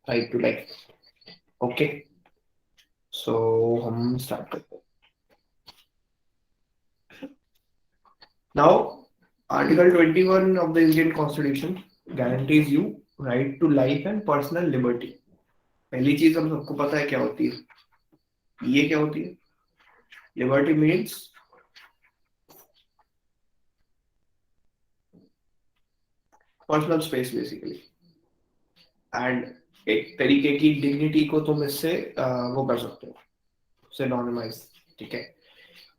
Right to life. Okay, so हम start करते हैं now. Article 21 of the Indian constitution guarantees you right to life and personal liberty. पहली चीज हम सबको पता है क्या होती है, ये क्या होती है? Liberty means personal space basically, and एक तरीके की डिग्निटी को तुम इससे वो कर सकते हो, उसे नॉर्मलाइज। ठीक है,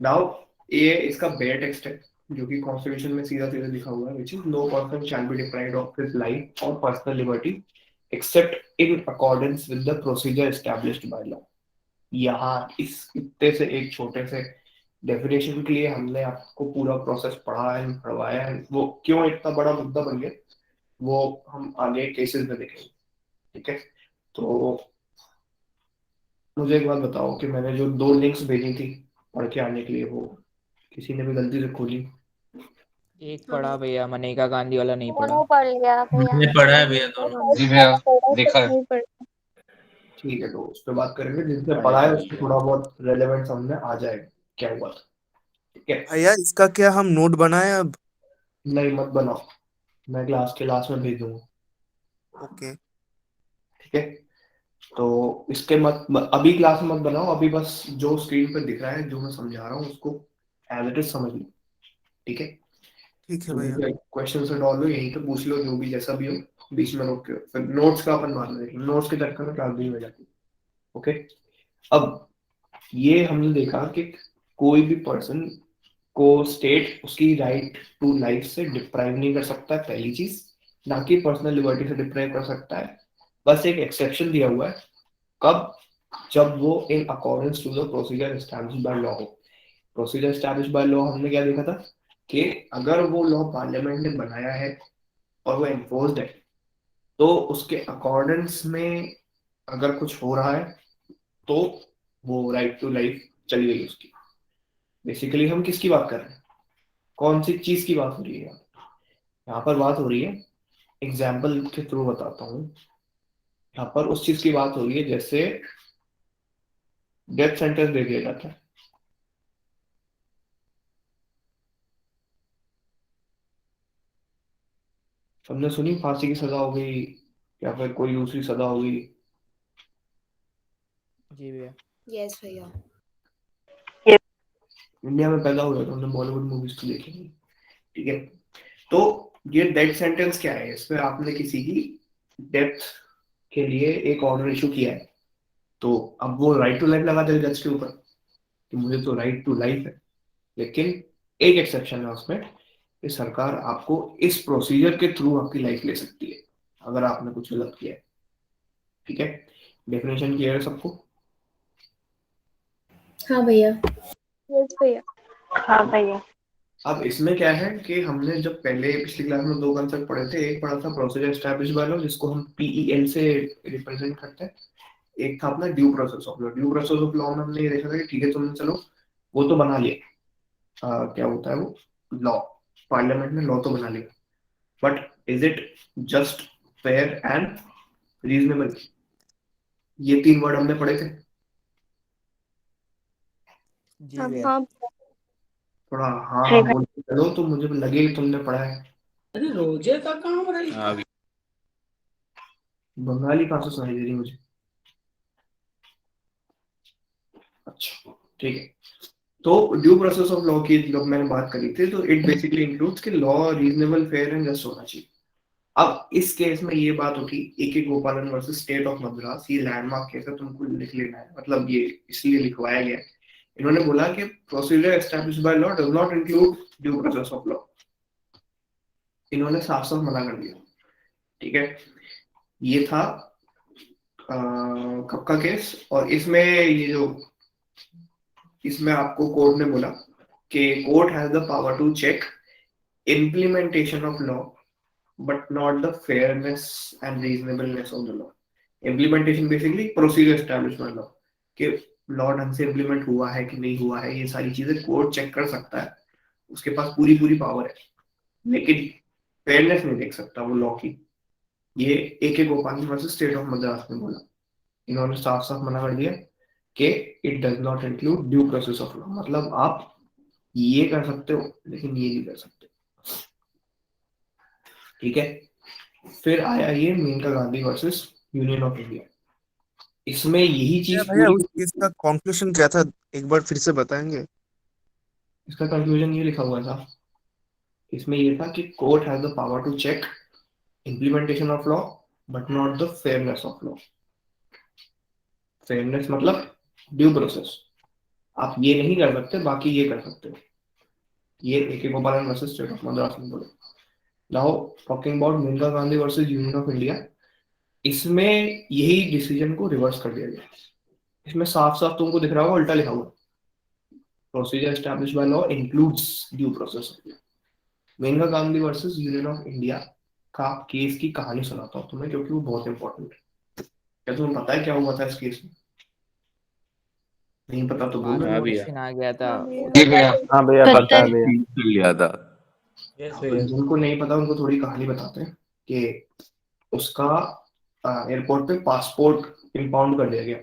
नाउ ये इसका बेयर टेक्स्ट है जो कि कॉन्स्टिट्यूशन में सीधा सीधा लिखा हुआ है, which is no person shall be deprived of his life और personal liberty except in accordance with the procedure established by law. यहाँ इस इतने से एक छोटे से डेफिनेशन के लिए हमने आपको पूरा प्रोसेस पढ़ा है, पढ़वाया है। वो क्यों इतना बड़ा मुद्दा बन गया वो हम आगे केसेस में देखेंगे। ठीक है, तो मुझे एक बात बताओ कि मैंने जो दो लिंक्स भेजी थी पढ़ के आने के लिए, वो किसी ने भी गलती से खोली? एक हाँ पढ़ा भैया, मनेका गांधी वाला नहीं पढ़ा। दोनों पढ़ लिया भैया। मैंने पढ़ा है भैया वो दोनों। जी गांधी भैया, वाला पढ़ा है, देखा सिर्फ है। नहीं पढ़ा। ठीक है, तो उस पर बात करेंगे, जिसने पढ़ा पढ़ा है है उसको भैया। थोड़ा बहुत रेलेवेंट समझ में आ जाएगा क्या हुआ था। ठीक है, भैया इसका क्या हम नोट बनाए अब? नहीं मत बनाओ, मैं क्लास के लास्ट में भेज दूंगा। ओके। ठीक है, तो इसके अभी क्लास में मत बनाओ, अभी बस जो स्क्रीन पे दिख रहा है जो मैं समझा रहा हूँ उसको एज इट इज समझ लो। ठीक है, ठीक है जो भी भैया। क्वेश्चन से डालो यहीं पे पूछ लो, जो भी जैसा भी हो, बीच में रोक के फिर नोट्स का अपन बाद में देखेंगे, नोट्स के चक्कर में क्लास भी हो जाती है। ओके, अब ये हमने देखा कि कोई भी पर्सन को स्टेट उसकी राइट टू लाइफ से डिप्राइव नहीं कर सकता है, पहली चीज। ना कि पर्सनल लिबर्टी से डिप्राइव कर सकता है। बस एक एक्सेप्शन दिया हुआ है, कब? जब वो in accordance to the procedure established by law हो। प्रोसीजर एस्टैब्लिश्ड बाय लॉ हमने क्या देखा था कि अगर वो लॉ पार्लियामेंट ने बनाया है और वो एनफोर्स्ड है, तो उसके अकॉर्डेंस में अगर कुछ हो रहा है तो वो राइट टू लाइफ चली गई उसकी। बेसिकली हम किसकी बात कर रहे हैं, कौन सी चीज की बात हो रही है यहाँ पर बात हो रही है, एग्जाम्पल के थ्रू बताता हूँ। यहाँ पर उस चीज की बात हो रही है जैसे डेथ सेंटेंस दे दिया जाता है। सबने सुनी फांसी की सजा हो गई या फिर कोई दूसरी सजा हो गई? जी भैया। यस भैया। इंडिया में पैदा हुए तो हमने बॉलीवुड मूवीज तो देखी नहीं। ठीक है, तो ये डेथ सेंटेंस क्या है? इसमें आपने किसी की डेथ के लिए एक ऑर्डर इशू किया है, तो अब वो राइट टू लाइफ लगा दे जज के ऊपर कि मुझे तो राइट टू लाइफ है। लेकिन एक एक्सेप्शन है उसमें कि सरकार आपको इस प्रोसीजर के थ्रू आपकी लाइफ ले सकती है अगर आपने कुछ गलत किया है। ठीक है, डेफिनेशन क्लियर है सबको? हाँ भैया। यस भैया। हाँ भैया। अब इसमें क्या है कि हमने जब पहले पिछली क्लास में दो कंसेप्ट पढ़े थे, एक पढ़ा था प्रोसीजर एस्टैब्लिश बाय लॉ जिसको हम पीईएल से रिप्रेजेंट करते हैं, एक था अपना due process of law. Due process of law में हमने ये देखा था कि ठीक है तुमने चलो वो तो बना लिया, क्या होता है वो लॉ, पार्लियामेंट ने लॉ तो बना लिया, but is it just, fair and reasonable? ये तीन वर्ड हमने पढ़े थे। जी हाँ भैया। हाँ। थोड़ा हाँ जी हाँ भैया। बोल के चलो तो मुझे लगे कि तुमने पढ़ा है। अरे रोजे का काम रही। बंगाली कहाँ से सुनाई दे रही मुझे? अच्छा ठीक है, तो ड्यू प्रोसेस ऑफ लॉ की जब मैंने बात करी थी तो इट बेसिकली इंक्लूड्स कि law reasonable, fair and just होना चाहिए। अब इस केस में ये बात होगी ए के गोपालन वर्सेस स्टेट ऑफ मद्रास, ये लैंडमार्क केस है, तुमको लिख लेना है, मतलब ये इसलिए लिखवाया गया है। इन्होंने बोला कि procedure established by law does not include due process of law. इन्होंने साफ साफ मना कर दिया। ठीक है, ये था कब का केस, और इसमें ये जो इसमें आपको कोर्ट ने बोला कि court has the power to check implementation of law but not the fairness and reasonableness of the law. Implementation basically procedure established by law, कि लॉ ढंग से इम्प्लीमेंट हुआ है कि नहीं हुआ है, ये सारी चीजें कोर्ट चेक कर सकता है, उसके पास पूरी पूरी पावर है, लेकिन फेयरनेस नहीं देख सकता वो लॉ की। ये AK Gopal versus state of Madras में बोला, इन्होंने साफ साफ मना कर दिया कि it does not include due process of law, मतलब आप ये कर सकते हो लेकिन ये नहीं कर सकते। ठीक है, फिर आया ये Maneka Gandhi versus Union of India, इसमें यही क्या चीज भैया पूरी, उस केस का कंक्लूजन क्या था, एक बार फिर से बताएंगे? इसका कंक्लूजन ये लिखा हुआ था, इसमें ये था कि court has the power to check implementation of law but not the fairness of law. Fairness मतलब ड्यू प्रोसेस, आप ये नहीं कर सकते बाकी ये कर सकते हो। ये AK गोपालन वर्सेस स्टेट ऑफ मद्रास में बोले। Now talking about Maneka Gandhi versus Union of India, इसमें यही डिसीजन को रिवर्स कर दिया गया। इसमें साफ साफ तुमको दिख रहा होगा उल्टा लिखा हुआ, procedure established by law includes due process. Maneka Gandhi versus Union of India का केस की कहानी सुनाता हूँ तुम्हें, क्योंकि वो बहुत इंपॉर्टेंट है। क्या तुम्हें पता है क्या हुआ था इस केस में? नहीं पता तो बाद बोलो। में हाँ भैया। क्वेश्चन आ गया था। जी भैया। हाँ भैया पता पता है है। भैया। लिया था। तो जिनको नहीं पता उनको थोड़ी कहानी बताते हैं कि उसका एयरपोर्ट पे पासपोर्ट इम्पाउंड कर दिया गया।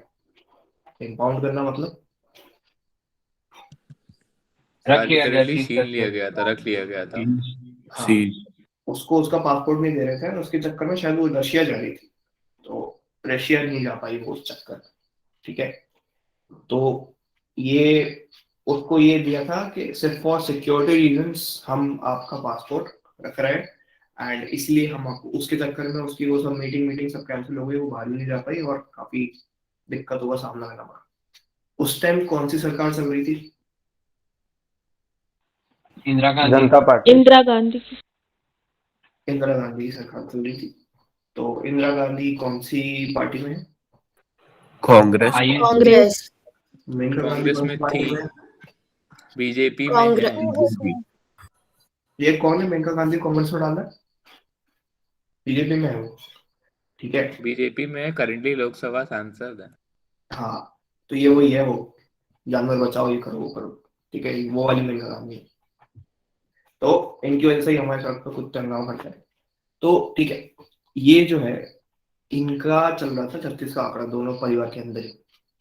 इम्पाउंड करना मतलब रख लिया गया, लिटरली सीज छीन कर लिया दिया। गया था, रख लिया गया था। हाँ, सीज। उसको उसका पासपोर्ट नहीं दे रहे थे, उसके चक्कर में शायद वो रशिया जा रही थी, तो रशिया नहीं जा पाई वो उस चक्कर में। ठीक है, तो ये उसको ये दिया था कि सिर्फ फॉर सिक्योरिटी रीजंस हम आपका पासपोर्ट रख रहे हैं, एंड इसलिए हम आपको, उसके चक्कर में उसकी वो सब मीटिंग सब कैंसिल हो गई, वो बाहर नहीं जा पाई और काफी दिक्कतों का सामना करना पड़ा। उस टाइम कौन सी सरकार चल रही थी? इंदिरा गांधी। जनता पार्टी। इंदिरा गांधी की। इंदिरा गांधी की सरकार चल रही थी। तो इंदिरा गांधी कौन सी पार्टी में है? कांग्रेस। कांग्रेस। मेनका गांधी कांग्रेस कौन में सी पार्टी थी, में है? बीजेपी में कांग्रेस। है। ये कौन है मेनका गांधी कांग्रेस में डाला है? बीजेपी में है वो। ठीक है, बीजेपी में करंटली लोकसभा सांसद है। हाँ, तो ये वही है, वो जानवर बचाओ, ये करो वो करो। ठीक है, वो वाली मेनका गांधी है। तो इनकी वजह से ही हमारे सड़क पर कुछ तनाव घट है। तो ठीक है, ये जो है इनका चल रहा था 36 का आंकड़ा दोनों परिवार के अंदर ही,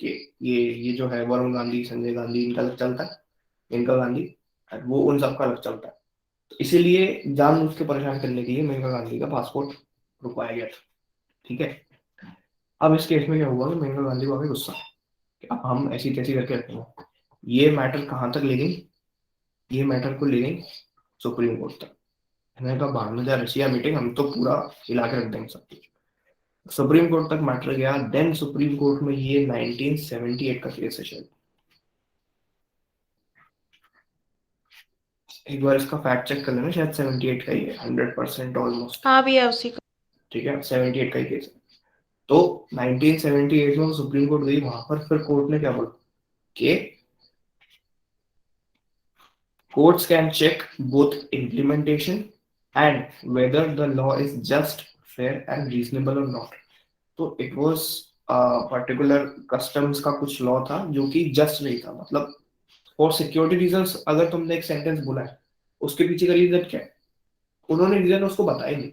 कि ये जो है वरुण गांधी, संजय गांधी, इनका अलग चलता है, मेनका गांधी, और वो उन सबका अलग चलता है। तो इसीलिए जानबूझ के परेशान करने के लिए मेनका गांधी का पासपोर्ट रुकवाया गया था। ठीक है, अब इस केस में क्या हुआ कि मेनका गांधी को आगे गुस्सा कि अब हम ऐसी तैसी करके रखेंगे। ये मैटर कहाँ तक ले गई? ये मैटर को ले गई सुप्रीम कोर्ट तक। मैंने कहा बाद में रशिया मीटिंग, हम तो पूरा हिला के रख देंगे सब कुछ। सुप्रीम कोर्ट तक मैटर गया, देन सुप्रीम कोर्ट में ये 1978 का केस है शायद, एक बार इसका फैक्ट चेक कर लेना, शायद 78 का ही है, 100% ऑलमोस्ट। हाँ भैया उसी का। ठीक है, 78 का ही केस है। तो 1978 में सुप्रीम कोर्ट गई, वहां पर फिर कोर्ट ने क्या बोला कि courts can check both implementation and whether the law is just, fair and reasonable or not. तो it was पर्टिकुलर कस्टम्स का कुछ लॉ था जो कि जस्ट नहीं था, मतलब फॉर सिक्योरिटी रीजंस। अगर तुमने एक सेंटेंस बोला है, उसके पीछे का रीजन क्या है? उन्होंने रीजन उसको बताया नहीं,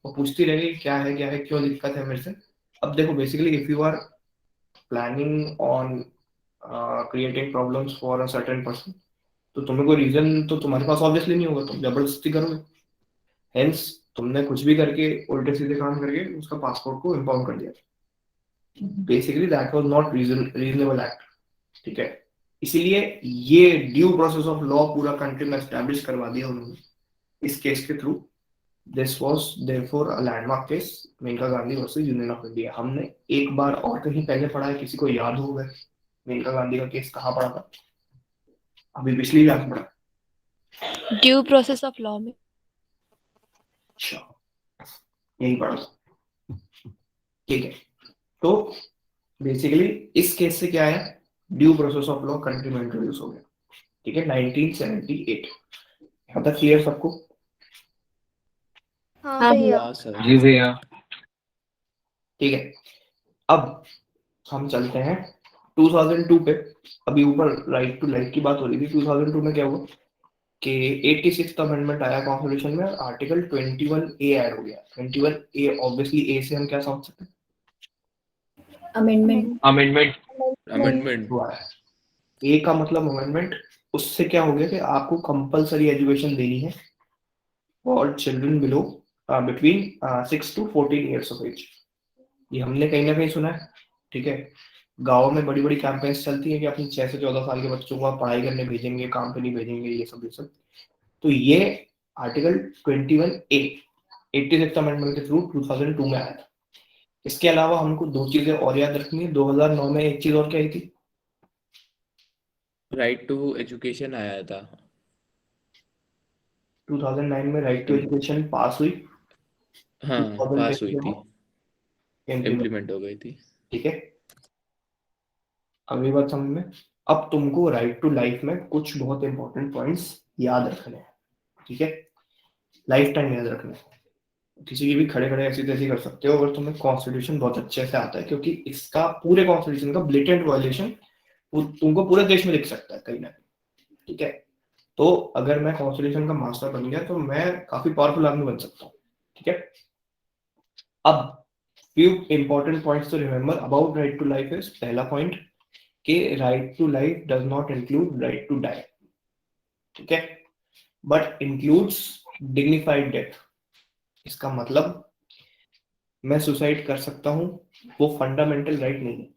वो पूछती रह गई क्या है, क्यों दिक्कत है मेरे से। अब देखो, basically if you are planning on creating problems for a certain person, तो तुम्हें कोई रीजन तो तुम्हारे पास ऑब्वियसली नहीं होगा, तुम जबरदस्ती करोगे। हेंस तुमने कुछ भी करके, उल्टे सीधे काम करके उसका पासपोर्ट को इम्पाउंड कर दिया। Basically that was not reasonable act. ठीक है, इसीलिए ये ड्यू प्रोसेस ऑफ लॉ पूरा कंट्री में एस्टैब्लिश करवा दिया उन्होंने इस केस के थ्रू। This was therefore a landmark case, Maneka Gandhi versus Union of India. हमने एक बार और कहीं पहले पढ़ा है, किसी को याद होगा मेनका गांधी का केस कहाँ पढ़ा था? अभी पिछली क्लास पढ़ा। ड्यू प्रोसेस ऑफ लॉ में। अच्छा, यही पढ़ा था। ठीक है, तो बेसिकली इस केस से क्या आया, due process of law country में इंट्रोड्यूस हो गया। ठीक है, 1978। यहाँ तक क्लियर सबको? हाँ भैया। हाँ सर। जी भैया। ठीक है, अब हम चलते हैं 2002 पे। अभी ऊपर राइट टू लाइफ की बात हो रही थी, 2002 में क्या हुआ कि 86th अमेंडमेंट आया कॉन्स्टिट्यूशन में और आर्टिकल 21A ऐड हो गया। 21A ऑब्वियसली ए से हम क्या समझ सकते हैं? अमेंडमेंट। अमेंडमेंट अमेंडमेंट हुआ है। ए का मतलब अमेंडमेंट। उससे क्या हो गया कि आपको कंपलसरी एजुकेशन देनी है for children below between 6 to 14 years of age. ये हमने कहीं ना कहीं सुना है, ठीक है। गाँव में बड़ी बड़ी कैंपेन्स चलती है कि अपने 6 से 14 साल के बच्चों को आप पढ़ाई करने भेजेंगे, काम पे नहीं भेजेंगे, ये सब। तो ये आर्टिकल 21A 86th अमेंडमेंट के थ्रू 2002 में आया था। इसके अलावा हमको दो चीजें और याद रखनी है। 2009 में एक चीज और क्या आई थी? राइट टू एजुकेशन आया था। 2009 में राइट टू एजुकेशन पास हुई, हाँ, पास 2010 हुई में थी, वो इम्प्लीमेंट, इम्प्लीमेंट हो गई थी। ठीक है। अगली बात समझ में। अब तुमको राइट टू लाइफ में कुछ बहुत इंपॉर्टेंट पॉइंट्स याद रखने हैं, ठीक है। लाइफ टाइम याद रखना है। किसी की भी खड़े खड़े ऐसी तैसी कर सकते हो अगर तुम्हें कॉन्स्टिट्यूशन बहुत अच्छे से आता है, क्योंकि इसका पूरे कॉन्स्टिट्यूशन का ब्लेटेंट वायलेशन तुमको पूरे देश में दिख सकता है कहीं ना कहीं, ठीक है। तो अगर मैं कॉन्स्टिट्यूशन का मास्टर बन गया तो मैं काफी पावरफुल आदमी बन सकता हूँ, ठीक है। अब few important points to remember about right to life is, पहला पॉइंट कि right to life does not include right to die, ठीक है, बट इंक्लूड्स डिग्निफाइड डेथ। इसका मतलब मैं सुसाइड कर सकता हूँ, वो फंडामेंटल राइट नहीं है,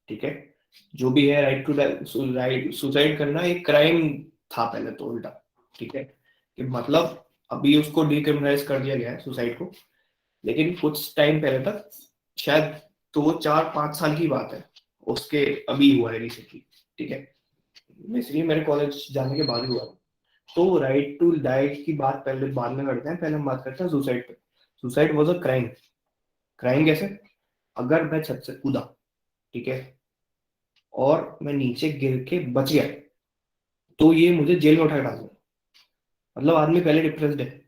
ठीक है। जो भी है राइट टू राइट, सुसाइड करना एक क्राइम था पहले तो उल्टा, ठीक है। कि मतलब अभी उसको डिक्रिमिनलाइज कर दिया गया है सुसाइड को, लेकिन कुछ टाइम पहले तक, शायद 2 4 5 साल की बात है, उसके अभी हुआ है रिसेंटली, ठीक है। बेसिकली मेरे कॉलेज जाने के बाद ही हुआ। तो राइट टू डाई की बात पहले बाद में करते हैं, पहले हम बात करते हैं सुसाइड पे। Suicide was a crime. Crime कैसे? अगर मैं छत से कूदा, ठीक है, और मैं नीचे गिर के बच गया, तो ये मुझे जेल में उठा के डाल दिया। मतलब आदमी पहले डिप्रेस्ड है,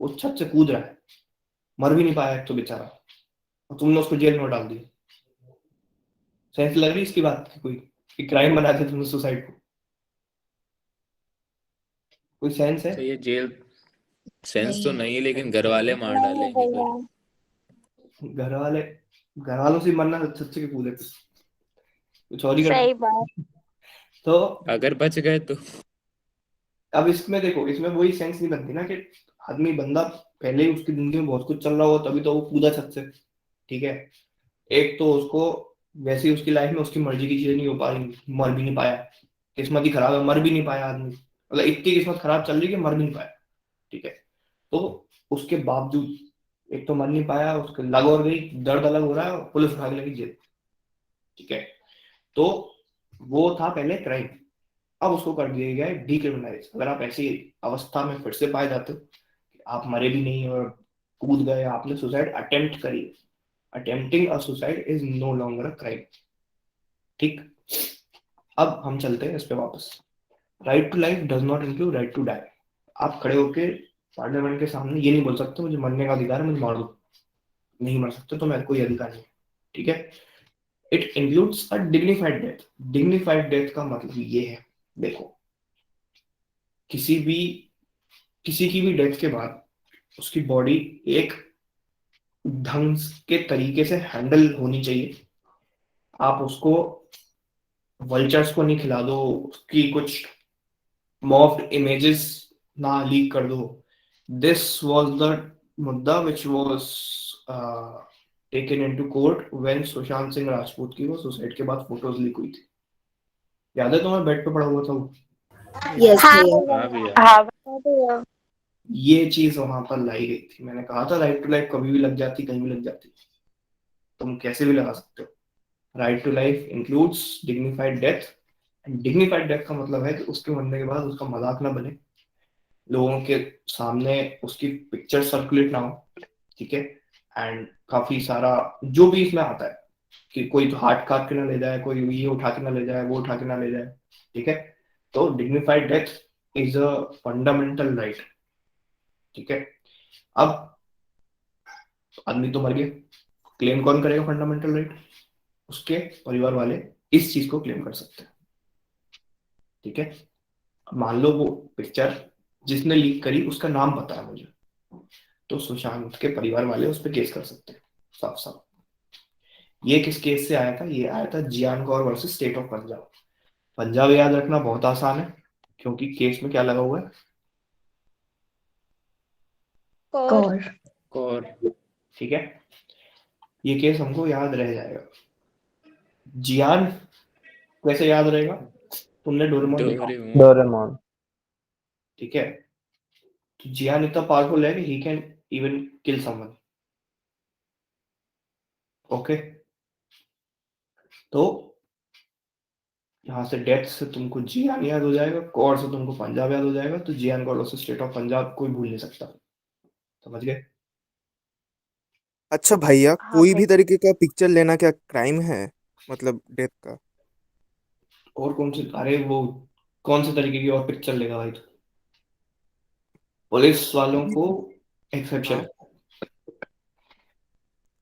वो छत से कूद रहा है, मर भी नहीं पाया एक तो बेचारा, और तुमने उसको जेल में डाल दिया। सेंस लग रही है इसकी बात की? कोई कि क्राइम बना दिया तुमने सुसाइड को? कोई सेंस है? तो ये जेल सेंस तो नहीं है, लेकिन घर वाले मार डालेंगे फिर। घर वालों से मरना छत से कूदे तो कुछ और ही कर। सही बात। तो अगर बच गए तो अब इसमें देखो, इसमें वही सेंस नहीं बनती ना कि आदमी बंदा पहले ही उसकी जिंदगी में बहुत कुछ चल रहा हो तभी तो वो कूदा छत से, ठीक है। एक तो उसको वैसे ही उसकी लाइफ में उसकी मर्जी की चीजें नहीं हो पा रही, मर भी नहीं पाया, किस्मत ही खराब है, मर भी नहीं पाया आदमी, मतलब इतनी किस्मत खराब चल रही कि मर भी नहीं पाया, ठीक है। तो उसके बावजूद एक तो मर नहीं पाया, उसके लग और गई, दर्द अलग हो रहा है, और पुलिस उठा के लगी जेल, ठीक है। तो वो था पहले क्राइम, अब उसको कर दिया गया है डिक्रिमिनलाइज। अगर आप ऐसी अवस्था में फिर से पाए जाते हो कि आप मरे भी नहीं और कूद गए, आपने सुसाइड अटेम्प्ट करी, attempting a suicide is no longer a crime, ठीक। अब हम चलते हैं इस पे वापस। Right to life does not include right to die. आप खड़े होके पार्लियामेंट के सामने ये नहीं बोल सकते मुझे मरने का अधिकार है, मुझे मार दो। नहीं मर सकते, तो मेरे कोई अधिकार नहीं, ठीक है। It includes a dignified death. Dignified death का मतलब ये है, देखो, किसी भी किसी की भी डेथ के बाद उसकी बॉडी एक ढंग के तरीके से हैंडल होनी चाहिए। आप उसको वल्चर्स को नहीं खिला दो, उसकी कुछ मॉफ्ड इमेजेस ना लीक कर दो। दिस वाज द मुद्दा which was taken into court when Sushant Singh Rajput की वो सुसाइड के बाद फोटोज लीक हुई थी। याद है तुम्हें? बेड पे पड़ा हुआ था वो, यस हाँ भैया। भैया। ये चीज वहां पर लाई गई थी। मैंने कहा था राइट टू लाइफ कभी भी लग जाती, कहीं भी लग जाती, तुम कैसे भी लगा सकते हो। Right to life includes dignified death. Dignified death का मतलब है कि उसके मरने के बाद उसका मजाक ना बने, लोगों के सामने उसकी पिक्चर सर्कुलेट ना हो, ठीक है। एंड काफी सारा जो भी इसमें आता है कि कोई तो हाथ काट के ना ले जाए, कोई ये उठा के ना ले जाए, वो उठा के ना ले जाए, ठीक है। तो dignified death is a fundamental right, ठीक है। अब आदमी तो मर गया, क्लेम कौन करेगा फंडामेंटल राइट? उसके परिवार वाले इस चीज को क्लेम कर सकते हैं, ठीक है। मान लो वो पिक्चर जिसने लीक करी उसका नाम पता है मुझे, तो सुशांत के परिवार वाले उस पर केस कर सकते हैं साफ साफ। ये किस केस से आया था? ये आया था Gian Kaur versus state of Punjab. Punjab याद रखना बहुत आसान है क्योंकि केस में क्या लगा हुआ है? कौर। और ठीक है, ये केस हमको याद रह जाएगा। जियान कैसे याद रहेगा? तुमने डोरेमोन देखा, डोरेमोन डोरेमोन। ठीक है? तो जियान इतना पावरफुल है कि he can even kill someone. Okay, तो यहाँ से डेथ से तुमको जियान याद हो जाएगा, कौर से तुमको पंजाब याद हो जाएगा, तो Gian Kaur versus state of Punjab कोई भूल नहीं सकता। समझ गए? अच्छा भैया, हाँ कोई भाई। भी तरीके का पिक्चर लेना क्या क्राइम है? मतलब डेथ का? और कौन से, अरे वो कौन से तरीके की और पिक्चर लेगा भाई? तो पुलिस वालों अभी को तो। एक्सेप्शन हाँ। है,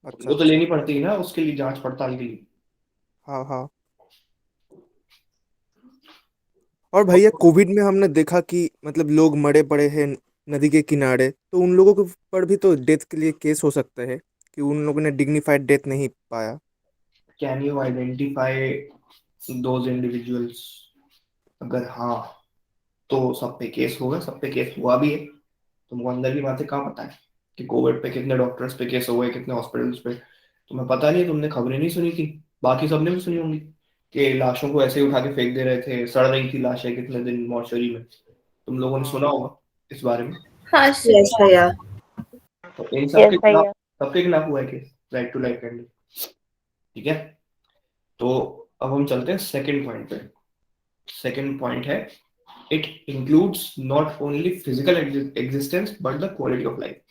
अच्छा वो तो अच्छा। लेनी पड़ती है ना उसके लिए, जांच पड़ताल के लिए। हाँ हाँ। और भैया कोविड में हमने देखा कि मतलब लोग मरे पड़े हैं नदी के किनारे, तो उन लोगों के ऊपर भी तो डेथ के लिए केस हो सकता है कि उन लोगों ने डिग्निफाइड डेथ नहीं पाया। Can you identify those individuals? अगर हाँ, तो सब पे केस होगा, सब पे केस हुआ भी है। तुमको अंदर की बातें कहाँ पता है कि कोविड पे कितने डॉक्टर्स पे केस हुए, कितने हॉस्पिटल्स पे? तुम्हें पता नहीं है, तुमने खबरें नहीं सुनी थी? बाकी सबने भी सुनी होंगी कि लाशों को ऐसे ही उठा के फेंक दे रहे थे, सड़ रही थी लाशें कितने दिन मॉर्चरी में। तुम लोगों ने हाँ सुना होगा इस बारे में। हाँ यस भैया। तो इन यस भैया। सबके खिलाफ हुआ है case, right to life candy. ठीक है, तो अब हम चलते हैं सेकंड पॉइंट पे। सेकंड पॉइंट है, it includes not only physical existence but the quality of life.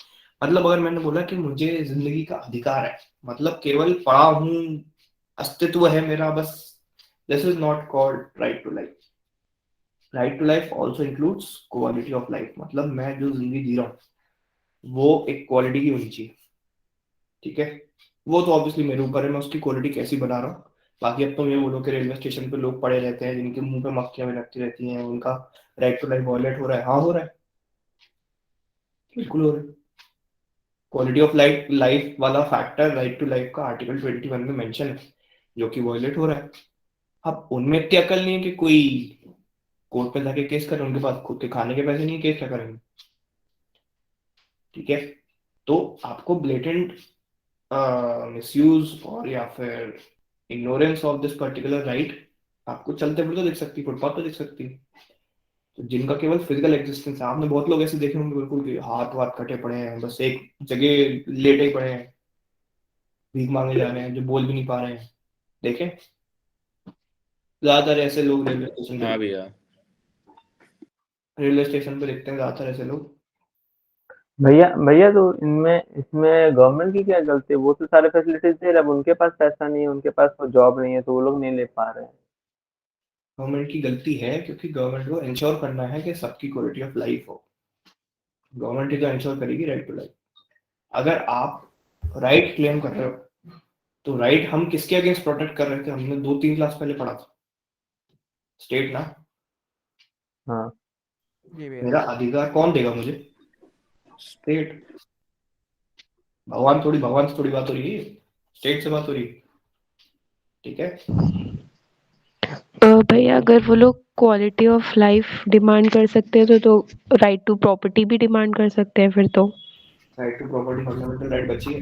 मतलब अगर मैंने बोला कि मुझे जिंदगी का अधिकार है, मतलब केवल पड़ा हूं, अस्तित्व है मेरा बस, this is not called right to life. Right to life also includes quality of life, मतलब मैं जो जिंदगी जी रहा हूँ वो एक क्वालिटी की होनी चाहिए। ठीक है, वो तो ऑब्वियसली मेरे ऊपर है, मैं उसकी क्वालिटी कैसी बना रहा हूँ। बाकी अब तुम ये बोलो कि रेलवे स्टेशन पे लोग पड़े रहते हैं जिनके मुंह पे मक्खियां भी लगती रहती हैं, उनका राइट टू लाइफ वॉयलेट हो रहा है? हाँ हो रहा है, बिल्कुल हो रहा है। क्वालिटी ऑफ लाइफ लाइफ वाला फैक्टर राइट टू लाइफ का आर्टिकल 21 में मेंशन है, जो कि वॉयलेट हो रहा है। अब उनमें इतनी अकल नहीं है कि कोई कोर्ट पे जाके केस करे, उनके पास खुद के खाने के पैसे नहीं है, केस क्या करेंगे? ठीक है, तो आपको ब्लेटेंट मिसयूज और या फिर ignorance of this particular right आपको चलते फिरते दिख सकती है, फुटपाथ पे दिख सकती है। तो जिनका केवल फिजिकल एग्जिस्टेंस है, आपने बहुत लोग ऐसे देखे होंगे बिल्कुल कि हाथ वाथ कटे पड़े हैं, बस एक जगह लेटे ही पड़े हैं, भीख मांगे जा रहे हैं, जो बोल भी नहीं पा रहे हैं। देखें, ज्यादातर ऐसे लोग हाँ भैया। रेलवे स्टेशन पे दिखते हैं ज्यादातर ऐसे लोग। भैया भैया तो इनमें इसमें गवर्नमेंट की क्या गलती है? वो तो सारे फैसिलिटीज दे रहा है, अब उनके पास पैसा नहीं है, उनके पास तो जॉब नहीं है, तो वो लोग नहीं ले पा रहे हैं। गवर्नमेंट की गलती है क्योंकि गवर्नमेंट को इंश्योर करना है कि सबकी क्वालिटी ऑफ लाइफ हो। गवर्नमेंट ही तो इंश्योर करेगी राइट टू लाइफ। अगर आप राइट क्लेम कर रहे हो, तो राइट हम किसके अगेंस्ट प्रोटेक्ट कर रहे थे? हमने 2-3 क्लास पहले पढ़ा था, स्टेट ना। हाँ। जी भैया। मेरा अधिकार कौन देगा मुझे? स्टेट। भगवान से थोड़ी बात हो रही है, स्टेट से बात हो रही है। ठीक है, भैया अगर वो लोग क्वालिटी ऑफ लाइफ डिमांड कर सकते हैं तो राइट टू प्रॉपर्टी भी डिमांड कर सकते हैं फिर तो। Right to property fundamental right बची है।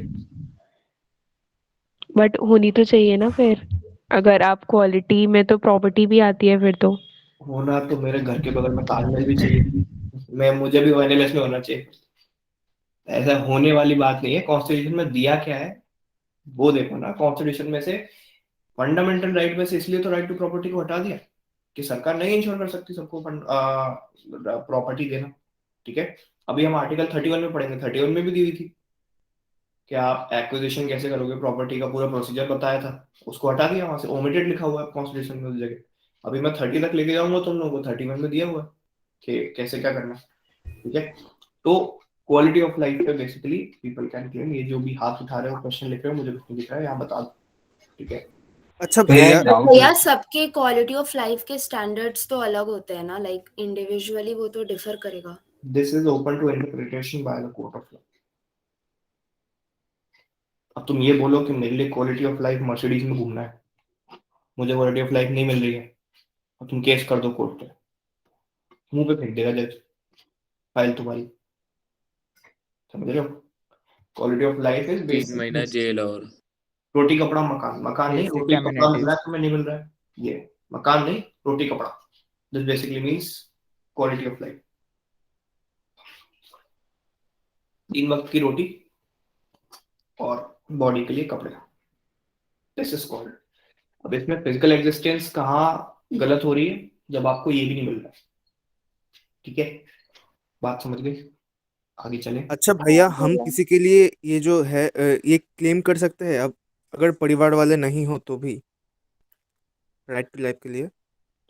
बट होनी तो चाहिए ना फिर, अगर आप क्वालिटी में तो प्रॉपर्टी भी आती है फिर तो। होना तो मेरे घर के बगल में ताजमहल भी चाहिए, मैं मुझे भी वायरलेस में होना चाहिए। ऐसा होने वाली बात नहीं है। कॉन्स्टिट्यूशन में दिया क्या है वो देखो ना। कॉन्स्टिट्यूशन में से फंडामेंटल राइट में से इसलिए तो राइट टू प्रॉपर्टी को हटा दिया कि सरकार नहीं इंश्योर कर सकती सबको प्रॉपर्टी देना। ठीक है, अभी हम आर्टिकल 31 में पढ़ेंगे, 31 में भी दी हुई थी कि आप एक्विजिशन कैसे करोगे, प्रॉपर्टी का पूरा प्रोसीजर बताया था, उसको हटा दिया वहां से, ओमिटेड लिखा हुआ है कॉन्स्टिट्यूशन में उस जगह। अभी मैं 30 तक लेके जाऊंगा तुम लोगों को, 31 में दिया हुआ है कि कैसे क्या करना है। ठीक है, तो क्वालिटी ऑफ लाइफ पे बेसिकली पीपल कैन क्लेम। ये जो भी हाथ उठा रहे हो, क्वेश्चन लिख रहे हो, मुझे कुछ नहीं दिख रहा है, यहाँ बता दो। ठीक है, अच्छा भैया, भैया सबके क्वालिटी ऑफ लाइफ के स्टैंडर्ड्स तो अलग होते हैं ना, लाइक इंडिविजुअली वो तो डिफर करेगा. This is open to interpretation by the court of law. अब तुम ये बोलो कि मेरे लिए क्वालिटी ऑफ लाइफ मर्सिडीज में घूमना है, मुझे क्वालिटी ऑफ लाइफ नहीं मिल रही है, और तुम केस कर दो कोर्ट पे, मुंह पे फेंक देगा जज, फाइल तुम्हारी. समझ रहे हो? क्वालिटी ऑफ लाइफ इज 3 महीना बेसिक. जेल और रोटी कपड़ा मकान, मकान नहीं, Basic रोटी कपड़ा मिल amenities. रहा है तुम्हें, नहीं मिल रहा है, ये मकान नहीं, रोटी कपड़ा. This basically means quality of life. 3 वक्त की रोटी और बॉडी के लिए कपड़े. This is called. अब इसमें फिजिकल एग्जिस्टेंस कहाँ गलत हो रही है? जब आपको ये भी नहीं मिल रहा है. ठीक है, बात समझ गए? आगे चले. अच्छा भैया, हम किसी के लिए ये जो है ये क्लेम कर सकते हैं अब, अगर परिवार वाले नहीं हो तो भी, राइट टू लाइफ के लिए?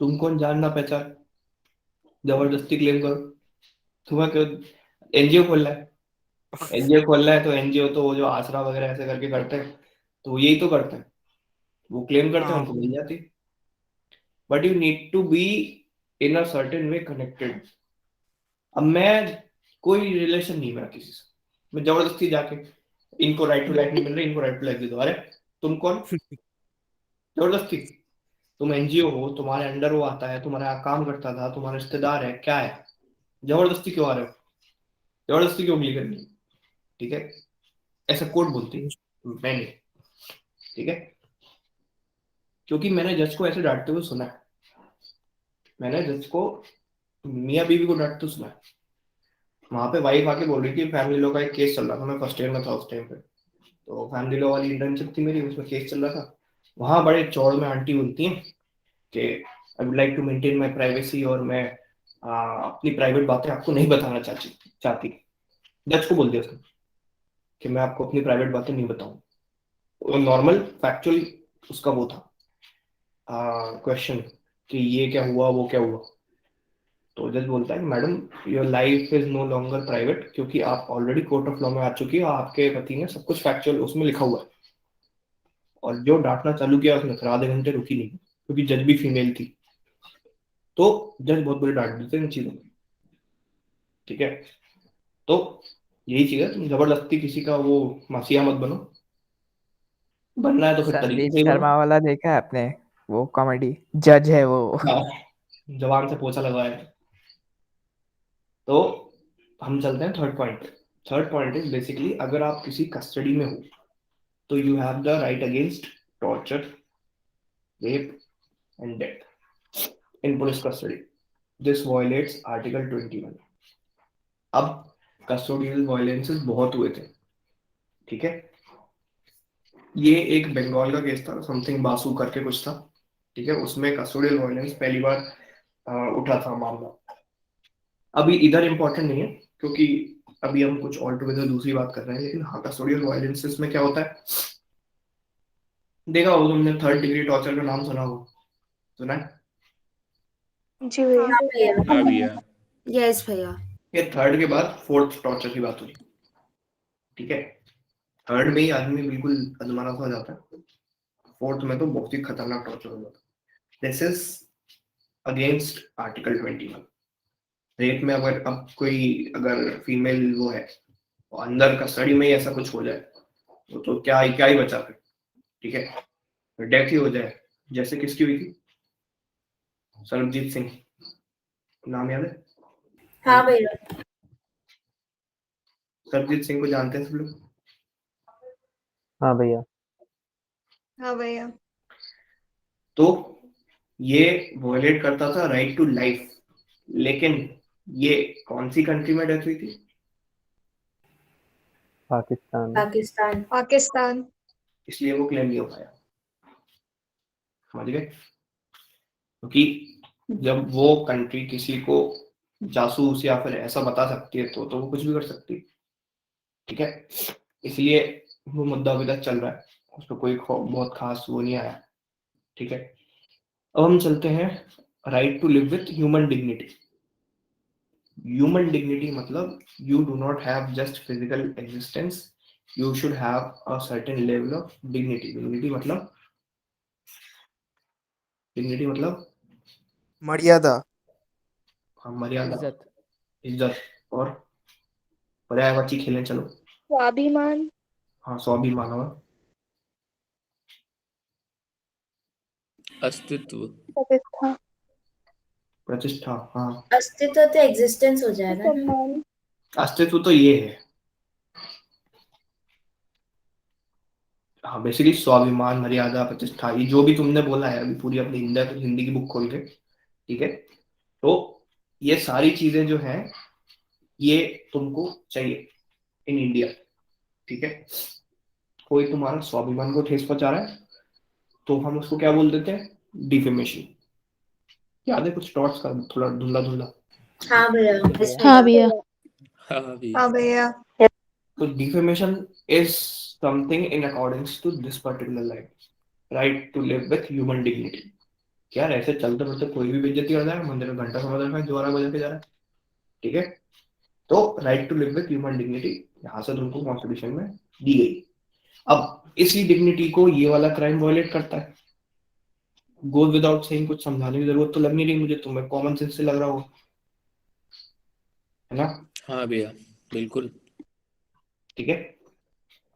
तुम कौन, जानना पहचान, जबरदस्ती क्लेम करो. तुम्हें क्यों एनजीओ खोलना है? एनजीओ खोलना है तो एनजीओ तो वो जो आसरा वगैरह ऐसे करके करते हैं, तो वो यही तो करते हैं, वो क्लेम करते हैं, हाँ, उनको मिल जाती. But you need to be in a certain way connected. अब मैं कोई रिलेशन नहीं मेरा किसी से, मैं जबरदस्ती जाके इनको राइट टू लाइफ नहीं मिल रही, इनको राइट टू लाइफ दे दो. अरे तुम कौन, जबरदस्ती? तुम एनजीओ हो, तुम्हारे अंडर वो आता है, तुम्हारा काम करता था, तुम्हारा रिश्तेदार है, क्या है, जबरदस्ती क्यों आ रहे हो? जबरदस्ती क्यों उंगली करनी? ठीक है, ऐसा कोर्ट बोलती है, मैंने. ठीक है, क्योंकि मैंने जज को ऐसे डांटते हुए सुना है, मैंने जज को, मियाँ बीवी को डांटते सुना है. वहां पे वाइफ आके बोल रही थी, फैमिली लॉ का एक केस चल रहा था, मैं फर्स्ट ईयर में था उस टाइम पे, तो फैमिली लॉ वाली इंटर्नशिप थी मेरी, उसमें केस चल रहा था. वहां बड़े चौड़ में आंटी बोलती हैं कि I would like to maintain my privacy, और मैं अपनी प्राइवेट बातें आपको नहीं बताना चाहती. जज को बोल दिया उसने कि मैं आपको अपनी प्राइवेट बातें नहीं बताऊं. वो नॉर्मल फैक्चुअल उसका वो था क्वेश्चन कि ये क्या हुआ, वो क्या हुआ. तो जज बोलता है madam, your life is no longer private, क्योंकि आप ऑलरेडी कोर्ट ऑफ लॉ में आ चुकी है, आपके पति ने सब कुछ फैक्चुअल उसमें लिखा हुआ है. और जो डांटना चालू किया उसने फिर आधे घंटे रुकी नहीं, क्योंकि जज भी फीमेल थी. तो जज बहुत बड़ी डांट देते हैं इन चीजों में. ठीक है, तो यही चीज है, तुम जबरदस्ती किसी का वो मासिया मत बनो. बनना है तो फिर तरीके संदीप से ही बनो. शर्मा वाला देखा है आपने, वो कॉमेडी जज है वो. हाँ, जवान से पोछा लगवाया. तो हम चलते हैं थर्ड पॉइंट पे. थर्ड पॉइंट इज बेसिकली, अगर आप किसी कस्टडी में हो तो you have the right against torture, rape and death in police custody. This violets article 21. अब कस्टोडियल वायलेंसेस बहुत हुए थे. ठीक है, ये एक बंगाल का केस था, समथिंग बासु करके कुछ था. ठीक है, उसमें कस्टोडियल वायलेंस पहली बार उठा था मामला. अभी इधर इंपॉर्टेंट नहीं है, क्योंकि अभी हम कुछ ऑल टुगेदर दूसरी बात कर रहे हैं. लेकिन हाँ, कस्टोडियल वायलेंसेस में क्या होता है, देखा हो तुमने, 3rd डिग्री टॉर्चर का नाम सुना हो? सुना है? जी भैया. हाँ भैया. यस भैया. ये 3rd के बाद 4th टॉर्चर की बात हो रही. ठीक है, 3rd में ही आदमी बिल्कुल अधमरा सा हो जाता है, 4th में तो बहुत ही खतरनाक टॉर्चर हो जाता है. This is against article 21. Rape में अगर फीमेल वो है, तो अंदर कस्टडी में ही ऐसा कुछ हो जाए तो क्या ही बचा फिर. ठीक है, डेथ ही हो जाए, जैसे किसकी हुई थी, सरबजीत सिंह, नाम याद है? हाँ भैया. सरबजीत सिंह को जानते हैं सब लोग? हाँ भैया. हाँ भैया. तो ये वॉयलेट करता था राइट टू लाइफ. लेकिन ये कौन सी कंट्री में डेथ हुई थी? पाकिस्तान. पाकिस्तान. पाकिस्तान. इसलिए वो क्लेम नहीं हो पाया. समझ गए? क्योंकि जब वो कंट्री किसी को जासूस या फिर ऐसा बता सकती है तो वो कुछ भी कर सकती है. ठीक है, इसलिए वो मुद्दा अभी तक चल रहा है, उस पर कोई बहुत खास वो नहीं आया. ठीक है, अब हम चलते हैं right to live with human dignity. Human dignity मतलब you do not have just physical existence, you should have a certain level of dignity. Dignity मतलब डिग्निटी मतलब मर्यादा। हाँ, मर्यादा, इज्जत। इज्जत, और पर्यायवाची खेलें, चलो। स्वाभिमान, हाँ, स्वाभिमान और अस्तित्व, प्रतिष्ठा, प्रतिष्ठा। हाँ, अस्तित्व तो एग्जिस्टेंस हो जाएगा ना। सम्मान, अस्तित्व तो ये है। हाँ, बेसिकली स्वाभिमान, मर्यादा, प्रतिष्ठा, ये जो भी तुमने बोला है अभी पूरी अपनी हिंदी की बुक खोल के, ठीक है, तो ये सारी चीजें जो हैं ये तुमको चाहिए इन इंडिया, ठीक है। कोई तुम्हारा स्वाभिमान को ठेस पहुंचा रहा है तो हम उसको क्या बोल देते हैं, डिफेमेशन। याद है कुछ डॉट्स का, थोड़ा धुंधला धुंधला। हाँ भैया, हाँ भैया। हाँ भी, हाँ भैया, तो defamation is something in accordings to this particular line, right to live with human dignity. यार ऐसे चलते फिरते कोई भी बेइज्जती कर जाएगा, मंदिर में घंटा समझ रखा है, जोरा बजा के जा रहा है, ठीक है। तो right to live with human dignity यहाँ से तुमको कॉन्स्टिट्यूशन में दी गई। अब इसी डिग्निटी को ये वाला क्राइम वायलेट करता है, गोज विदाउट सेइंग, कुछ समझाने की जरूरत तो लग नहीं रही मुझे, तुम्हें कॉमन सेंस से लग रहा होगा, है ना। हाँ भैया, बिल्कुल। ठीक है,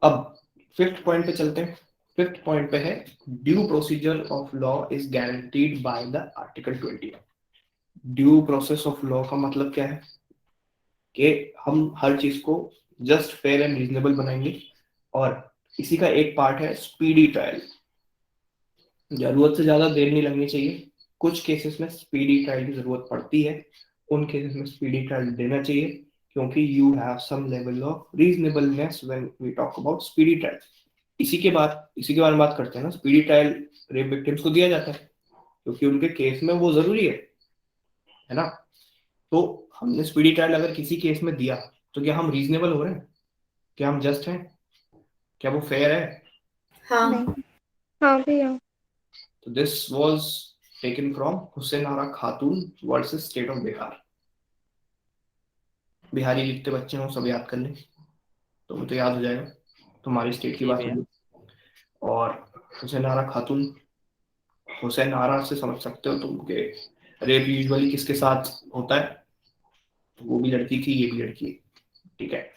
अब फिफ्थ पॉइंट पे चलते हैं। फिफ्थ पॉइंट पे है due procedure of law is guaranteed by the article 20। Due process of law का मतलब क्या है कि हम हर चीज को जस्ट फेयर एंड रीजनेबल बनाएंगे, और इसी का एक पार्ट है स्पीडी ट्रायल। जरूरत से ज्यादा देर नहीं लगनी चाहिए, कुछ केसेस में स्पीडी ट्रायल की जरूरत पड़ती है, उन केसेस में स्पीडी ट्रायल देना चाहिए, क्योंकि you have some level of reasonableness when we talk about speedy trial. इसी के बारे में बात करते हैं ना, स्पीडी ट्रायल रेप विक्टिम्स को दिया जाता है क्योंकि उनके केस में वो जरूरी है ना। तो हमने स्पीडी ट्रायल अगर किसी केस में दिया तो क्या हम रीजनेबल हो रहे हैं, क्या हम जस्ट हैं, क्या वो फेयर है। हाँ। नहीं, हाँ भैया, तो this was taken from Hussain Ara Khatoon versus state of Bihar. Bihari जितने बच्चे हों सब याद कर लें, तो तो याद हो जाएगा, तुम्हारी स्टेट की जी बात भैया। होगी। और हुसैन आरा खातून, हुसैन आरा से समझ सकते हो तुम के रेप यूजुअली किसके साथ होता है, तो वो भी लड़की थी, ये भी लड़की है, ठीक है,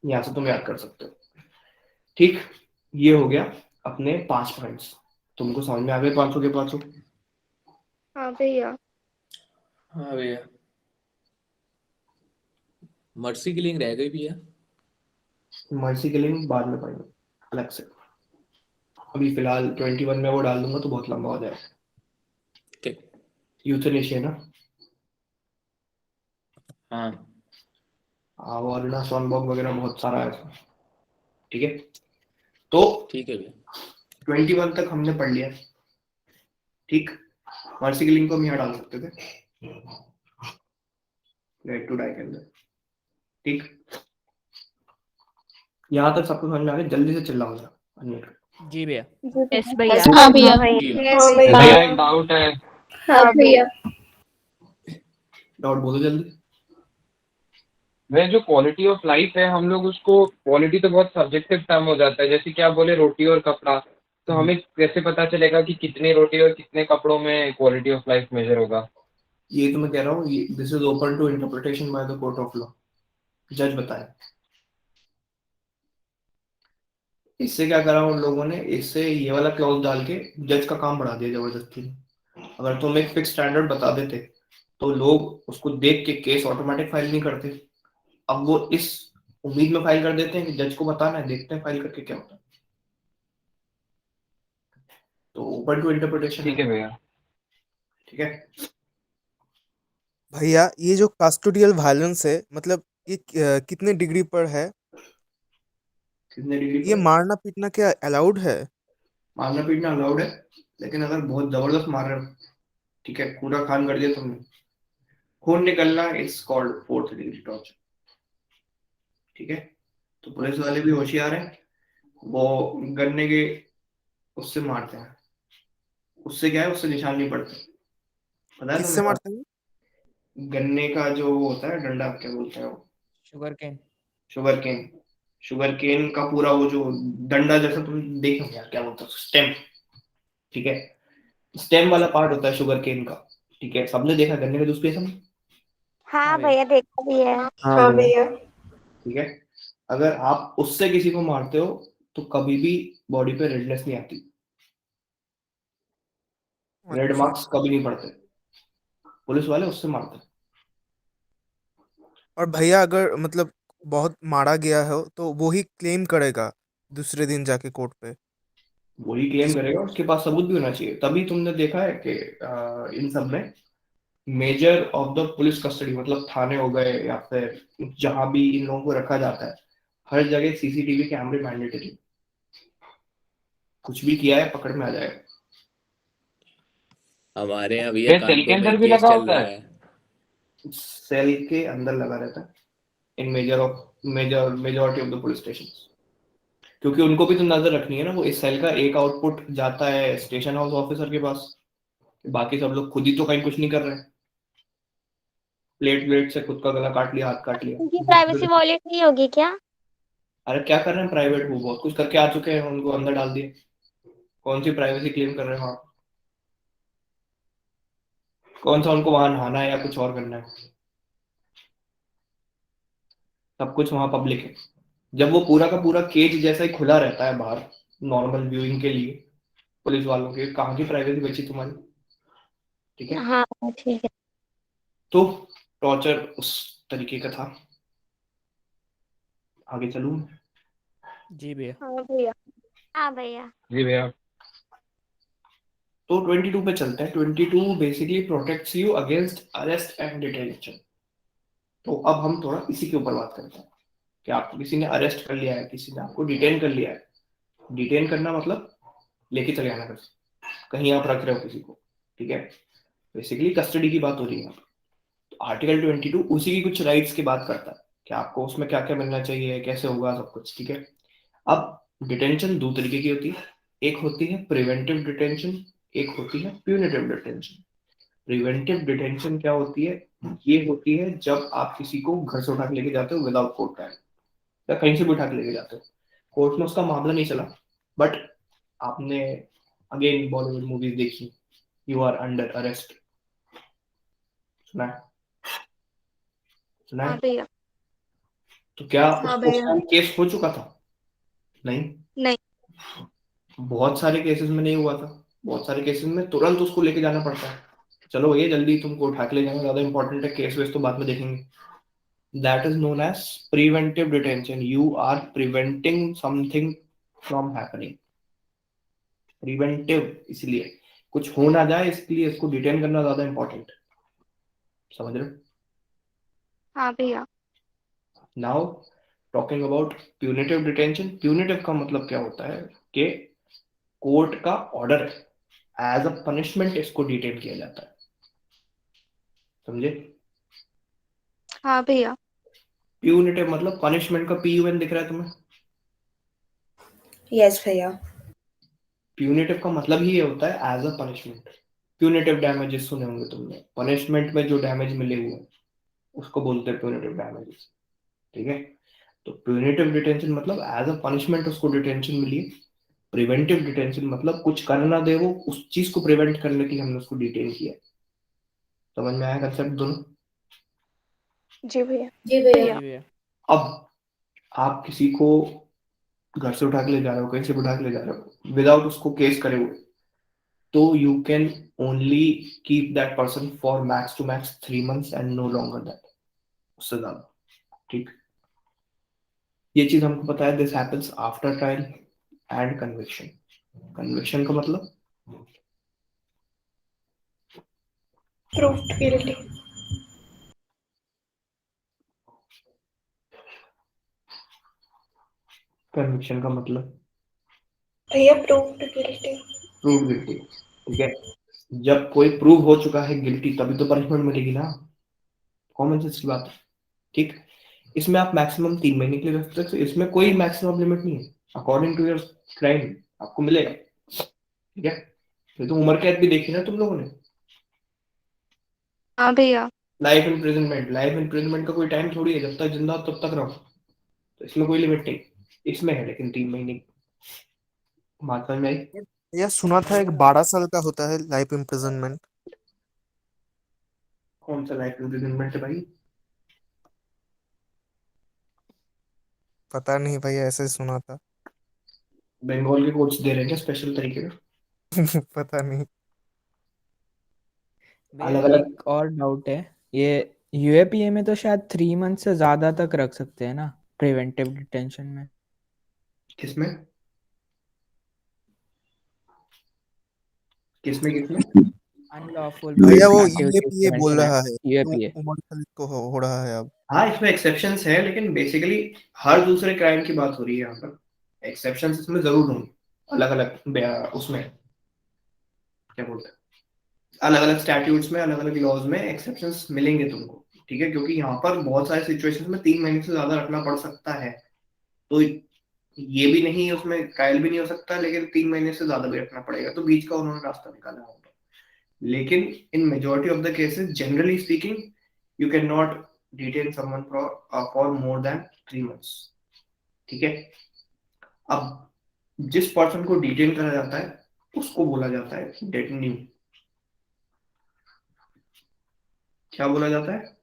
यहाँ से तुम याद कर सकते हो। ठीक, ये हो गया अपने 5 पॉइंट्स। तुमको समझ में आ गए 500 के 500? हाँ भैया, हाँ भैया, मर्सी किलिंग रह गई भैया। मर्सी किलिंग बाद में पढ़ेंगे अलग से, अभी फिलहाल 21 में वो डाल दूंगा तो बहुत लंबा हो जाएगा। ठीक। यूथनेशिया ना, हाँ वो अरुणा सॉनबॉग वगैरह बहुत सारा है इसमें, ठीक है। तो ठीक है भैया। 21 तक हमने पढ़ लिया, ठीक। मर्सी किलिंग को हम यहाँ डाल सकते थे राइट टू डाई के अंदर, ठीक। यहाँ तक सबको समझ में आ गया, जल्दी से चिल्लाओ जरा unmute। जी भैया। यस भैया। हाँ भैया। भैया एक डाउट है। हाँ भैया, डाउट बोलो जल्दी। वह जो क्वालिटी ऑफ लाइफ है, हम लोग उसको, क्वालिटी तो बहुत सब्जेक्टिव टर्म हो जाता है, जैसे कि आप बोले रोटी और कपड़ा, तो हमें कैसे पता चलेगा कि कितनी रोटी और कितने कपड़ों में क्वालिटी ऑफ लाइफ मेजर होगा? ये तो मैं कह रहा हूँ, this is open to interpretation by the court of law, जज बताए। इससे क्या करा उन लोगों ने, इससे ये वाला क्लॉज डाल के जज का काम बढ़ा दिया जबरदस्ती। अगर तुम एक फिक्स स्टैंडर्ड बता देते तो लोग उसको देख के केस ऑटोमेटिक फाइल नहीं करते, अब वो इस उम्मीद में फाइल कर देते हैं कि जज को बताना है, देखते हैं फाइल करके क्या होता है। तो ओपन टू इंटरप्रिटेशन ठीक है भैया। ठीक है। भैया ये जो कास्टोडियल वायलेंस है, मतलब ये कितने डिग्री पर है? कितने डिग्री ये पर? मारना पीटना क्या अलाउड है? मारना पीटना अलाउड है, लेकिन अगर बहुत जबरदस्त मार रहे हो, ठीक है, पूरा खान कर दिया तुमने, खून निकलना, it's called 4th degree torture, ठीक है। तो पुलिस वाले भी होशियार हैं, वो गन्ने के उससे मारते हैं, उससे क्या है, उससे निशान नहीं पड़ते, पता है किससे तुम्हें? मारते हैं? गन्ने का जो वो होता है डंडा, क्या बोलते हैं वो, sugar cane. Sugar cane, sugar cane का पूरा वो जो डंडा जैसा, तुम देखो यार क्या बोलते हो, स्टेम, ठीक है। स्टेम वाला पार्ट होता है शुगर केन का, ठीक है, सबने देखा गन्ने का जूस पिया सबने, हाँ भैया देखा भी है। हाँ भैया। ठीक है। अगर आप उससे किसी को मारते हो तो कभी भी बॉडी पे रेडनेस नहीं आती, रेड अच्छा। मार्क्स कभी नहीं पड़ते, पुलिस वाले उससे मारते हैं। और भैया अगर मतलब बहुत मारा गया हो तो वो ही क्लेम करेगा दूसरे दिन जाके कोर्ट पे? वही क्लेम करेगा, उसके पास सबूत भी होना चाहिए। तभी तुमने देखा है कि इन सब में measure of the police custody, मतलब थाने हो गए या फिर जहां भी इन लोगों को रखा जाता है, हर जगह सीसीटीवी कैमरे मैंडेटरी, कुछ भी किया है पकड़ में आ जाएगा। हमारे यहाँ भैया ये सेल के कानपुर में अंदर एक भी केस लगा चल होता रहा है? है। सेल के अंदर लगा रहता है इन majority of the police station, क्योंकि उनको भी तो नजर रखनी है ना। वो इस सेल का एक आउटपुट जाता है स्टेशन हाउस ऑफिसर के पास, बाकी सब लोग खुद ही तो कहीं कुछ नहीं कर रहे हैं, प्लेट व्लेट से खुद का गला काट लिया, हाथ काट उनकी लिया। प्राइवेसी वॉलेट नहीं होगी क्या? अरे क्या कर रहे हैं प्राइवेट, वो बहुत कुछ करके आ चुके हैं, उनको अंदर डाल दिए, कौन सी प्राइवेसी क्लेम कर रहे हैं वहाँ, कौन सा उनको वहां नहाना है या कुछ और करना है, सब कुछ वहां पब्लिक है। जब वो पूरा का पूरा केज जैसा ही खुला रहता है बाहर नॉर्मल व्यूइंग के लिए पुलिस वालों के, कहाँ की प्राइवेसी बची तुम्हारी, ठीक है। हाँ ठीक है। तो टॉर्चर उस तरीके का था। आगे चलूं? जी भैया। हाँ भैया। हाँ भैया। जी भैया। तो 22 पे चलते हैं। 22 basically protects you against arrest and detention. तो अब हम थोड़ा इसी के ऊपर बात करते हैं कि आपको किसी ने अरेस्ट कर लिया है, किसी ने आपको डिटेन कर लिया है। डिटेन करना मतलब लेके चले आना, कर कहीं आप रख रहे हो किसी को, ठीक है, बेसिकली कस्टडी की बात हो रही है। तो आर्टिकल 22 उसी की कुछ राइट्स की बात करता है कि आपको उसमें क्या क्या मिलना चाहिए, कैसे होगा सब कुछ, ठीक है। अब डिटेंशन दो तरीके की होती है, एक होती है प्रिवेंटिव डिटेंशन, एक होती है प्यूनिटिव डिटेंशन। प्रिवेंटिव डिटेंशन क्या होती है? ये होती है जब आप किसी को घर से उठा के लेके जाते हो विदाउट कोर्ट ट्रायल, या कहीं से भी उठा के लेके जाते हो, कोर्ट में उसका मामला नहीं चला, बट आपने अगेन बॉलीवुड मूवीज देखी, यू आर अंडर अरेस्ट, सुना है? सुना हाँ है? भैया। तो क्या हाँ उस भैया। टाइम केस हो चुका था? नहीं। नहीं। बहुत सारे केसेस में नहीं हुआ था, बहुत सारे केसेस में तुरंत उसको लेके जाना पड़ता है। चलो भैया जल्दी तुमको उठा के ले जाना ज्यादा इंपॉर्टेंट है, केस वेस तो बाद में देखेंगे। That is known as preventive detention. You are preventing something from happening. Preventive इसलिए कुछ हो ना जाए, इसलिए इसको डिटेन करना ज्यादा इंपॉर्टेंट है, समझ रहे हो? हाँ भैया। Now talking about punitive detention. Punitive का मतलब क्या होता है कि कोर्ट का ऑर्डर है, एज अ पनिशमेंट इसको डिटेन किया जाता है, समझे? हाँ भैया। प्यूनिटिव मतलब पनिशमेंट का PUN दिख रहा है तुम्हें? यस भैया। प्यूनिटिव का मतलब ही ये होता है as a punishment. Punitive damages सुने होंगे तुमने, पनिशमेंट में जो डैमेज मिले हुए उसको बोलते हैं प्यूनिटिव डैमेजेस, ठीक है। तो प्यूनिटिव डिटेंशन मतलब एज अ पनिशमेंट उसको डिटेंशन मिली है। प्रिवेंटिव डिटेंशन मतलब कुछ कर ना दे वो, उस चीज को प्रिवेंट करने के लिए हमने उसको डिटेन किया। समझ में आया कंसेप्ट दोनों? जी भैया। जी भैया। जी भैया। अब आप किसी को घर से उठा के ले जा रहे हो, कहीं से भी उठा के ले जा रहे हो विदाउट उसको केस करे हुए, तो you can only keep that person for max to max 3 months and no longer that, उससे ज्यादा, ठीक। ये चीज हमको पता है, this happens after trial and conviction. Conviction का मतलब प्रूव्ड गिल्टी। कन्विक्शन का मतलब भैया प्रूव्ड गिल्टी। प्रूव गिल्टी, ठीक है। जब कोई प्रूव हो चुका है गिल्टी तभी तो पनिशमेंट मिलेगी ना, कॉमन सेंस की बात है, ठीक। इसमें आप मैक्सिमम 3 महीने के लिए रख सकते हो, इसमें कोई मैक्सिमम लिमिट नहीं है, अकॉर्डिंग टू योर क्राइम आपको मिलेगा, ठीक है। ये तो उम्र कैद भी देखी ना तुम लोगों ने। हाँ भैया। लाइफ इम्प्रिजनमेंट, लाइफ इम्प्रिजनमेंट का कोई टाइम थोड़ी है, जब तक जिंदा हो तब तक रहो, तो इसमें कोई लिमिट नहीं, इसमें है लेकिन 3 महीने। बात समझ में आई? यह सुना था एक 12 साल का होता है लाइफ इम्प्रिजनमेंट। कौन सा लाइफ इम्प्रिजनमेंट है भाई? पता नहीं भैया, ऐसे सुना था। बंगाल के कोर्ट्स दे रहे हैं क्या स्पेशल तरीके का? पता नहीं। भैया अलग अलग। एक और डाउट है, ये यूएपीए में तो शायद 3 मंथ से ज्यादा तक रख सकते हैं ना प्रिवेंटिव डिटेंशन में। किसमें किसमें किसमें? अनलॉफुल भैया वो एक्टिविटीज यूएपीए बोल प्रिवेंशन रहा एक्ट है तो यूएपीए। उमर खलीद को हो रहा है अब। हाँ, इसमें एक्सेप्शंस है, लेकिन बेसिकली हर दूसरे क्राइम की बात हो रही है यहाँ पर। एक्सेप्शंस इसमें जरूर होंगे, अलग अलग उसमें क्या बोलते हैं, अलग अलग स्टैट्यूट्स में, अलग अलग लॉज में एक्सेप्शंस मिलेंगे तुमको। ठीक है, क्योंकि यहाँ पर बहुत सारे सिचुएशंस में 3 महीने से ज्यादा रखना पड़ सकता है। तो ये भी नहीं, उसमें ट्रायल भी नहीं हो सकता, लेकिन 3 महीने से ज्यादा भी रखना पड़ेगा, तो बीच का उन्होंने रास्ता निकाला होगा। लेकिन in majority of the cases, generally speaking, you can not detain someone for more than 3 months. ठीक है। अब जिस पर्सन को डिटेन करा जाता है उसको बोला जाता है डेटेन्यू। क्या बोला जाता है?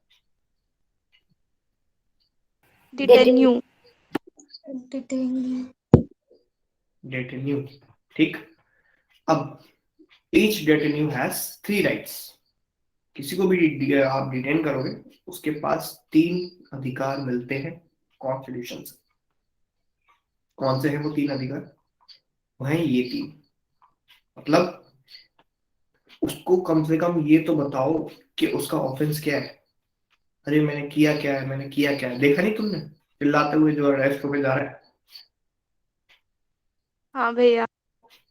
डिटेन्यू। डिटेन्यू। डेटेन्यू। ठीक। अब ईच डेटेन्यू हैज 3 राइट्स। किसी को भी आप डिटेन करोगे, उसके पास 3 अधिकार मिलते हैं कॉन्स्टिट्यूशन से। कौन से हैं वो 3 अधिकार? वो हैं ये 3। मतलब उसको कम से कम ये तो बताओ कि उसका ऑफेंस क्या है। अरे मैंने किया क्या है, मैंने किया क्या है, देखा नहीं तुमने चिल्लाते हुए जो अरेस्ट होके जा रहा है? हाँ भैया।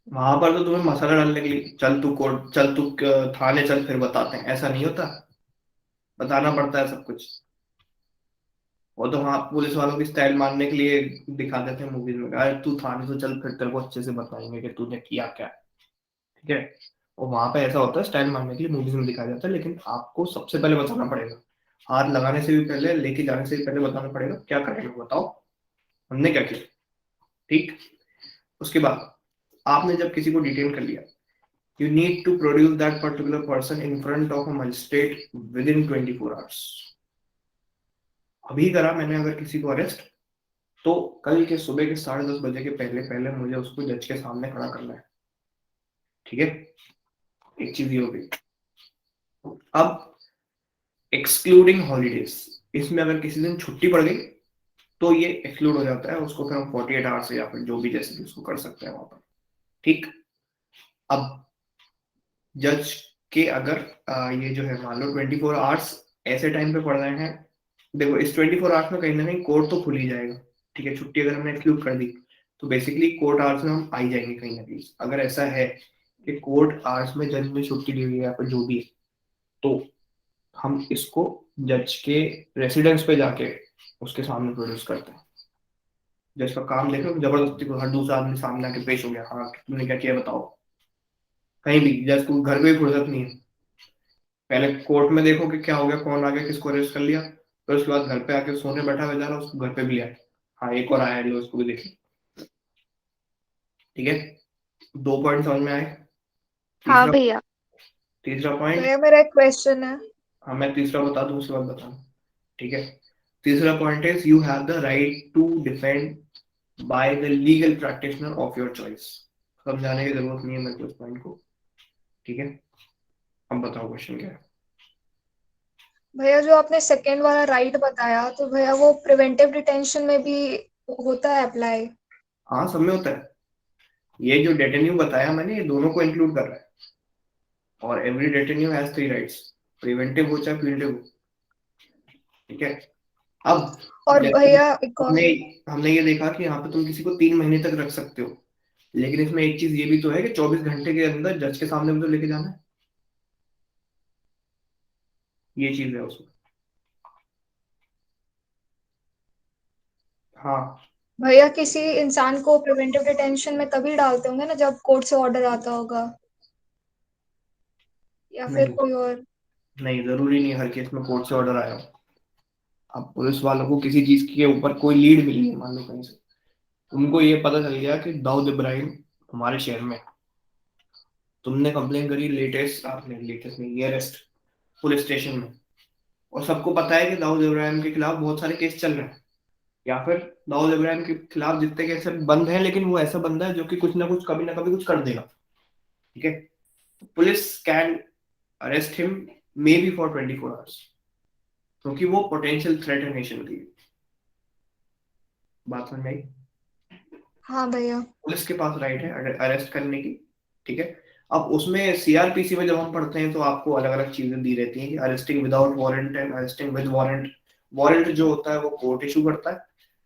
वहां पर तो तुम्हें मसाला डालने के लिए, चल तू कोर्ट, चल तू थाने चल, फिर बताते हैं, ऐसा नहीं होता। बताना पड़ता है सब कुछ। वो तो वहां पुलिस वालों की स्टाइल मारने के लिए दिखा देते हैं मूवीज में, अरे तू थाने तो चल, फिर तेरे को अच्छे से बताएंगे कि तूने किया क्या। ठीक है। और वहां पे ऐसा होता है, स्टाइल मारने के लिए मूवीज में दिखाया जाता है, लेकिन आपको सबसे पहले बताना पड़ेगा। हाथ लगाने से भी पहले, लेके जाने से भी पहले बताना पड़ेगा क्या करेंगे, बताओ हमने क्या किया। ठीक। उसके बाद आपने जब किसी को डिटेन कर लिया, you need to produce that particular person in front of a magistrate within 24 hours। अभी करा मैंने अगर किसी को अरेस्ट, तो कल के सुबह के 10:30 बजे के पहले पहले मुझे उसको जज के सामने खड़ा करना है। ठीक है। एक चीज ये हो गई। अब एक्सक्लूडिंग हॉलीडेज, इसमें अगर किसी दिन छुट्टी पड़ गई तो ये एक्सक्लूड हो जाता है, उसको फिर हम 48 आवर्स या फिर जो भी जैसे भी उसको कर सकते हैं वहां पर। ठीक। अब जज के अगर ये जो है, मान लो 24 आवर्स ऐसे टाइम पे पड़ रहे हैं, देखो इस 24 आवर्स में कहीं ना कहीं कोर्ट तो खुल ही जाएगा। ठीक है, छुट्टी अगर हमने एक्सक्लूड कर दी तो बेसिकली कोर्ट आवर्स में हम आ ही जाएंगे कहीं ना कहीं। अगर ऐसा है कि कोर्ट आवर्स में जज ने छुट्टी ली हुई है या फिर जो भी है, तो हम इसको जज के रेसिडेंस पे जाके उसके सामने प्रोड्यूस करते हैं। जज का काम देखो, जबरदस्ती को हर दूसरा आदमी सामने आके पेश हो गया, हाँ तुमने क्या किया बताओ। कहीं भी जज को घर पे भी फुर्सत नहीं है। पहले कोर्ट में देखो कि क्या हो गया, कौन आ गया, किसको अरेस्ट कर लिया, फिर उसके बाद घर पे आके सोने बैठा हुआ जा रहा, उसको घर पे भी लिया। हाँ एक और आया है, लो उसको भी देखिए। ठीक है। 2 पॉइंट समझ में आए? हाँ तीसरा भैया। तीसरा पॉइंट। भैया मेरा एक क्वेश्चन है। हाँ मैं तीसरा बता दूं, उसके बाद बताना। ठीक है। तीसरा point is you have the right to defend by the legal practitioner of your choice. समझाने की जरूरत नहीं है मेरे को इस पॉइंट को। ठीक है। अब बताओ क्वेश्चन क्या है? भैया जो आपने सेकेंड वाला राइट बताया, तो भैया वो प्रिवेंटिव डिटेंशन में भी होता है अप्लाई? हाँ सब में होता है। ये जो डेटेन्यू बताया मैंने, ये दोनों को इंक्लूड कर रहा है। और एवरी डेटेन्यू हैज 3 राइट्स, प्रिवेंटिव हो चाहे प्यूनिटिव हो। ठीक है। अब और जैसे भैया एक और। हमने हमने ये देखा कि यहाँ पे तुम किसी को 3 महीने तक रख सकते हो, लेकिन इसमें एक चीज ये भी तो है कि 24 घंटे के अंदर जज के सामने भी तो लेके जाना है। ये चीज है उसमें। हाँ। भैया किसी इंसान को प्रिवेंटिव डिटेंशन में तभी डालते होंगे ना जब कोर्ट से ऑर्डर आता होगा, या फिर नहीं कोई और? नहीं, जरूरी नहीं हर केस में कोर्ट से ऑर्डर आया हो। अब पुलिस वालों को किसी चीज के ऊपर कोई लीड मिली है, मान लो कहीं से, उनको ये पता चल गया कि दाऊद इब्राहिम हमारे शहर में है, तुमने कंप्लेन करी लेटेस्ट, आपने लेटेस्ट नहीं, नियरेस्ट पुलिस स्टेशन में, और सबको पता है कि दाऊद इब्राहिम के खिलाफ बहुत सारे केस चल रहे हैं, या फिर दाऊद इब्राहिम के खिलाफ जितने केस बंद हैं, लेकिन वो ऐसा बंदा है जो कि कुछ ना कभी कुछ कर देगा, ठीक है, police can arrest him may be for 24 hours, क्योंकि वो पोटेंशियल थ्रेट है नेशन की। बात समझ में आई? हाँ भैया। पुलिस के पास राइट है अरेस्ट करने की, ठीक है। अब उसमें सीआरपीसी में जब हम पढ़ते हैं तो आपको अलग अलग चीजें दी रहती हैं कि arresting without warrant and arresting with warrant. Warrant जो होता है वो कोर्ट इशू करता है,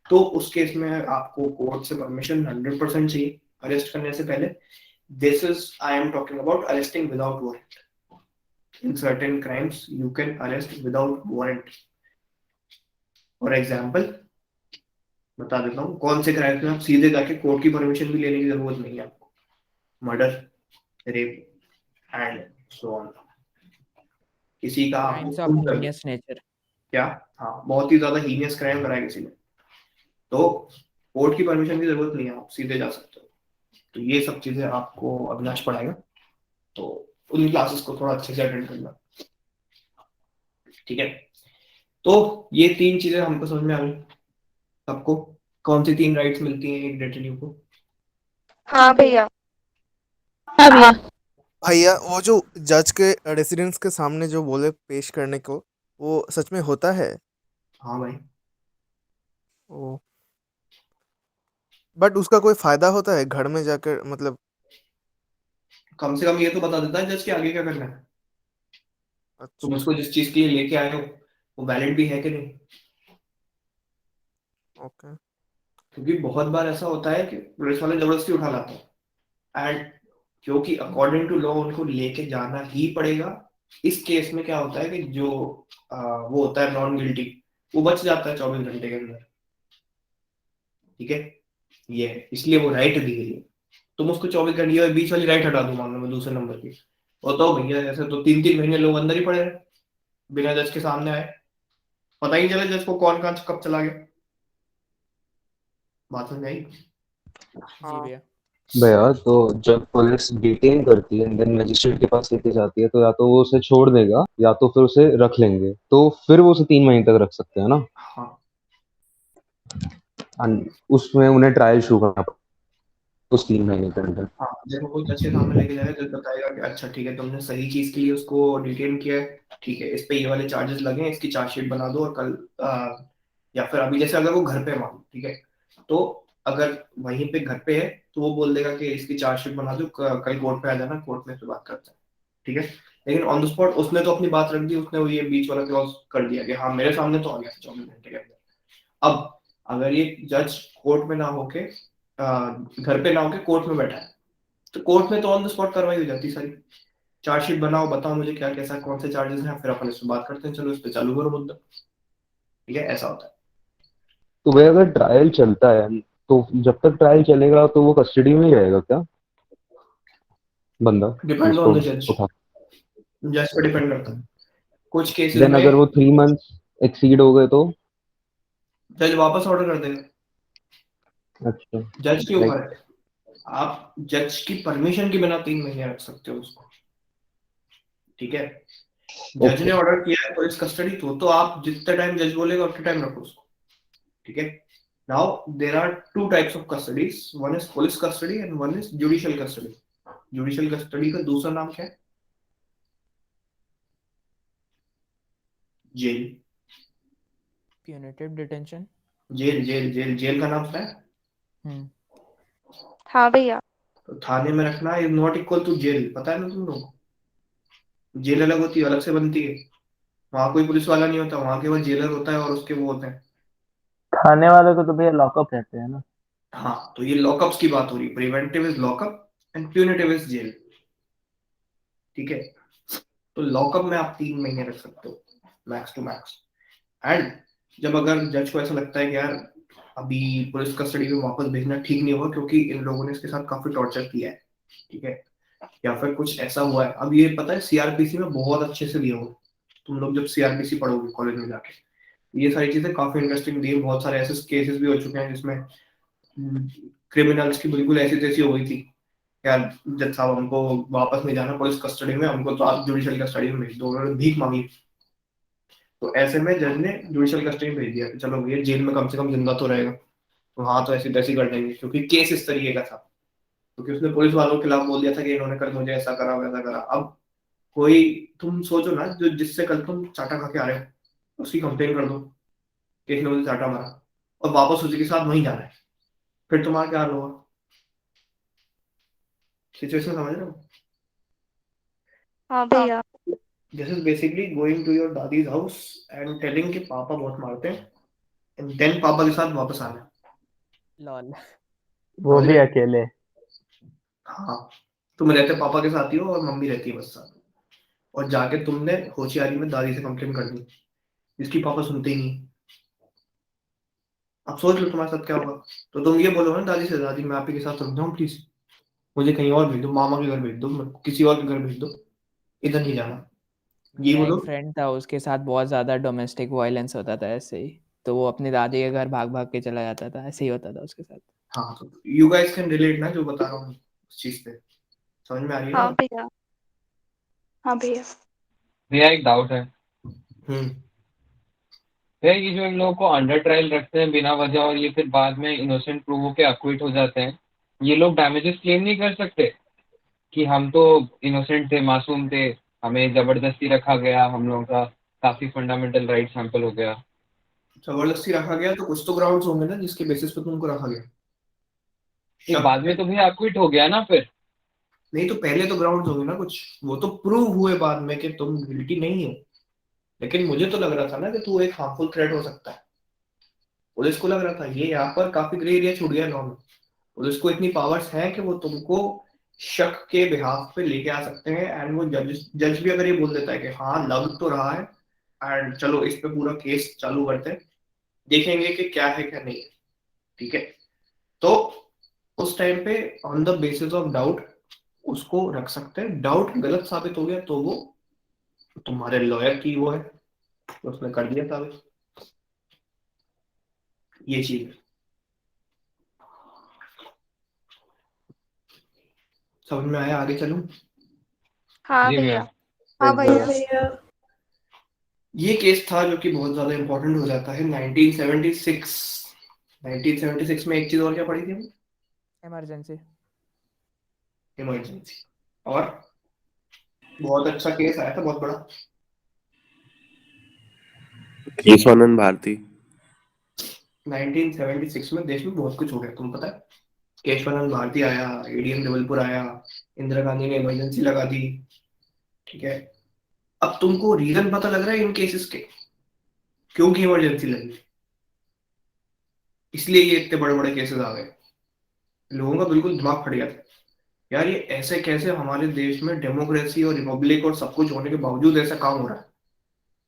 तो उस केस में आपको कोर्ट से परमिशन 100% चाहिए अरेस्ट करने से पहले। This is I am talking about arresting without warrant. In certain crimes you can arrest without warrant. For example बता देता हूँ कौन से क्राइम्स में आप सीधे जाके कोर्ट की परमिशन भी लेने की जरूरत नहीं है आपको। Murder, rape and so on. किसी का आपको क्राइम्स ऑफ खून कर दिया, हीनियस नेचर। क्या, हाँ, बहुत ही ज्यादा हीनियस क्राइम करा है किसी ने, तो कोर्ट की परमिशन की जरूरत नहीं है, आप सीधे जा सकते हो। तो ये सब चीजें आपको अविनाश पढ़ाएगा, तो उन क्लासेस को थोड़ा अच्छे से अटेंड करना, ठीक है। तो ये 3 चीजें हमको समझ में आ गई सबको। कौन सी 3 राइट्स मिलती हैं एक डिटेन्यू को? हाँ भैया। हाँ भैया। भैया वो जो जज के रेसिडेंस के सामने जो बोले पेश करने को, वो सच में होता है? हाँ भाई, ओ, बट उसका कोई फायदा होता है घर में जाकर, मतलब? कम से कम ये तो बता देता है जज के आगे क्या करना है। तुम अच्छा, उसको जिस चीज के लिए लेके आए हो वो वैलिड भी है कि नहीं, ओके। क्योंकि बहुत बार ऐसा होता है कि पुलिस वाले जबरदस्ती उठा लाते हैं, एंड क्योंकि अकॉर्डिंग टू लॉ उनको लेके जाना ही पड़ेगा। इस केस में क्या होता है कि जो वो होता है नॉन गिल्टी, वो बच जाता है 24 घंटे के अंदर, ठीक है। ये है, इसलिए वो राइट दी गई है। तुम उसको 24 घंटे बीच वाली राइट हटा दो, मान लो मैं दूसरे नंबर की, और तो भैया ऐसे तो 3-3 महीने लोग अंदर ही पड़े रहे बिना जज के सामने आए, पता ही नहीं चला जज को कौन कहाँ कब चला गया। बात समझ आई? जी भैया। भैया तो जब पुलिस डिटेन करती है देन मजिस्ट्रेट के पास लेके जाती है, तो या तो वो उसे छोड़ देगा या तो फिर उसे रख लेंगे, तो फिर वो उसे 3 महीने तक रख सकते हैं ना। हाँ उसमें उन्हें ट्रायल शुरू करना पड़ता है उस 3 महीने के अंदर। हाँ, देखो कोई जज के सामने लेके जाएगा, जज बताएगा कि अच्छा ठीक है तुमने सही चीज के लिए उसको डिटेन किया है, ठीक है, इस पे ये वाले चार्जेस लगे हैं, इसकी चार्जशीट बना दो, और कल या फिर अभी जैसे अगर वो घर पे मान, ठीक है, तो अगर वहीं पे घर पे है तो वो बोल देगा कि इसकी चार्जशीट बना दो, कल कोर्ट पे आ जाना, कोर्ट में इस पे बात करते हैं, ठीक है। लेकिन ऑन द स्पॉट उसने तो अपनी बात रख दी, उसने वो ये बीच वाला क्लॉज कर दिया कि हाँ मेरे सामने तो आ गया 24 घंटे के अंदर। अब अगर ये जज कोर्ट में ना होके घर पे ना होके कोर्ट में बैठा है, तो कोर्ट में तो ऑन द स्पॉट कार्रवाई हो जाती है सारी। चार्जशीट बनाओ, बताओ मुझे क्या कैसा कौन से चार्जेस हैं, फिर अपन इस पे बात करते हैं, चलो इस पे चालू करो मुद्दा, ठीक है, ऐसा होता है। तो भैया अगर ट्रायल चलता है तो जब तक ट्रायल चलेगा तो वो कस्टडी में ही रहेगा क्या बंदा? डिपेंड ऑन द जज, जिसको उठा जज पे डिपेंड करता है। कुछ केसेस देन अगर में वो 3 मंथ्स एक्सीड हो गए तो? जज वापस ऑर्डर कर देगा, अच्छा, जज के लाइक ऊपर है। आप जज की परमिशन के बिना 3 महीने रख सकते हो उसको, ठीक है। जज ने ऑर्डर किया है पुलिस कस्टडी, तो आप जितने टाइम जज बोलेगा उतने टाइम रखो उसको, ठीक है। Now there are 2 types of custodies, one is police custody and one is judicial custody. Judicial custody का दूसरा नाम क्या है? Jail. Punitive detention. Jail jail jail jail का नाम सुना है? हाँ भैया। तो थाने में रखना is not equal to jail, पता है ना तुम लोग? जेल अलग होती है, अलग से बनती है, वहां कोई पुलिस वाला नहीं होता, वहां केवल जेलर होता है और उसके वो होते हैं। खाने वाले को तो भैया लॉकअप रहते हैं ना। हाँ, तो ये लॉकअप्स की बात हो रही है, preventive is lockup and punitive is jail, ठीक है। तो लॉकअप में आप 3 महीने रख सकते हो मैक्स टू मैक्स। एंड जब अगर जज को ऐसा लगता है कि यार अभी पुलिस कस्टडी में वापस भेजना ठीक नहीं होगा क्योंकि इन लोगों ने इसके साथ काफी टॉर्चर किया है, ठीक है, या फिर कुछ ऐसा हुआ है, अब ये पता है सीआरपीसी में बहुत अच्छे से दिया हुआ, तुम लोग जब सीआरपीसी पढ़ोगे कॉलेज में जाके, ये सारी चीजें काफी इंटरेस्टिंग दी है। बहुत सारे ऐसे केसेस भी हो चुके हैं जिसमें क्रिमिनल्स की बिल्कुल ऐसी तैसी हो गई थी यार जज साहब हमको वापस नहीं जाना पुलिस कस्टडी में, हमको तो आप जुडिशियल कस्टडी में भेज दो, उन्होंने भीख मांगी। तो ऐसे में जज ने जुडिशियल कस्टडी में भेज दिया कि चलो भैया जेल में कम से कम जिंदा तो रहेगा। तो हाँ, तो ऐसी तैसी कर देंगे, क्योंकि केस इस तरीके का था, क्योंकि उसने पुलिस वालों के खिलाफ बोल दिया था कि इन्होंने कल मुझे ऐसा करा वैसा करा। अब कोई, तुम सोचो ना, जो जिससे कल तुम चाटा खा के आ रहे हो उसकी कंप्लेन कर दो कि इसने मुझे चाटा मारा, और वापस उसी के साथ वहीं जाना है, फिर तुम्हारा क्या हाल होगा? सिचुएशन समझ रहे हो? हाँ भैया। This is basically going to your dadi's house and telling कि पापा बहुत मारते हैं, एंड देन पापा के साथ वापस आना। लॉल। वो भी अकेले। हाँ, तुम रहते पापा के साथ ही हो और मम्मी रहती है बस साथ, और जाके तुमने होशियारी में दादी से कंप्लेन कर दी, जिसकी पापा सुनते ही नहीं। अब सोच लो तुम्हारे साथ क्या होगा। तो तुम ये बोलोगे ना दादी से, दादी मैं आपके साथ रुक जाऊँ प्लीज, मुझे कहीं और भेज दो, मामा के घर भेज दो, किसी और के घर भेज दो, इधर नहीं जाना। ये मेरा बोलो। एक फ्रेंड था, उसके साथ बहुत ज़्यादा डोमेस्टिक वायलेंस होता था ऐसे ही, तो वो अपनी दादी के घर भाग भाग के चला जाता था, ऐसे ही होता था उसके साथ। हाँ, तो यू गाइस कैन रिलेट ना जो बता रहा हूँ उस चीज पे, समझ में आ रही है हाँ ना? भैया। हाँ भैया। भैया एक डाउट है हम्म। भैया, ये जो इन लोगों को अंडर ट्रायल रखते हैं बिना वजह और ये फिर बाद में इनोसेंट प्रूव होके अक्विट हो जाते हैं, ये लोग डैमेजेस क्लेम नहीं कर सकते कि हम तो इनोसेंट थे, मासूम थे, हमें जबरदस्ती रखा गया, हम लोगों का काफी फंडामेंटल राइट सैंपल हो गया? जबरदस्ती रखा गया तो कुछ तो ग्राउंड्स होंगे ना जिसके बेसिस पे तुमको रखा गया। ये बाद में तो भैया अक्विट हो गया ना फिर। नहीं, तो पहले तो ग्राउंड्स होंगे ना कुछ, वो तो प्रूव हुए बाद में कि तुम गिल्टी नहीं हो। लेकिन मुझे तो लग रहा था ना कि तू एक हार्मफुल थ्रेट हो सकता है, पुलिस को लग रहा था। ये यहाँ पर काफी ग्रे एरिया छूट गया लॉ में। पुलिस को इतनी पावर्स हैं कि वो तुमको शक के बिहाफ पे लेके आ सकते हैं, एंड वो जज भी अगर ये बोल देता है कि हाँ लग तो रहा है, एंड चलो इस पे पूरा केस चालू करते हैं, देखेंगे कि क्या है क्या नहीं है, ठीक है, तो उस टाइम पे on the basis of doubt उसको रख सकते हैं। डाउट गलत साबित हो गया तो वो तुम्हारे लॉयर की वो है, तो उसने कर दिया साबित, ये चीज है। समझ में आया? आगे चलूं? हाँ जी भैया। भैया। हाँ भैया। ये केस था जो कि बहुत ज्यादा इंपॉर्टेंट हो जाता है 1976। 1976 में एक चीज और क्या पड़ी थी? इमरजेंसी। इमरजेंसी। और बहुत अच्छा केस आया था, बहुत बड़ा। केशवानंद भारती। 1976 में देश में बहुत कुछ हो गया, तुम पता है? केशवानंद भारती आया, एडीएम जबलपुर आया, इंदिरा गांधी ने इमरजेंसी लगा दी, ठीक है। अब तुमको रीजन पता लग रहा है इन केसेस के, क्यों की इमरजेंसी लगी? इसलिए ये इतने बड़े बड़े केसेस आ गए। लोगों का बिल्कुल दिमाग फट गया था, यार ये ऐसे कैसे हमारे देश में डेमोक्रेसी और रिपब्लिक और सब कुछ होने के बावजूद ऐसा काम हो रहा है।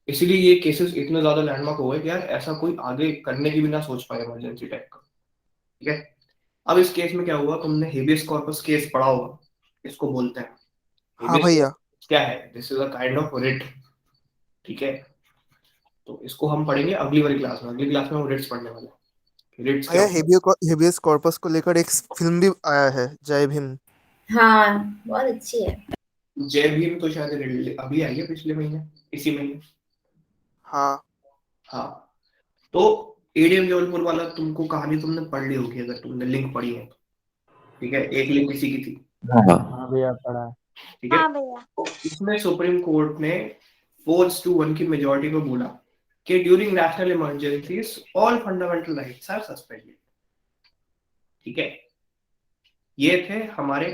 इसीलिए ये केसेस इतने ज्यादा लैंडमार्क हो गए कि यार ऐसा कोई आगे करने की भी ना सोच पाए इमरजेंसी टाइप का, ठीक है। अब इस केस में क्या हुआ, तुमने हेबियस कॉर्पस केस पढ़ा होगा, इसको बोलते हैं। हाँ habeas भैया। corpus क्या है? This is a kind of writ, ठीक है। तो इसको हम पढ़ेंगे अगली वाली क्लास में, अगली क्लास में हम रिट्स पढ़ने वाले हैं। रिट्स क्या भैया होता है? हेबियस कॉर्पस को लेकर एक फिल्म भी आया है, जय भीम। हाँ, बहुत अच्छी है। जय भीम तो शायद अभी आई है, पिछले महीने, इसी महीने। हाँ। हाँ, तो एडीएम जबलपुर वाला तुमको कहानी तुमने पढ़ ली होगी अगर तुमने लिंक पढ़ी है तो, ठीक है। एक लिंक इसी की थी, हाँ हाँ भैया पढ़ा है। ठीक है। हाँ भैया। इसमें सुप्रीम कोर्ट ने 4-1 की मेजोरिटी में बोला कि during national emergencies all fundamental rights are suspended, ठीक है। ये थे हमारे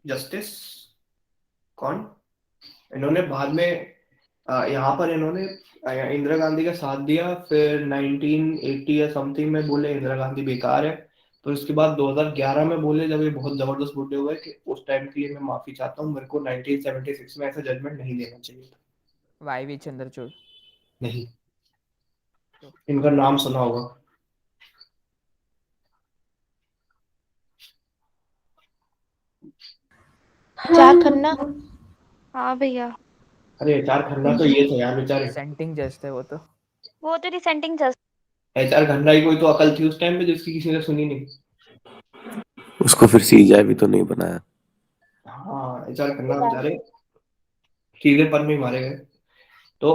जस्टिस कौन, इन्होंने बाद में यहाँ पर इन्होंने इंदिरा गांधी का साथ दिया, फिर 1980 या समथिंग में बोले इंदिरा गांधी बेकार है, तो इसके बाद 2011 में बोले जब ये बहुत जबरदस्त बुड्ढे हुए कि उस टाइम के लिए मैं माफी चाहता हूँ, मेरे को 1976 में ऐसा जजमेंट नहीं देना चाहिए था। वाईवी चंद्रचूड़। नहीं, इनका नाम सुना होगा। चार खन्ना। हाँ भैया। अरे एचआर खन्ना तो ये थे यार बेचारे, डिसेंटिंग जज थे वो तो। वो तो डिसेंटिंग जज। एचआर खन्ना ही कोई तो अकल थी उस टाइम पे जिसकी किसी ने सुनी नहीं। उसको फिर सीजीआई भी तो नहीं बनाया। हाँ एचआर खन्ना बेचारे सीधे पन में मारे गए। तो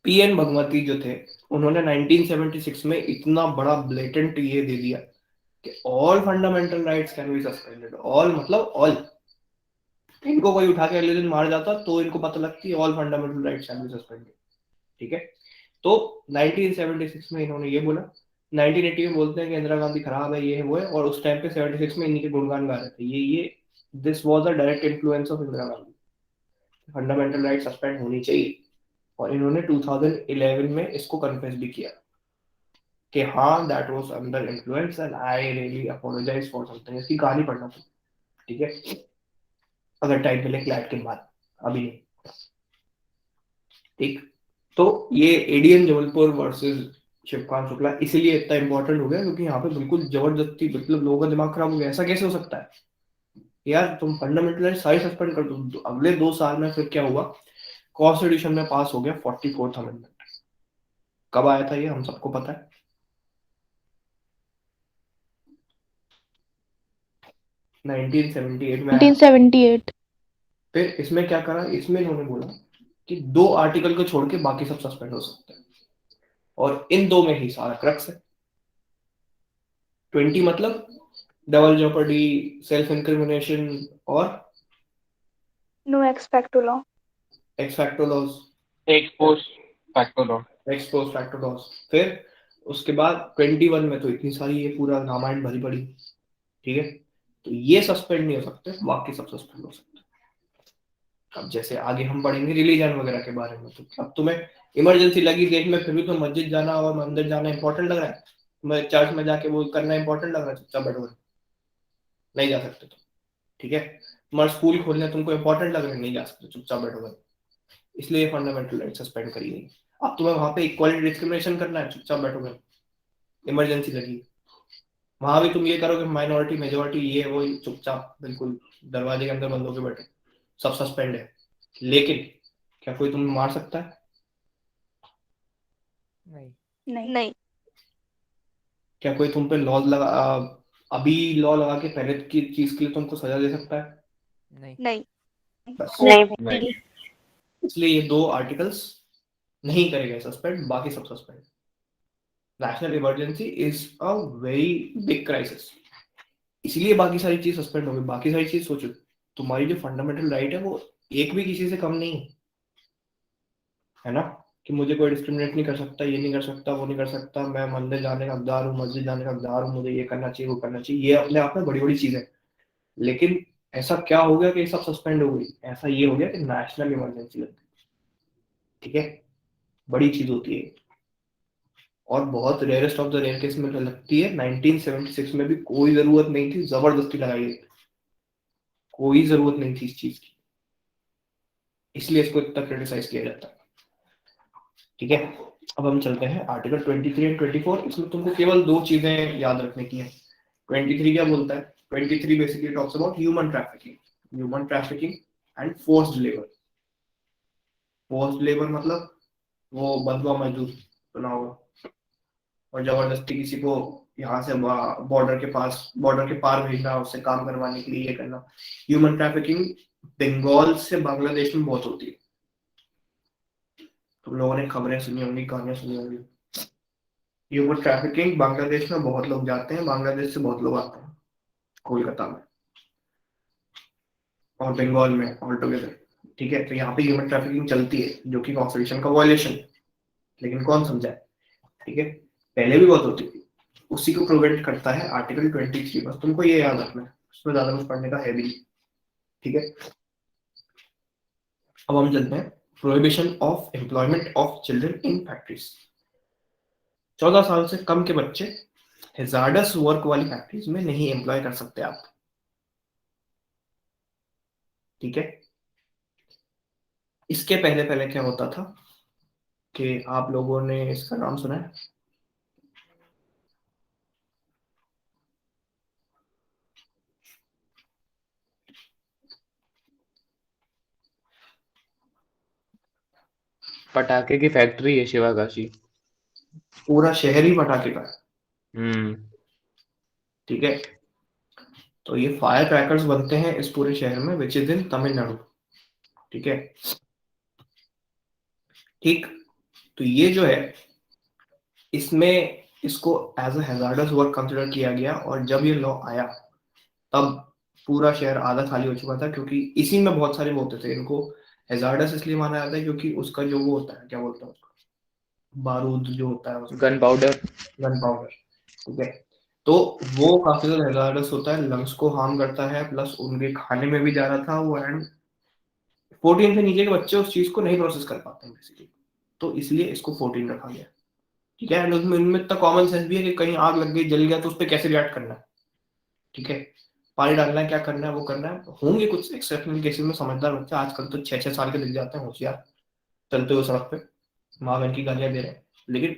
पीएन भगवती जो थे, उन्होंने 1976 में इतना बड़ा ब्लेटेंट ये दे दिया कि all fundamental rights can be suspended. All मतलब ऑल, इनको कोई उठा के अगले दिन मार जाता तो इनको पता लगती all fundamental rights can be suspended. ठीक है, तो 1976 में इन्होंने ये बोला। 1980 में बोलते हैं कि इंदिरा गांधी खराब है, ये है वो है, और उस टाइम पे 76 में इन्हीं के गुणगान गा रहे थे। ये this was a direct influence of Indira Gandhi, fundamental right suspend होनी चाहिए। और इन्होंने 2011 में इसको कन्फेस भी किया कि हाँ that was under influence and I really apologize for something. इसकी कहानी पढ़ना तुम, ठीक है, अगर टाइम मिले क्लैट के बाद, अभी नहीं। ठीक, तो ये एडीएन जबलपुर वर्सेस शिवकांत शुक्ला इसीलिए इतना इंपॉर्टेंट हो गया क्योंकि यहाँ पे बिल्कुल जबरदस्ती, मतलब लोगों का दिमाग खराब हो गया। ऐसा कैसे हो सकता है यार, तुम फंडामेंटल राइट सारी सस्पेंड कर दो। तो अगले 2 साल में फिर क्या हुआ, कॉन्स्टिट्यूशन में पास हो गया 44th अमेंडमेंट। कब आया था ये हम सबको पता है, 1978 में आया। 1978। फिर इसमें क्या करा, इसमें इन्होंने बोला कि 2 आर्टिकल को छोड़ के बाकी सब सस्पेंड हो सकते हैं, और इन 2 में ही सारा क्रक्स है। 20 मतलब डबल जेopardy, सेल्फ इंक्रिमिनेशन और no ex post facto law, ex factor laws, ex post factor law. Ex post factor laws. फिर उसके बाद 21 में तो इतनी सारी ये पूरा रामायण भरी पड़ी। ठीक है, तो ये सस्पेंड नहीं हो सकते, बाकी सब सस्पेंड हो सकते। अब जैसे आगे हम पढ़ेंगे रिलीजन वगैरह के बारे में, तो अब तुम्हें इमरजेंसी लगी देश में, फिर भी तो मस्जिद जाना और मंदिर जाना इंपॉर्टेंट लग रहा है, तुम्हें चर्च में जाके वो करना इंपॉर्टेंट लग रहा है, चुपचाप बैठो, नहीं जा सकते तुम। ठीक है, तुम्हारा स्कूल खोलना तुमको इंपॉर्टेंट लग रहा है, नहीं जा सकते, चुपचाप बैठो। इसलिए फंडामेंटल राइट सस्पेंड करी गई। अब तुम्हें वहां पे इक्वालिटी डिस्क्रिमिनेशन करना है, चुपचाप बैठोगे, इमरजेंसी लगी। वहां भी तुम ये करोगे माइनॉरिटी मेजोरिटी ये वो, चुपचाप बिल्कुल दरवाजे के अंदर बंद होके बैठे, सब सस्पेंड है। लेकिन क्या कोई तुम्हें मार सकता है? नहीं। क्या कोई तुम पे लॉ लगा अभी लॉ लगा के पहले की चीज के लिए तुमको सजा दे सकता है? नहीं। बस नहीं। इसलिए ये 2 आर्टिकल्स नहीं करे गए सस्पेंड, बाकी सब suspend. National emergency is a very big crisis, इसलिए बाकी सारी चीज सस्पेंड हो गई। बाकी सारी चीज सोचो, तुम्हारी जो फंडामेंटल राइट है वो एक भी किसी से कम नहीं है ना, कि मुझे कोई डिस्क्रिमिनेट नहीं कर सकता, ये नहीं कर सकता, वो नहीं कर सकता, मैं मंदिर जाने का हकदार हूँ, मस्जिद जाने का हकदार हूँ, मुझे ये करना चाहिए, वो करना चाहिए, ये अपने आप में बड़ी बड़ी चीज है। लेकिन ऐसा क्या हो गया कि सब सस्पेंड हो गई? ऐसा ये हो गया कि नेशनल इमरजेंसी लग गई। ठीक है, बड़ी चीज होती है, और बहुत rarest of the rare case में लगती है। 1976 में भी कोई जरूरत नहीं थी, जबरदस्ती लगाई गई, कोई जरूरत नहीं थी इस चीज की, इसलिए इसको इतना क्रिटिसाइज किया जाता है। ठीक है, अब हम चलते हैं आर्टिकल 23 एंड 24। इसमें तुमको केवल 2 चीजें याद रखने की है। 23 क्या बोलता है? 23 basically talks about human trafficking and forced labour. Forced labour मतलब वो बंधुआ मजदूर सुना होगा, और जबरदस्ती किसी को यहाँ से बॉर्डर के पार भेजना, उससे काम करवाने के लिए ये करना। ह्यूमन ट्रैफिकिंग बंगाल से बांग्लादेश में बहुत होती है, तुम लोगों ने खबरें सुनी होंगी, कहानियां सुनी होंगी। ह्यूमन ट्रैफिकिंग बांग्लादेश में बहुत लोग जाते हैं, बांग्लादेश से बहुत लोग आते हैं कोलकाता में और बंगाल में ऑल टुगेदर। ठीक है, तो यहाँ पे ह्यूमन ट्रैफिकिंग चलती है, जो कि कॉन्स्टिट्यूशन का वायलेशन, लेकिन कौन समझा है? ठीक है, पहले भी बहुत होती थी, उसी को प्रिवेंट करता है आर्टिकल 23। बस तुमको ये याद रखना है, उसमें ज्यादा कुछ पढ़ने का है भी नहीं। ठीक है, अब हम चलते हैं prohibition of employment of children in factories. 14 साल से कम के बच्चे हैजार्डस वर्क वाली फैक्ट्रीज में नहीं एम्प्लॉय कर सकते आप। ठीक है, इसके पहले पहले क्या होता था कि आप लोगों ने इसका नाम सुना है, पटाखे की फैक्ट्री है शिवाकाशी। पूरा शहर ही पटाखे का है। ठीक है, तो ये फायर क्रैकर्स बनते हैं इस पूरे शहर में, विच इज इन तमिलनाडु। ठीक है, ठीक, तो ये जो है इसमें इसको as a hazardous work consider किया गया, और जब ये लॉ आया तब पूरा शहर आधा खाली हो चुका था, क्योंकि इसी में बहुत सारे वो होते थे। इनको हैजार्डस इसलिए माना जाता है क्योंकि उसका जो वो होता है, क्या बोलते हैं उसका, बारूद जो होता है, गन पाउडर। गन पाउडर, ठीक है, तो वो काफी ज्यादा हैजार्डस होता है, लंग्स को हार्म करता है, प्लस उनके खाने में भी जा रहा था वो, एंड 14 से नीचे के बच्चे उस चीज को नहीं प्रोसेस कर पाते हैं बेसिकली, तो इसलिए इसको 14 रखा गया। ठीक है, एंड उसमें इनमें इतना कॉमन सेंस भी है कि कहीं आग लग गई, जल गया, तो उस पर कैसे रिएक्ट करना है। ठीक है, पानी डालना है, क्या करना है, वो करना है। होंगे कुछ एक्सेप्शनल केसेस में समझदार बच्चे, आजकल तो 6-6 साल के दिख जाते हैं होशियार, चलते हुए सड़क पे माँ बहन की गालियां दे रहे हैं, लेकिन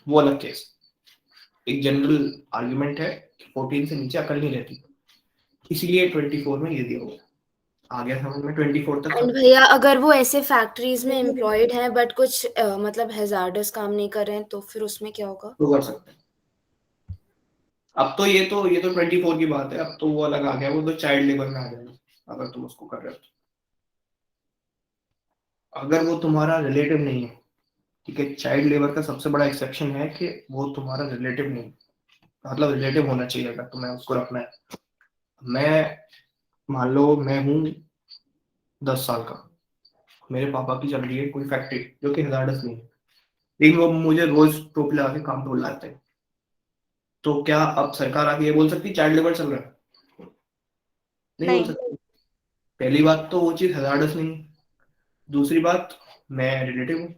वो अलग केस। एक जनरल आर्ग्यूमेंट है कि 14 से नीचे अकल नहीं रहती, इसीलिए 24 में ये दिया हुआ है। आ गया समझ में 24 तक एंड सब? भैया अगर वो ऐसे फैक्ट्रीज में एम्प्लॉयड हैं बट कुछ मतलब हैजार्डस काम नहीं कर रहे हैं तो फिर उसमें क्या होगा? तो कर सकते हैं। अब तो ये तो 24 की बात है, अब तो वो अलग आ गया, वो तो चाइल्ड लेबर में आ जाएगा अगर तुम उसको कर रहे हो तो। अगर वो तुम्हारा रिलेटिव नहीं है, ठीक है, चाइल्ड लेबर का सबसे बड़ा एक्सेप्शन है कि वो तुम्हारा रिलेटिव नहीं है, मतलब रिलेटिव होना चाहिए अगर तुम्हें उसको रखना है। मैं मान लो मैं हूँ 10 साल का, मेरे पापा की चल रही है कोई फैक्ट्री जो कि हजार्डस नहीं है, लेकिन वो मुझे रोज टोपी लगा के काम पे बुलाते हैं, तो क्या अब सरकार आके ये बोल सकती चाइल्ड लेबर चल रहा है? नहीं बोल सकती। पहली बात तो वो चीज हजार्डस नहीं है, दूसरी बात मैं रिलेटिव हूँ,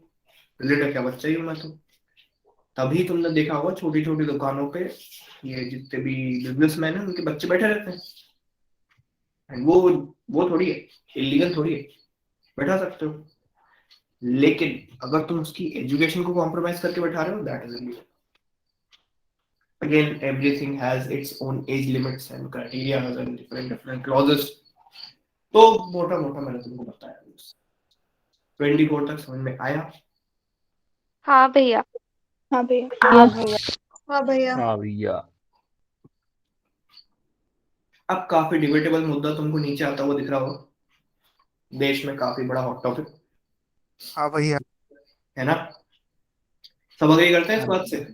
रिलेटिव क्या बच्चा ही हूँ मैं तो। तभी तुमने देखा होगा छोटी छोटी दुकानों पे ये जितने भी बिजनेसमैन है उनके बच्चे बैठे रहते हैं, एंड वो थोड़ी है, इलीगल थोड़ी है, बैठा सकते हो। लेकिन अगर तुम उसकी एजुकेशन को कॉम्प्रोमाइज करके बैठा रहे हो, that is illegal. Again, everything has its own age limits and criteria and different clauses. तो मोटा मोटा मैंने तुमको बताया। 24 तक समझ में आया? हाँ भैया। हाँ भैया। हाँ भैया। हाँ भैया। हाँ भैया। अब काफी डिबेटेबल मुद्दा तुमको नीचे आता हुआ दिख रहा होगा, देश में काफी बड़ा हॉट टॉपिक हाँ भैया। है ना? सब अग्री करते हैं इस बात से?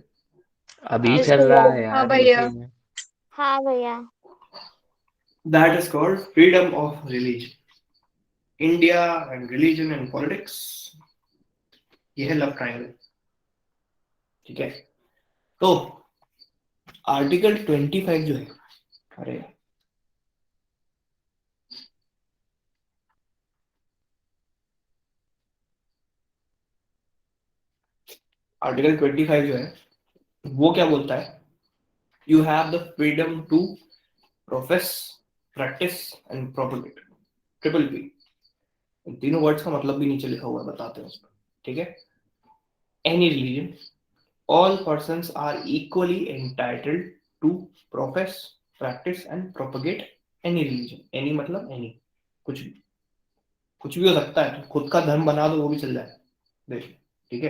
अभी Yes, चल रहा है हाँ यार भैया। यूपी में। हाँ भैया। That is called freedom of religion. India and religion and politics, ये है लव ट्रायंगल। ठीक है, तो आर्टिकल 25 जो है, अरे आर्टिकल 25 जो है वो क्या बोलता है? You have the freedom to profess, practice and propagate. Triple P, इन तीनों वर्ड्स का मतलब भी नीचे लिखा हुआ है, बताते हैं उसमें। ठीक है, any religion, all persons are equally entitled to profess, practice and propagate any religion. any मतलब any, कुछ भी हो सकता है, तो खुद का धर्म बना दो वो भी चल जाए देश में। ठीक है,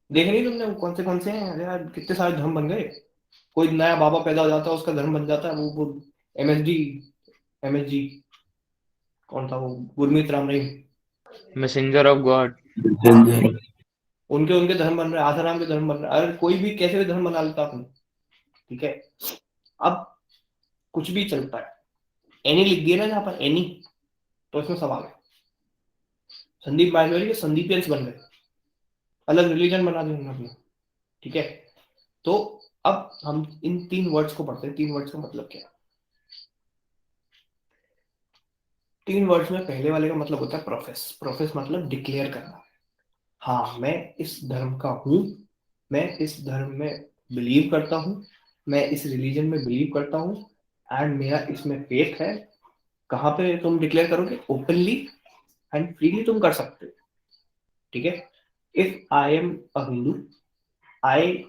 देख नहीं तुमने वो कौन से हैं? अरे यार कितने सारे धर्म बन गए, कोई नया बाबा पैदा हो जाता है उसका धर्म बन जाता है, वो एमएसजी कौन था वो, Gurmeet Ram Rahim, messenger of God. उनके उनके धर्म बन रहे हैं, आसाराम के धर्म बन रहे हैं, अरे कोई भी कैसे भी धर्म बना लेता अपने। ठीक है, अब कुछ भी चलता है, एनी लिख दिया ना जहां पर एनी, तो इसमें सवाल है। संदीप माहेश्वरी के संदीपियंस बन गए, अलग रिलीजन बना दिया उन्होंने अपना। ठीक है, तो अब हम इन 3 वर्ड्स को पढ़ते हैं। 3 वर्ड्स का मतलब क्या है? 3 वर्ड्स में पहले वाले का मतलब होता है प्रोफेस। प्रोफेस मतलब डिक्लेयर करना, हाँ मैं इस धर्म का हूं, मैं इस धर्म में बिलीव करता हूं, मैं इस रिलीजन में बिलीव करता हूं, एंड मेरा इसमें फेथ है। कहाँ पे तुम डिक्लेयर करोगे? ओपनली एंड फ्रीली तुम कर सकते हो। ठीक है, if I am a Hindu, I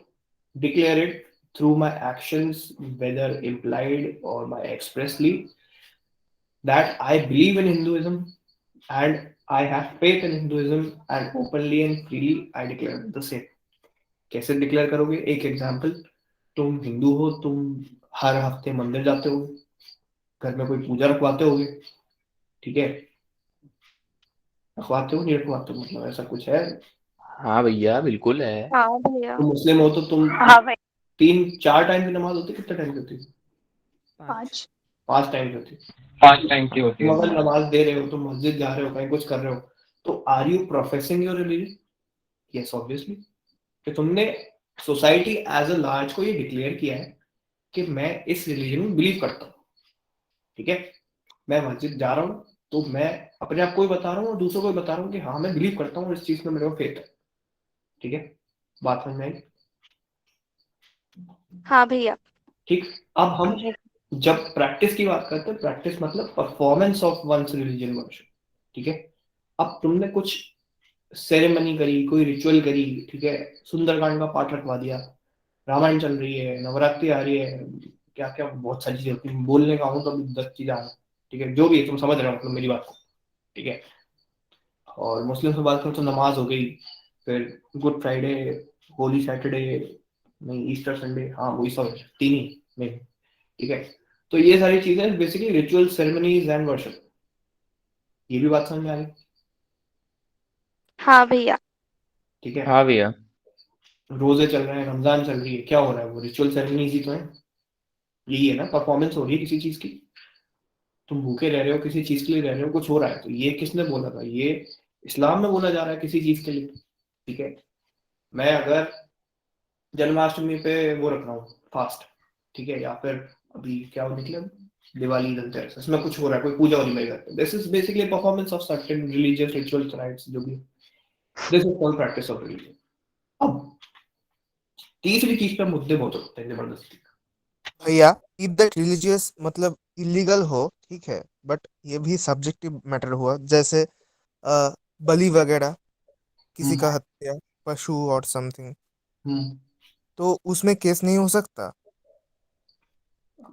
declare it through my actions, whether implied और my expressly, that I believe in Hinduism and I have faith in Hinduism, and openly and freely I declare the same. कैसे declare करोगे? एक example, तुम हिंदू हो, तुम हर हफ्ते मंदिर जाते हो, घर में कोई पूजा रखवाते होगे, ठीक है, रखवाते हो नहीं रखवाते हो, मतलब ऐसा कुछ है। हाँ भैया बिल्कुल है। हाँ भैया। तुम मुस्लिम हो तो तुम हाँ भाई। 3-4 टाइम की नमाज होती है, कितने टाइम की होती है? 5। 5 टाइम की होती है। 5 टाइम की होती तुम है अगर नमाज। नमाज दे रहे हो, तुम मस्जिद जा रहे हो, कहीं कुछ कर रहे हो, तो are you professing your religion? Yes obviously. कि तुमने सोसाइटी एज अ लार्ज को ये डिक्लेयर किया है कि मैं इस रिलीजन में बिलीव करता हूँ, ठीक है, मैं मस्जिद जा रहा हूँ, तो मैं अपने आप को ही बता रहा हूँ और दूसरों को भी बता रहा हूँ कि हाँ मैं बिलीव करता हूँ, इस चीज में मेरे को फेथ है, ठीक है, बात समझ में आई? हाँ भैया। ठीक। अब हम जब प्रैक्टिस की बात करते हैं, प्रैक्टिस मतलब performance of one's religion worship, ठीक है। अब तुमने कुछ सेरेमनी करी, कोई रिचुअल करी, ठीक है, सुंदरकांड का पाठ रखवा दिया, रामायण चल रही है, नवरात्रि आ रही है, क्या क्या बहुत सारी चीजें होती हैं, बोलने का हूँ तो अभी 10 चीजें आ रही हैं, ठीक है, जो भी है तुम समझ रहे हो मतलब मेरी बात को, ठीक है। और मुस्लिम से बात करो तो नमाज हो गई, फिर गुड फ्राइडे, होली सैटरडे, नहीं ईस्टर संडे, हाँ वही सब 3 ही नहीं, ठीक है। तो ये सारी चीजें basically ritual ceremonies and worship, ये भी बात समझ में आ रही, हाँ भैया। ठीक है। हाँ भैया। रोजे चल रहे हैं, रमजान चल रही है, क्या हो रहा है, वो रिचुअल सेरेमनीज ही तो है, यही है ना, परफॉर्मेंस हो रही है किसी चीज की, तुम भूखे रह रहे हो किसी चीज के लिए रह रहे हो, कुछ हो रहा है, तो ये किसने बोला था, ये इस्लाम में बोला जा रहा है किसी चीज के लिए, ठीक है। मैं अगर जन्माष्टमी पे वो रख रहा हूँ फास्ट, ठीक है, या फिर अभी क्या हो निकले, दिवाली, धनतेरस, इसमें कुछ हो रहा है, कोई पूजा हो रही है मेरे घर पे, this is basically performance of certain religious rituals rights, जो भी, this is called practice of religion. अब तीसरी चीज पे मुद्दे बहुत होते हैं जबरदस्ती। भैया इफ दैट रिलीजियस मतलब इलीगल हो, ठीक है, बट ये भी सब्जेक्टिव मैटर हुआ, जैसे अ, बलि वगैरह, किसी का हत्या, पशु और समथिंग, तो उसमें केस नहीं हो सकता?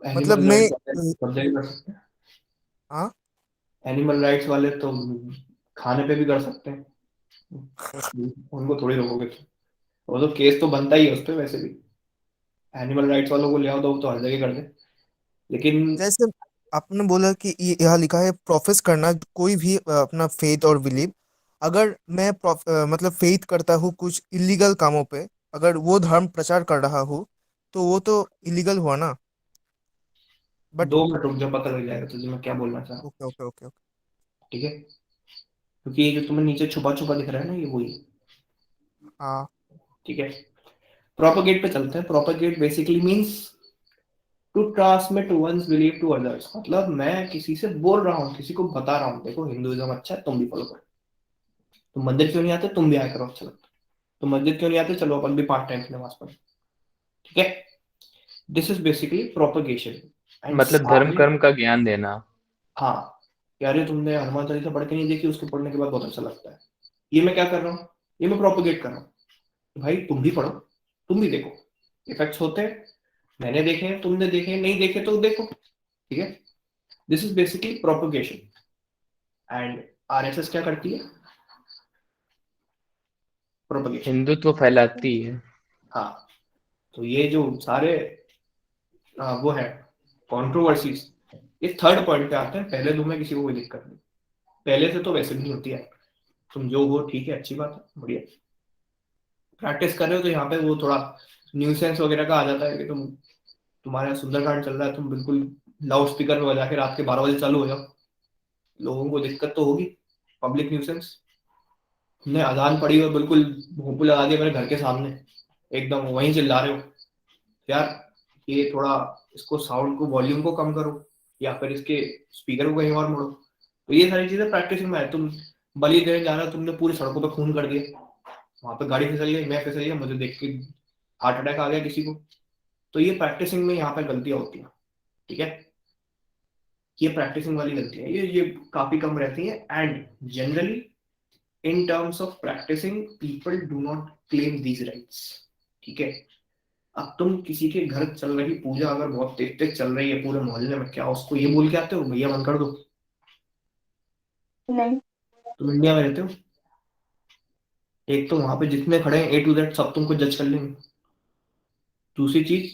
मतलब एनिमल मैं राइट्स वाले कब्जा भी कर सकते हैं, हाँ एनिमल राइट्स वाले तो खाने पे भी कर सकते हैं, उनको थोड़ी रोकोगे तो, वो तो केस तो बनता ही है उस पे वैसे भी, एनिमल राइट्स वालों को ले आओ तो हर जगह कर दे, लेकिन जैसे आपने बोला कि यहाँ लिखा है प्रोफेस करना कोई भी अपना फेथ और बिलीव, अगर मैं मतलब फेथ करता हूँ कुछ इलीगल कामों पे, अगर वो धर्म प्रचार कर रहा हूँ तो वो तो इलीगल हुआ ना? बट 2 मिनट रुक जा, पता लग जाएगा तुझे मैं क्या बोलना चाह रहा हूँ, ओके ओके ओके ओके। ठीक है, क्योंकि ये जो तुम्हें नीचे छुपा छुपा दिख रहा है ना, ये वही है, हाँ ठीक है। प्रोपेगेट पे चलते हैं। Propagate basically means to transmit one's belief to others, मतलब मैं किसी से बोल रहा हूँ, किसी को बता रहा हूँ, देखो हिंदुइज्म अच्छा है, तुम भी फॉलो करो, तुम मंदिर क्यों नहीं आते, तुम भी आया करो, अच्छा लगता है, तुम मस्जिद क्यों नहीं आते, चलो अपन भी 5 टाइम की नमाज पढ़े, ठीक है। This is basically propagation. And मतलब धर्म सारे, कर्म का ज्ञान देना। हाँ, यार ये तुमने हनुमान चालीसा पढ़ के नहीं देखी, उसके पढ़ने के बाद बहुत अच्छा लगता है, ये मैं क्या कर रहा हूँ, ये मैं प्रोपेगेट कर रहा हूँ, भाई तुम भी पढ़ो, तुम भी देखो, इफेक्ट्स होते हैं, मैंने देखे हैं, तुमने देखे हैं, नहीं देखे तो देखो, ठीक है। This is basically propagation. And RSS क्या करती है, प्रोपेगेशन, हिंदुत्व फैलाती है। हाँ। तो ये जो सारे वो है कंट्रोवर्सीज, ये थर्ड पॉइंट पे आते हैं, पहले 2 में किसी को कोई दिक्कत नहीं, पहले से तो वैसे भी नहीं होती है, तुम जो हो ठीक है, अच्छी बात है, बढ़िया, प्रैक्टिस कर रहे हो तो यहाँ पे वो थोड़ा न्यूसेंस वगैरह का आ जाता है कि तुम्हारे यहाँ सुंदरकांड चल रहा है, तुम बिल्कुल लाउड स्पीकर में बजा के रात के 12 बजे चालू हो जाओ, लोगों को दिक्कत तो होगी, पब्लिक न्यूसेंस। तुमने अजान पढ़ी और बिल्कुल भोंपू लगा दिया मेरे घर के सामने, एकदम वहीं चिल्ला रहे हो, यार ये थोड़ा इसको साउंड को वॉल्यूम को कम करो, या फिर इसके स्पीकर को कहीं और मोड़ो, तो ये सारी चीजें प्रैक्टिस में है। तुम बलि देने जा रहे हो, तुमने पूरी सड़कों पे खून कर दिया, वहां पे गाड़ी फिसल गई, मैं फिसल गया, मुझे देख के हार्ट अटैक आ गया किसी को, तो ये प्रैक्टिसिंग में यहाँ पे गलतियां होती हैं, ठीक है, ये प्रैक्टिसिंग वाली गलती है, ये काफी कम रहती है। And generally in terms of practicing people do not claim these rights, ठीक है। अब तुम किसी के घर चल रही पूजा अगर बहुत तेज तेज चल रही है पूरे मोहल्ले में, क्या उसको ये बोल के आते हो भैया बंद कर दो? नहीं। तुम इंडिया में रहते हो, एक तो वहां पे जितने खड़े हैं A to Z सब तुमको जज कर लेंगे, दूसरी चीज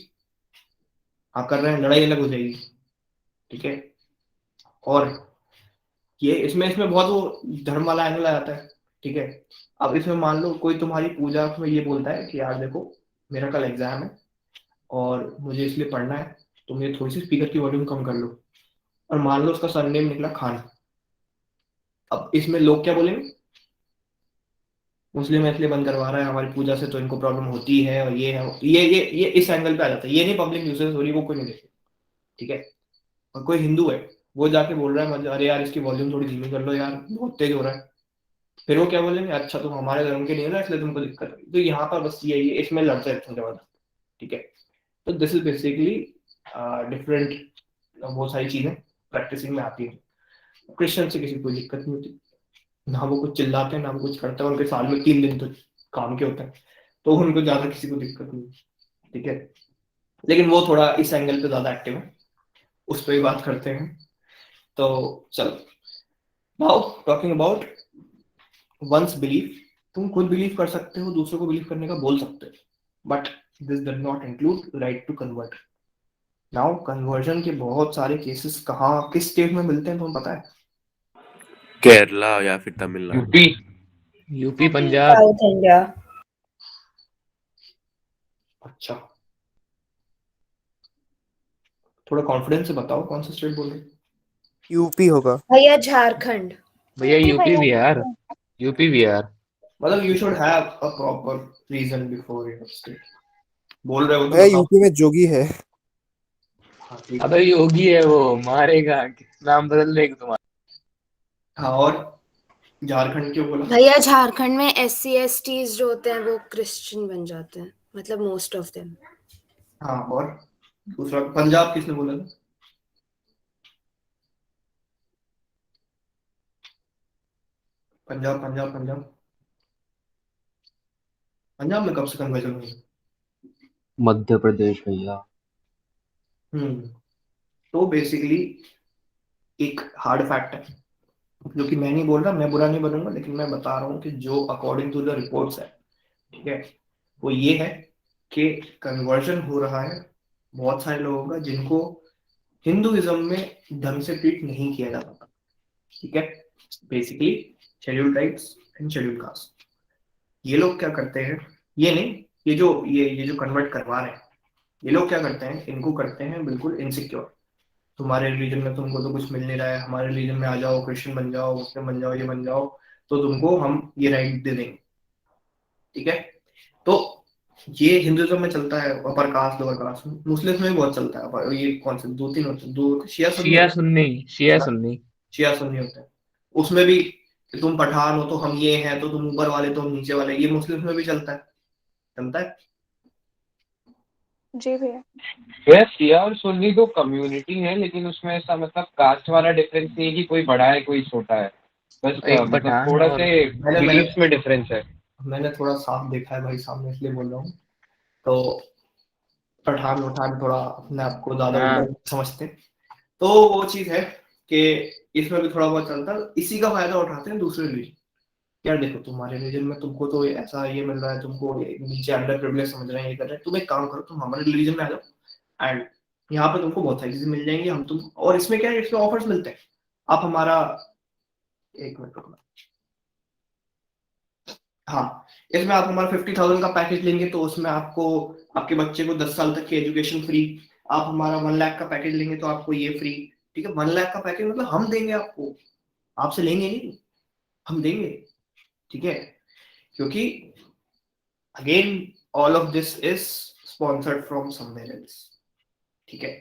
आप कर रहे हैं, लड़ाई अलग हो जाएगी, ठीक है। और ये इसमें इसमें बहुत वो धर्म वाला एंगल आ जाता है, ठीक है। अब इसमें मान लो कोई तुम्हारी पूजा में ये बोलता है कि यार देखो मेरा कल एग्जाम है और मुझे इसलिए पढ़ना है, तो मुझे थोड़ी सी स्पीकर की वॉल्यूम कम कर लो, और मान लो उसका सरनेम निकला खान। अब इसमें लोग क्या बोलेंगे, मुस्लिम इसलिए बंद करवा रहा है हमारी पूजा से तो इनको प्रॉब्लम होती है, और ये है ये इस एंगल पे आ जाता है। ये नहीं पब्लिक न्यूज़ेस हो रही, वो कोई नहीं देखे, ठीक है। और कोई हिंदू है, वो जाके बोल रहा है अरे यार इसकी वॉल्यूम थोड़ी धीमी कर लो यार, बहुत तेज हो रहा है, फिर वो क्या बोलेंगे, अच्छा तुम हमारे धर्म के नहीं हो ना इसलिए तुमको दिक्कत है। तो यहाँ पर बस ये इसमें लड़ते रहते हैं जबरदस्त, ठीक है। तो दिस इज बेसिकली डिफरेंट, बहुत सारी चीजें प्रैक्टिसिंग में आती है। क्रिश्चियन से किसी को कोई दिक्कत नहीं होती, ना वो कुछ चिल्लाते हैं ना वो कुछ करते हैं, उनके साल में 3 दिन तो काम के होते हैं, तो उनको ज्यादा किसी को दिक्कत नहीं, ठीक है। लेकिन वो थोड़ा इस एंगल पे ज्यादा एक्टिव है, उस पर भी बात करते हैं। तो चलो, now talking about one's belief. तुम खुद बिलीव कर सकते हो, दूसरों को बिलीव करने का बोल सकते हो, but this does not include right to convert. Now conversion के बहुत सारे केसेस कहाँ किस स्टेट में मिलते हैं तुम्हें पता है? केरला या फिर Tamil Nadu. UP Punjab. South India. अच्छा, थोड़ा कॉन्फिडेंस से बताओ कौन सा स्टेट बोल रहे हो? यूपी होगा भैया झारखंड। भैया यूपी बिहार। यूपी बिहार। मतलब you should have a proper reason before you state. बोल रहे हो तो भैया बताओ। यूपी में जोगी है। हाँ, ठीक है। अबे योगी है वो, मारेगा, नाम बदल देगा तुम्हारा। हाँ, और झारखंड क्यों बोला? भैया झारखंड में SC/STs जो होते हैं वो क्रिश्चियन बन जाते हैं, मतलब मोस्ट ऑफ देम। हाँ, और दूसरा पंजाब किसने बोला था? पंजाब पंजाब पंजाब पंजाब में कब से कन्वर्जन हुई? मध्य प्रदेश भैया। तो बेसिकली एक हार्ड फैक्ट है, जो कि मैं नहीं बोल रहा, मैं बुरा नहीं बनूंगा, लेकिन मैं बता रहा हूँ कि जो अकॉर्डिंग टू द रिपोर्ट्स है, ठीक है, वो ये है कि कन्वर्जन हो रहा है बहुत सारे लोगों का जिनको हिंदुइज्म में ढंग से ट्रीट नहीं किया जाता, ठीक है। Basically schedule tribes and schedule caste, ये लोग क्या करते हैं, ये नहीं, ये जो कन्वर्ट करवा रहे हैं, ये लोग क्या करते हैं, इनको करते हैं बिल्कुल इनसिक्योर। तुम्हारे रिलीजन में तुमको तो कुछ मिल नहीं रहा है, हमारे रिलीजन में आ जाओ, क्रिश्चियन बन जाओ, मुस्लिम बन जाओ, ये बन जाओ, तो तुमको हम ये राइट दे देंगे, ठीक है। तो ये हिंदुइज्म में चलता है, अपर कास्ट लोअर कास्ट में, मुस्लिम में भी बहुत चलता है। पर ये कौन से 2-3 होते हैं, 2 शिया सुन्नी शिया सुन्नी होते हैं। उसमें भी कि तुम पठान हो तो हम ये हैं, तो तुम ऊपर वाले तो हम नीचे वाले, ये मुस्लिम में भी चलता है। जी भैया। भैया शिया और सुन्नी तो कम्युनिटी है, लेकिन उसमें ऐसा मतलब कास्ट वाला डिफरेंस नहीं है कि कोई बड़ा है कोई छोटा है, बस एक मतलब पठान थोड़ा और से बिलीफ में डिफरेंस है। मैंने थोड़ा साफ देखा है भाई सामने, इसलिए बोल रहा हूँ। तो पठान उठान थोड़ा अपने आप को ज्यादा हाँ। ऊपर समझते हैं, तो वो चीज है कि इसमें भी थोड़ा बहुत चलता है। इसी का फायदा उठाते हैं दूसरे रिलीजन। यार देखो तुम्हारे रिलीजन में तुमको तो ऐसा ये मिल रहा है, तुमको नीचे अंडर प्रिविलेज समझ रहे हैं, ये कर रहे हैं, तुम एक काम करो, तुम हमारे रिलीजन में आ जाओ एंड यहाँ पे तुमको बहुत सारी चीजें मिल जाएंगी, हम तुम, और इसमें क्या है, इसमें ऑफर्स मिलते हैं। आप हमारा, एक मिनट रुकना, हाँ, इसमें आप हमारा 50,000 का पैकेज लेंगे तो उसमें आपको आपके बच्चे को 10 साल तक की एजुकेशन फ्री। आप हमारा 1 लाख का पैकेज लेंगे तो आपको ये फ्री, ठीक है। 1 लाख का पैकेज मतलब हम देंगे आपको, आपसे लेंगे नहीं, हम देंगे, ठीक है। क्योंकि again all of this is sponsored from somewhere else, ठीक है।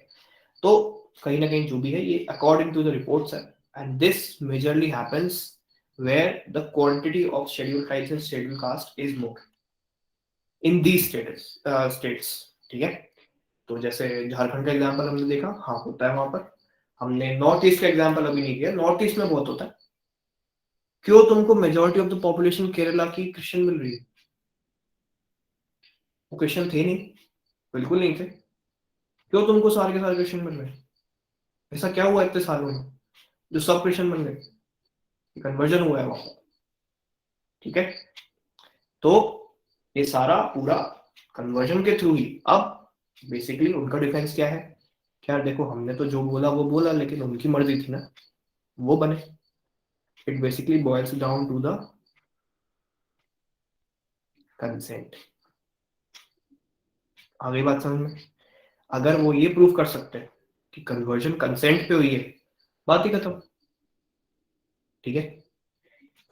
तो कहीं ना कहीं जो भी है ये अकॉर्डिंग टू द रिपोर्ट्स है, and this majorly happens where the quantity of scheduled tribes and scheduled caste is more in these states, ठीक है। तो जैसे झारखंड का एग्जांपल हमने देखा, हाँ होता है वहां पर। हमने नॉर्थ ईस्ट का एग्जांपल अभी नहीं किया, नॉर्थ ईस्ट में बहुत होता है। क्यों तुमको majority of the population Kerala की क्रिश्चियन मिल रही है? वो क्रिश्चियन थे नहीं, बिल्कुल नहीं थे। क्यों तुमको सारे के सारे क्रिश्चियन मिल रहे हैं? ऐसा क्या हुआ इतने सालों में जो सब क्रिश्चियन बन गए? कन्वर्जन हुआ है वहां पर, ठीक है। तो ये सारा पूरा कन्वर्जन के थ्रू ही। अब बेसिकली उनका डिफेंस क्या है क्या देखो हमने तो जो बोला वो बोला, लेकिन उनकी मर्जी थी ना, वो बने। It basically boils down to the consent. आगे बात समझ में? अगर वो ये प्रूव कर सकते हैं कि कन्वर्जन कंसेंट पे हुई है, बात ही खत्म। ठीक है,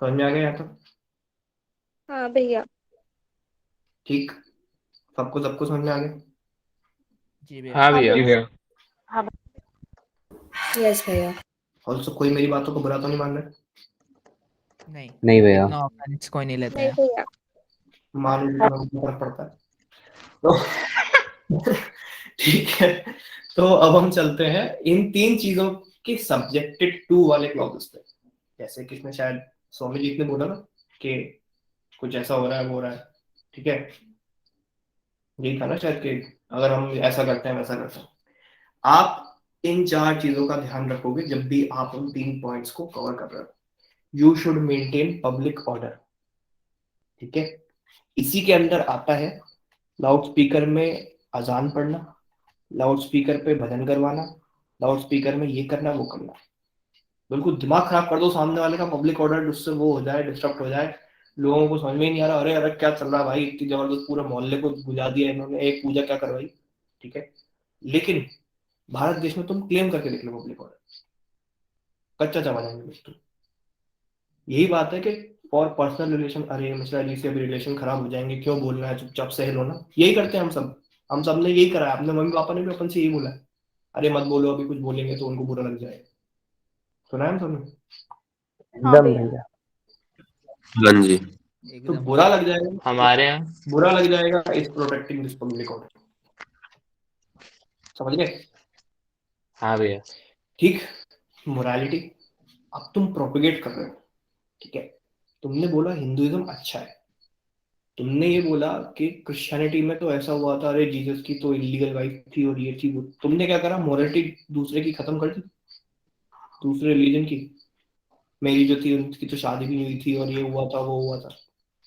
समझ में आ गया? तो हाँ भैया। ठीक, सबको सबको समझ में आ गया? जी भैया। हाँ हाँ भैया। भैया। यस भैया। ऑल्सो कोई मेरी बातों को बुरा तो नहीं मान रहा? नहीं, नहीं भैया। इतना ऑफेंस कोई नहीं लेता नहीं है। भैया। मान लीजिए फर्क पड़ता है तो ठीक है, तो अब हम चलते हैं इन तीन चीजों के सब्जेक्टेड टू वाले क्लॉजेस पे। जैसे कि इसमें शायद स्वामी जी ने बोला ना कि कुछ ऐसा हो रहा है, वो हो रहा है। ठीक है, यही था ना शायद कि अगर हम ऐसा करते हैं वैसा करते हैं। आप इन चार चीजों का ध्यान रखोगे जब भी आप उन तीन पॉइंट्स को कवर कर रहे हो। You should maintain public order. ठीक है, इसी के अंदर आता है लाउड स्पीकर में अजान पढ़ना, लाउड स्पीकर पे भजन करवाना, लाउड स्पीकर में ये करना वो करना। बिल्कुल दिमाग खराब कर दो सामने वाले का, पब्लिक ऑर्डर उससे वो हो जाए, डिस्टर्ब हो जाए, लोगों को समझ में ही नहीं आ रहा, अरे अरे क्या चल रहा है भाई, इतनी जबरदस्त पूरे मोहल्ले को बुझा दिया इन्होंने, एक पूजा क्या करवाई। ठीक है, लेकिन भारत देश में तुम क्लेम करके देख लो पब्लिक ऑर्डर, कच्चा चबा जाएंगे बस तुम। यही बात है कि फॉर पर्सनल रिलेशन, अरे मिश्रा जी से अभी रिलेशन खराब हो जाएंगे, क्यों बोलना है, चुपचाप सह लो ना। यही करते हैं हम सब ने यही करा है। अपने मम्मी पापा ने भी अपन से यही बोला है, अरे मत बोलो, अभी कुछ बोलेंगे तो उनको बुरा लग जाएगा। सुना है तुमने? हाँ एकदम भैया। भैया। हाँ जी। तो एकदम। बुरा लग जाएगा, हमारे यहाँ बुरा लग जाएगा इस प्रोटेक्टिंग दिस पब्लिक ऑर्डर। समझ गए? हाँ भैया। ठीक, मोरालिटी अब तुम प्रोपिगेट कर रहे हो। ठीक है, तुमने बोला हिंदुइज्म अच्छा है, तुमने ये बोला कि क्रिश्चियनिटी में तो ऐसा हुआ था, अरे जीसस की तो इलीगल वाइफ थी और ये थी वो। तुमने क्या करा, मोरालिटी दूसरे की खत्म कर दी, दूसरे रिलीजन की। मेरी जो थी उनकी तो शादी भी नहीं हुई थी और ये हुआ था वो हुआ था।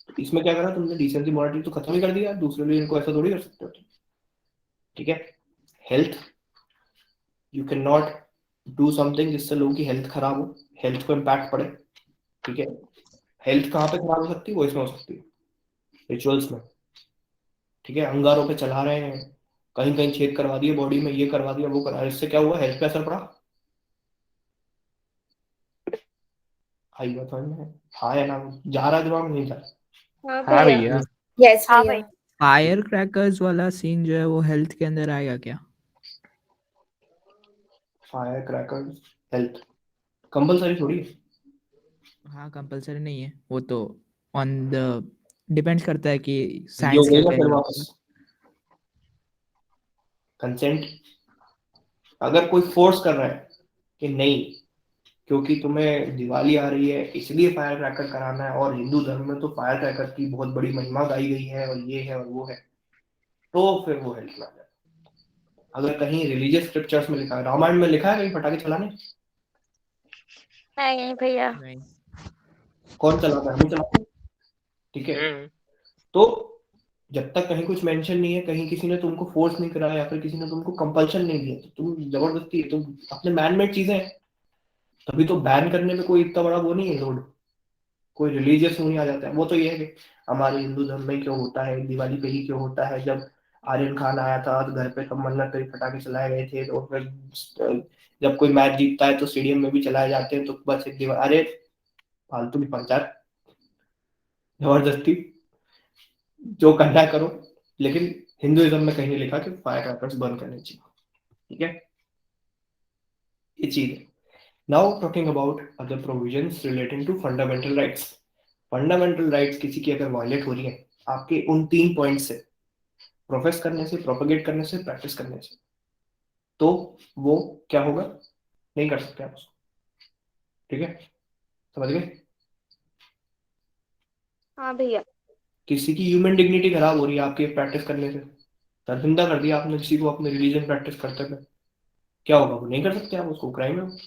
तो इसमें क्या करा तुमने, डिसेंसी मोरालिटी तो खत्म ही कर दिया, दूसरे रिलीजन को ऐसा थोड़ी कर सकते हो तुम। ठीक है, health, you can not do something जिससे लोगों की हेल्थ खराब हो, हेल्थ को इम्पैक्ट पड़े। ठीक है, हेल्थ कहाँ पे खराब हो सकती है, वो इसमें हो सकती है, रिचुअल्स में। ठीक है, अंगारों पे चला रहे हैं, कहीं कहीं छेद करवा दिए बॉडी में, ये करवा दिया वो करा, इससे क्या हुआ, हेल्थ पे असर पड़ा। आई बात समझ में? हाँ या ना? जा रहा है दिमाग में, नहीं जा रहा? हाँ हाँ भैया। भैया। यस भैया। फायर क्रैकर्स वाला सीन जो है वो हेल्थ के अंदर आएगा क्या? फायर क्रैकर्स हेल्थ कंपलसरी थोड़ी है। हाँ, कंपलसरी नहीं है वो तो, ऑन द डिपेंड्स करता है कि ये हो साइंस गई क्या ना फिर कहेगा। वापस कंसेंट। अगर कोई फोर्स कर रहा है कि नहीं, क्योंकि तुम्हें दिवाली आ रही है इसलिए फायर क्रैकर कराना है, और हिंदू धर्म में तो फायर क्रैकर की बहुत बड़ी महिमा गाई गई है और ये है और वो है, तो फिर वो हेल्थ में आ जाए। अगर कहीं रिलीजियस स्क्रिप्चर्स में लिखा है, रामायण में लिखा है कहीं पटाखे चलाने? नहीं भैया। नहीं। कौन चलाता है, हम चलाते हैं। ठीक है, तो जब तक कहीं कुछ मेंशन नहीं है, कहीं किसी ने तुमको फोर्स नहीं कराया या फिर किसी ने तुमको कंपल्शन नहीं दिया, तो तुम जबरदस्ती, तुम अपने मैनमेड चीजें हैं, तभी तो बैन करने में कोई इतना बड़ा वो नहीं है लोड, कोई रिलीजियस नहीं आ जाता है। वो तो ये है कि हमारे हिंदू धर्म में क्यों होता है, दिवाली पे ही क्यों होता है, जब आर्यन खान आया था तो घर पे सब मन्नत करी पटाखे चलाए गए थे, तो फिर जब कोई मैच जीतता है तो स्टेडियम में भी चलाए जाते हैं, तो बस एक दिवाली, अरे फालतू की पंचायत, जबरदस्ती जो करना है करो, लेकिन हिंदुइज्म में कहीं नहीं लिखा कि फायर क्रैकर्स बंद करने चाहिए। ठीक है, ये चीज है। Now talking about other provisions relating to fundamental rights. Fundamental rights किसी की अगर वायलेट हो रही है आपके उन तीन पॉइंट से, प्रोफेस करने से, प्रोपेगेट करने से, प्रैक्टिस करने से, तो वो क्या होगा, नहीं कर सकते आप उसको। ठीक है, समझ गए? हाँ भैया। किसी की ह्यूमन डिग्निटी खराब हो रही है आपके प्रैक्टिस करने से, शर्मिंदा कर दिया आपने किसी को अपने रिलीजन प्रैक्टिस करते हुए, क्या होगा, वो नहीं कर सकते आप उसको, क्राइम है वो।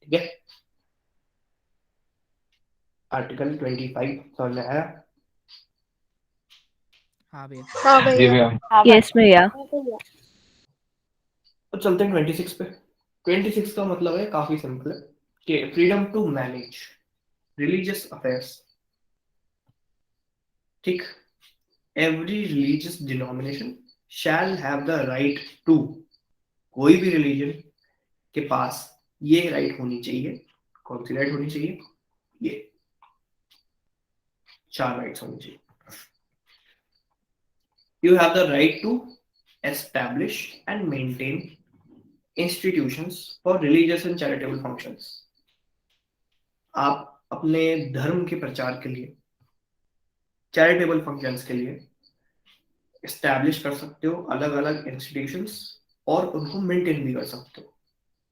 ठीक है, आर्टिकल 25 समझ में आया? हाँ भैया। हाँ जी भैया। भैया। यस भैया। हाँ भैया। तो चलते हैं 26 पे। 26 का मतलब है काफी सिंपल है कि freedom to manage religious affairs. ठीक, every religious denomination shall have the right to, कोई भी रिलीजन के पास ये राइट होनी चाहिए। कौन सी राइट होनी चाहिए? ये 4 राइट्स होनी चाहिए। You have the right to establish and maintain institutions for religious and charitable functions. आप अपने धर्म के प्रचार के लिए, चैरिटेबल फंक्शंस के लिए एस्टैब्लिश कर सकते हो अलग अलग इंस्टीट्यूशंस, और उनको मेंटेन भी कर सकते हो।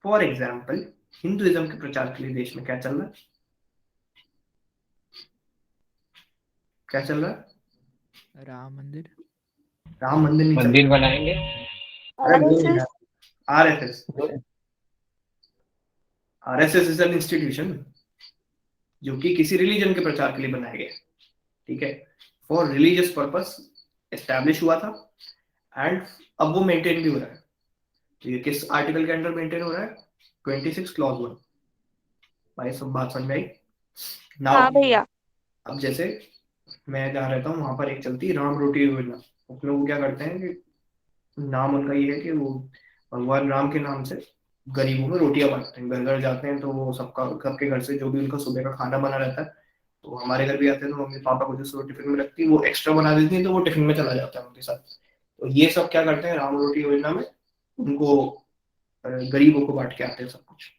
फॉर एग्जाम्पल, हिंदुइज्म के प्रचार के लिए देश में क्या चल रहा है? क्या चल रहा है? राम मंदिर। राम मंदिर नहीं चल मंदिर बनाएंगे। रहा। RSS, RSS is an institution जो कि किसी रिलीजन के प्रचार के लिए बनाया गया, ठीक है, फॉर रिलीजियस पर्पस एस्टैब्लिश हुआ था, एंड अब वो मेंटेन भी हो रहा है। तो ये किस आर्टिकल के अंडर मेंटेन हो रहा है? 26 क्लॉज 1। भाई सब बात समझ में आई? नाउ हाँ भैया। अब जैसे मैं जहाँ रहता हूँ वहां पर एक चलती है राम रोटी योजना। उसमें वो क्या करते हैं कि नाम उनका ये है कि वो भगवान राम के नाम से गरीबों में रोटियां बांटते हैं। घर घर जाते हैं तो वो सबके घर से जो भी उनका सुबह का खाना बना रहता है, तो हमारे घर भी आते हैं तो मम्मी पापा को जो टिफिन में रखती है वो एक्स्ट्रा बना देती है, तो वो टिफिन में चला जाता है उनके साथ। तो ये सब क्या करते हैं राम रोटी योजना में, उनको गरीबों को बांट के आते हैं सब कुछ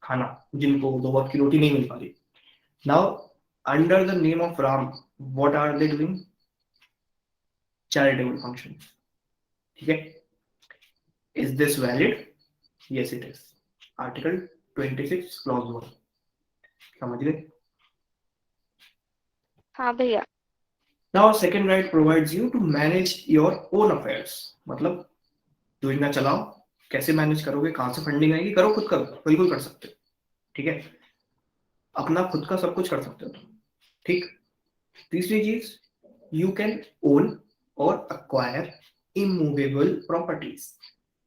खाना, जिनको 2 वक्त की रोटी नहीं मिल पा रही। Now under the name of Ram what are they doing? Charitable function. ठीक है, is this valid? Yes, it is. Article 26 clause 1. समझ गए? हाँ भैया। Now second right provides you to manage your own affairs. मतलब योजना चलाओ, कैसे मैनेज करोगे, कहाँ से फंडिंग आएगी, करो, खुद करो, बिल्कुल कर सकते हो। ठीक है, अपना खुद का सब कुछ कर सकते हो तुम। ठीक, तीसरी चीज, यू कैन ओन और अक्वायर इमूवेबल प्रॉपर्टीज।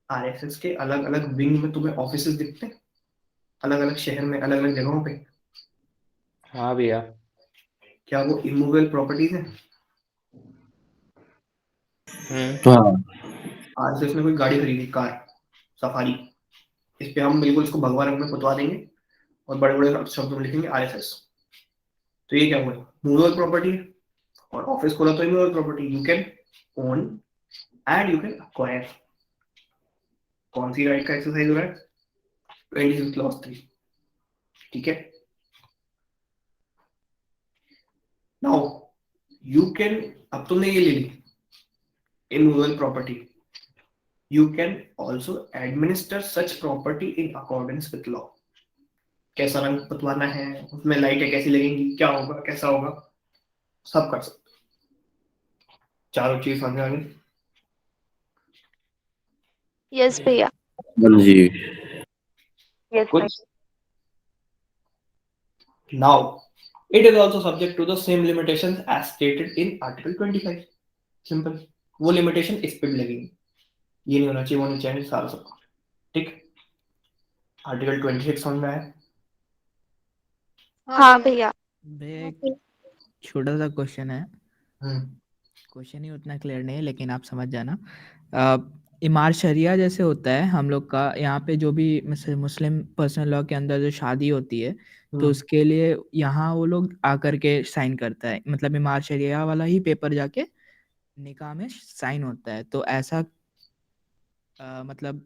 आरएसएस के अलग अलग विंग में तुम्हें ऑफिसेस दिखते हैं अलग अलग शहर में, अलग अलग जगहों पे। हाँ भैया। क्या वो इमूवेबल प्रॉपर्टीज हैं? हाँ आरएसएस ने कोई गाड़ी खरीदी, कार सफारी, इस पे हम बिल्कुल इसको भगवा रंग में पुतवा देंगे और बड़े बड़े शब्दों में लिखेंगे आरएसएस। तो ये क्या हुआ? मूवेबल प्रॉपर्टी है, और ऑफिस खोला तो immovable property. You can own and you can acquire. कौन सी राइट का एक्सरसाइज हो रहा है? 26 क्लॉज 3। ठीक है, नाउ यू कैन, अब तुमने ये ले ली immovable property, you can also administer such property in accordance with law. कैसा रंग पुतवाना है, उसमें लाइटें कैसी लगेंगी, क्या होगा, कैसा होगा, सब कर सकते हो। चारों चीज समझ आ गई? यस भैया। हाँ जी। यस कुछ now it is also subject to the same limitations as stated in article 25. Simple, वो लिमिटेशन इस पे भी लगेगी। ये नहीं होना चाहिए, वो नहीं चाहिए सारा सब। ठीक, आर्टिकल 26 समझ में आया? हाँ भैया। भैया एक छोटा सा क्वेश्चन है, हम्म, क्वेश्चन ही उतना क्लियर नहीं है लेकिन आप समझ जाना। इमार शरिया जैसे होता है हम लोग का यहाँ पे, जो भी मुस्लिम पर्सनल लॉ के अंदर जो शादी होती है तो उसके लिए यहाँ वो लोग आकर के साइन करता है, मतलब इमार शरिया वाला ही पेपर जाके निकाह में साइन होता है। तो ऐसा मतलब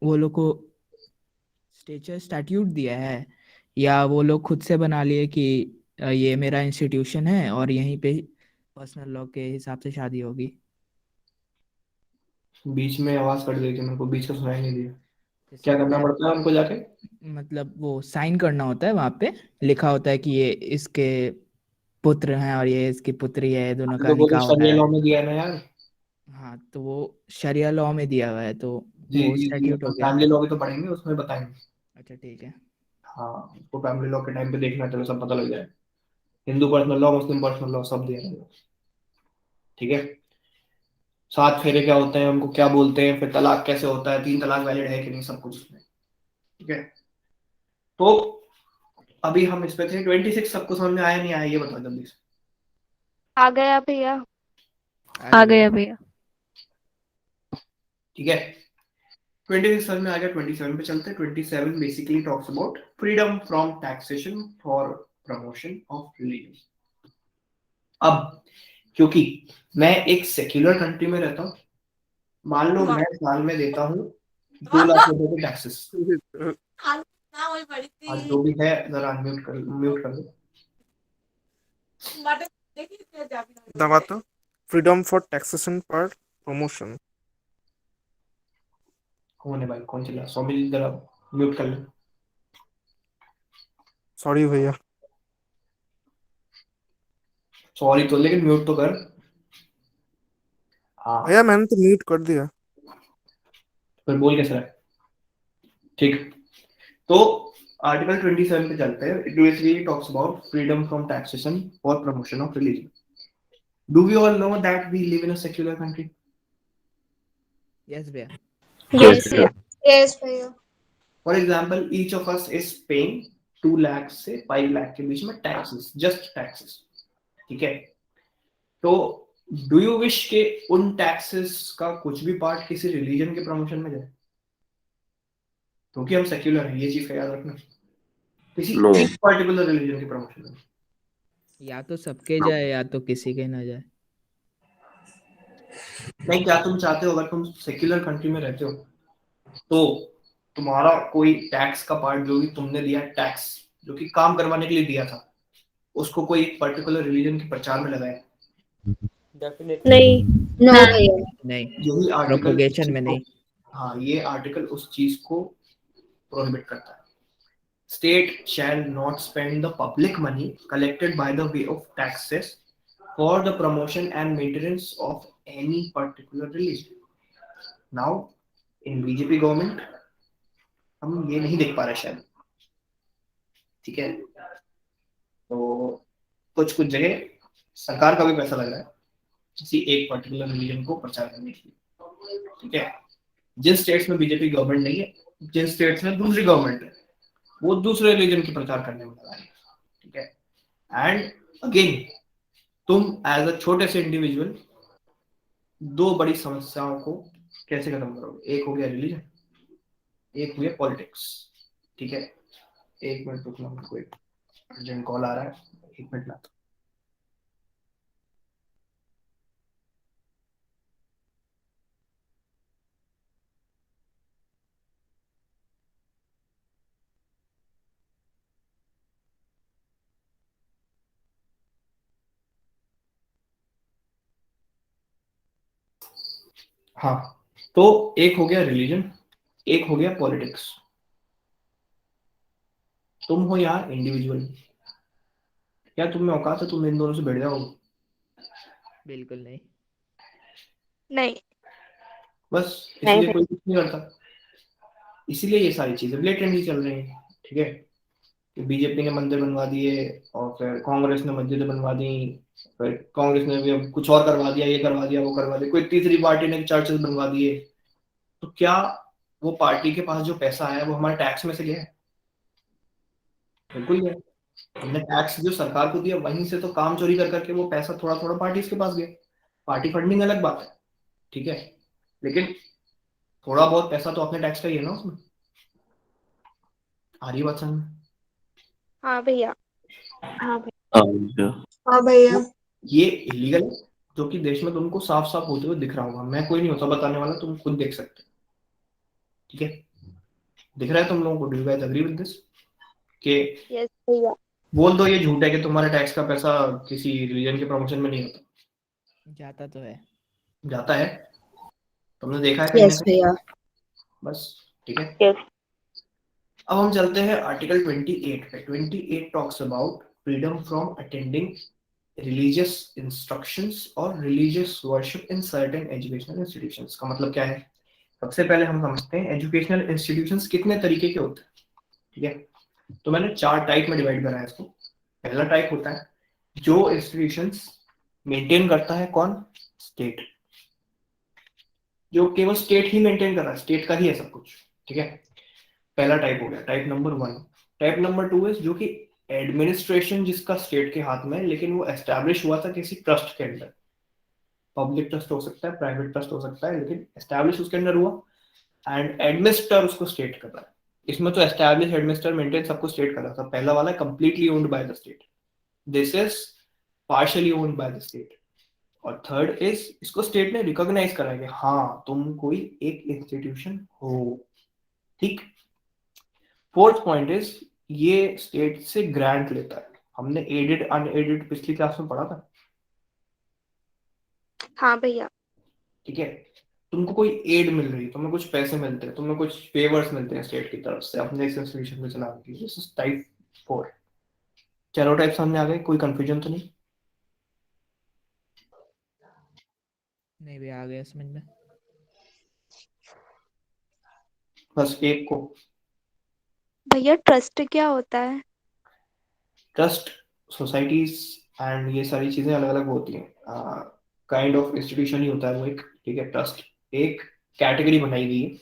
वो लोग को स्टेचर स्टैट्यूट दिया है या वो लोग खुद से बना लिए कि ये मेरा इंस्टीट्यूशन है और यहीं पे पर्सनल लॉ के हिसाब से शादी होगी? बीच में आवाज कट गई थी, मेरे को बीच का सुनाई नहीं दिया। जैसे क्या करना मैं पड़ता है हमको जाके? मतलब वो साइन करना होता है, वहाँ पे लिखा होता है कि ये इसके पुत्र हैं और ये इसकी पुत्री है, दोनों का तो वो तो निकाह हो रहा शरिया है। लॉ में दिया है ना यार। हाँ तो वो शरिया लॉ में दिया हुआ है, तो जी वो जी जी, स्टैट्यूट हो अपन गया। फैमिली लॉ के तो पढ़ेंगे, उसमें बताएंगे। अच्छा ठीक है। हाँ, उसको फैमिली लॉ के टाइम पे देखना है तो सब पता लग जाए। हिंदू पर्सनल लॉ, मुस्लिम पर्सनल लॉ सब दिया है। ठीक है, सात फेरे क्या होते हैं, उनको क्या बोलते हैं, फिर तलाक कैसे होता है, 3 तलाक वैलिड है कि नहीं, सब कुछ उसमें। ठीक है, तो अभी हम इस पे थे 26, सबको समझ में आया नहीं आया ये बताओ जल्दी से। आ गया भैया। आ गया भैया। ठीक है, 26 समझ में आ गया। 27 पे चलते हैं। 27 basically talks about freedom from taxation for promotion of religion. अब क्योंकि मैं एक सेक्युलर कंट्री में रहता हूँ, मान लो मैं साल में देता हूँ 2 लाख रुपए के टैक्सेस। आज जो भी है जरा म्यूट कर दो। दबाता फ्रीडम फॉर टैक्सेशन पर प्रमोशन। कौन है भाई, कौन चिल्ला? सौमिल जरा म्यूट कर ले। सॉरी भैया। सॉरी तो, लेकिन म्यूट तो कर। हाँ भैया मैंने तो म्यूट कर दिया। फिर बोल कैसे रहा है? ठीक, तो आर्टिकल 27 पे चलते हैं। It basically talks about freedom from taxation for promotion of religion. Do we all know that we live in a secular country? Yes भैया। यस भैया। यस भैया। For example each of us is paying 2 lakh से 5 लाख के बीच में taxes, just taxes. ठीक है, तो do you wish के उन टैक्सेस का कुछ भी पार्ट किसी रिलीजन के प्रमोशन में जाए? क्योंकि हम सेक्युलर हैं, ये चीज का याद रखना। किसी No. एक पर्टिकुलर रिलीजन के प्रमोशन में या तो सबके जाए या तो किसी के ना जाए। नहीं। क्या तुम चाहते हो, अगर तुम सेक्युलर कंट्री में रहते हो तो तुम्हारा कोई टैक्स का पार्ट जो भी तुमने दिया, टैक्स जो कि काम करवाने के लिए दिया था, उसको कोई पर्टिकुलर रिलीजन के प्रचार में लगाए? नहीं। नो भैया। नहीं, यही आर्टिकल प्रोपोगेशन में नहीं। हाँ, ये आर्टिकल उस चीज को प्रोहिबिट करता है। State shall not spend the public money collected by the way of taxes for the promotion and maintenance of any particular religion. Now, in BJP government हम ये नहीं देख पा रहे शायद। ठीक है, तो कुछ जगह सरकार का भी पैसा लग रहा है किसी एक पर्टिकुलर रिलीजन को प्रचार करने के लिए। ठीक है, जिन स्टेट्स में बीजेपी गवर्नमेंट नहीं है, जिन स्टेट्स में दूसरी गवर्नमेंट है, वो दूसरे रिलीजन की प्रचार करने में लगा है। ठीक है, एंड अगेन तुम एज अ छोटे से इंडिविजुअल 2 बड़ी समस्याओं को कैसे खत्म करोगे? एक हो गया रिलीजन, एक हो गया पॉलिटिक्स। ठीक है, 1 मिनट रुकना, मुझे कोई अर्जेंट कॉल आ रहा है, 1 मिनट लाता। हाँ, तो एक हो गया रिलीजन, एक हो गया पॉलिटिक्स। तुम हो यहाँ इंडिविजुअल, क्या तुम में औकात है तुम इन दोनों से बैठ जाओ? बिल्कुल नहीं। नहीं। बस नहीं इसलिए कोई कुछ नहीं करता, इसीलिए ये सारी चीजें ब्लेटेंटली चल रही हैं। ठीक है, कि बीजेपी ने मंदिर बनवा दिए और फिर कांग्रेस ने मस्जिदें बनवा दी, फिर कांग्रेस ने भी अब कुछ और करवा दिया, ये करवा दिया, वो करवा दिया, कोई तीसरी पार्टी ने चर्चेस बनवा दिए। तो क्या वो पार्टी के पास जो पैसा आया वो हमारे टैक्स में से गया है? बिल्कुल गया। हमने टैक्स जो सरकार को दिया वहीं से तो काम चोरी कर करके वो पैसा थोड़ा थोड़ा पार्टी के पास गया। पार्टी फंडिंग अलग बात है, ठीक है, लेकिन थोड़ा बहुत पैसा तो अपने टैक्स का ही है ना उसमें। आ रही बात समझ? हाँ भैया। हाँ हाँ भैया। ये इलीगल है, जो कि देश में तुमको साफ साफ होते हुए दिख रहा होगा। मैं कोई नहीं होता बताने वाला, तुम खुद देख सकते हो। ठीक है, दिख रहा है तुम लोगों को? Do you guys agree with this? कि यस भैया। बोल दो ये झूठ है कि तुम्हारे टैक्स का पैसा किसी रिलीजन के प्रमोशन में नहीं होता? जाता तो है। जाता है, तुमने देखा है कहीं ना यस कहीं? भैया। बस ठीक है। यस। अब हम चलते हैं आर्टिकल 28 पे। 28 talks about freedom from attending religious instructions और religious worship in certain educational institutions. का मतलब क्या है? सबसे पहले हम समझते हैं एजुकेशनल इंस्टीट्यूशंस कितने तरीके के होते हैं। ठीक है, तो मैंने 4 टाइप में डिवाइड करा है इसको। पहला टाइप होता है जो इंस्टीट्यूशंस मेंटेन करता है कौन? स्टेट। जो केवल स्टेट ही मेंटेन कर रहा है, स्टेट का ही है सब कुछ, ठीक है। पहला टाइप हो गया, type number 1। Type number 2 is जो कि एडमिनिस्ट्रेशन जिसका स्टेट के हाथ में है, लेकिन वो एस्टैब्लिश हुआ था किसी ट्रस्ट के अंदर। पब्लिक ट्रस्ट हो सकता है, प्राइवेट ट्रस्ट हो सकता है, लेकिन एस्टैब्लिश उसके अंदर हुआ एंड एडमिनिस्टर उसको स्टेट कर रहा है। इसमें तो एस्टैब्लिश, एडमिनिस्टर, मेंटेन सब कुछ स्टेट कर रहा था। पहला वाला completely owned by the state, this is partially owned by the state. और थर्ड इज इसको स्टेट ने रिकॉग्नाइज करा है कि हाँ तुम कोई एक इंस्टीट्यूशन हो, ठीक। फोर्थ पॉइंट इज ये स्टेट से ग्रांट लेता है। हमने एडेड अनएडेड पिछली क्लास में पढ़ा था, हाँ भैया। ठीक है। तुमको कोई एड मिल रही है, तुम्हें कुछ पैसे मिलते हैं, तुम्हें कुछ फेवर्स मिलते हैं स्टेट की तरफ से अपने इस इंस्टीट्यूशन को चलाने के लिए। This is type 4। चलो टाइप सामने आ गए, कोई कंफ्यूजन तो नहीं? नहीं भी आ गया समझ में। बस एक को। भैया ट्रस्ट क्या होता है? ट्रस्ट सोसाइटीज एंड ये सारी चीजें अलग अलग होती हैं, काइंड ऑफ इंस्टीट्यूशन ही होता है वो एक, ठीक है। ट्रस्ट एक कैटेगरी बनाई गई है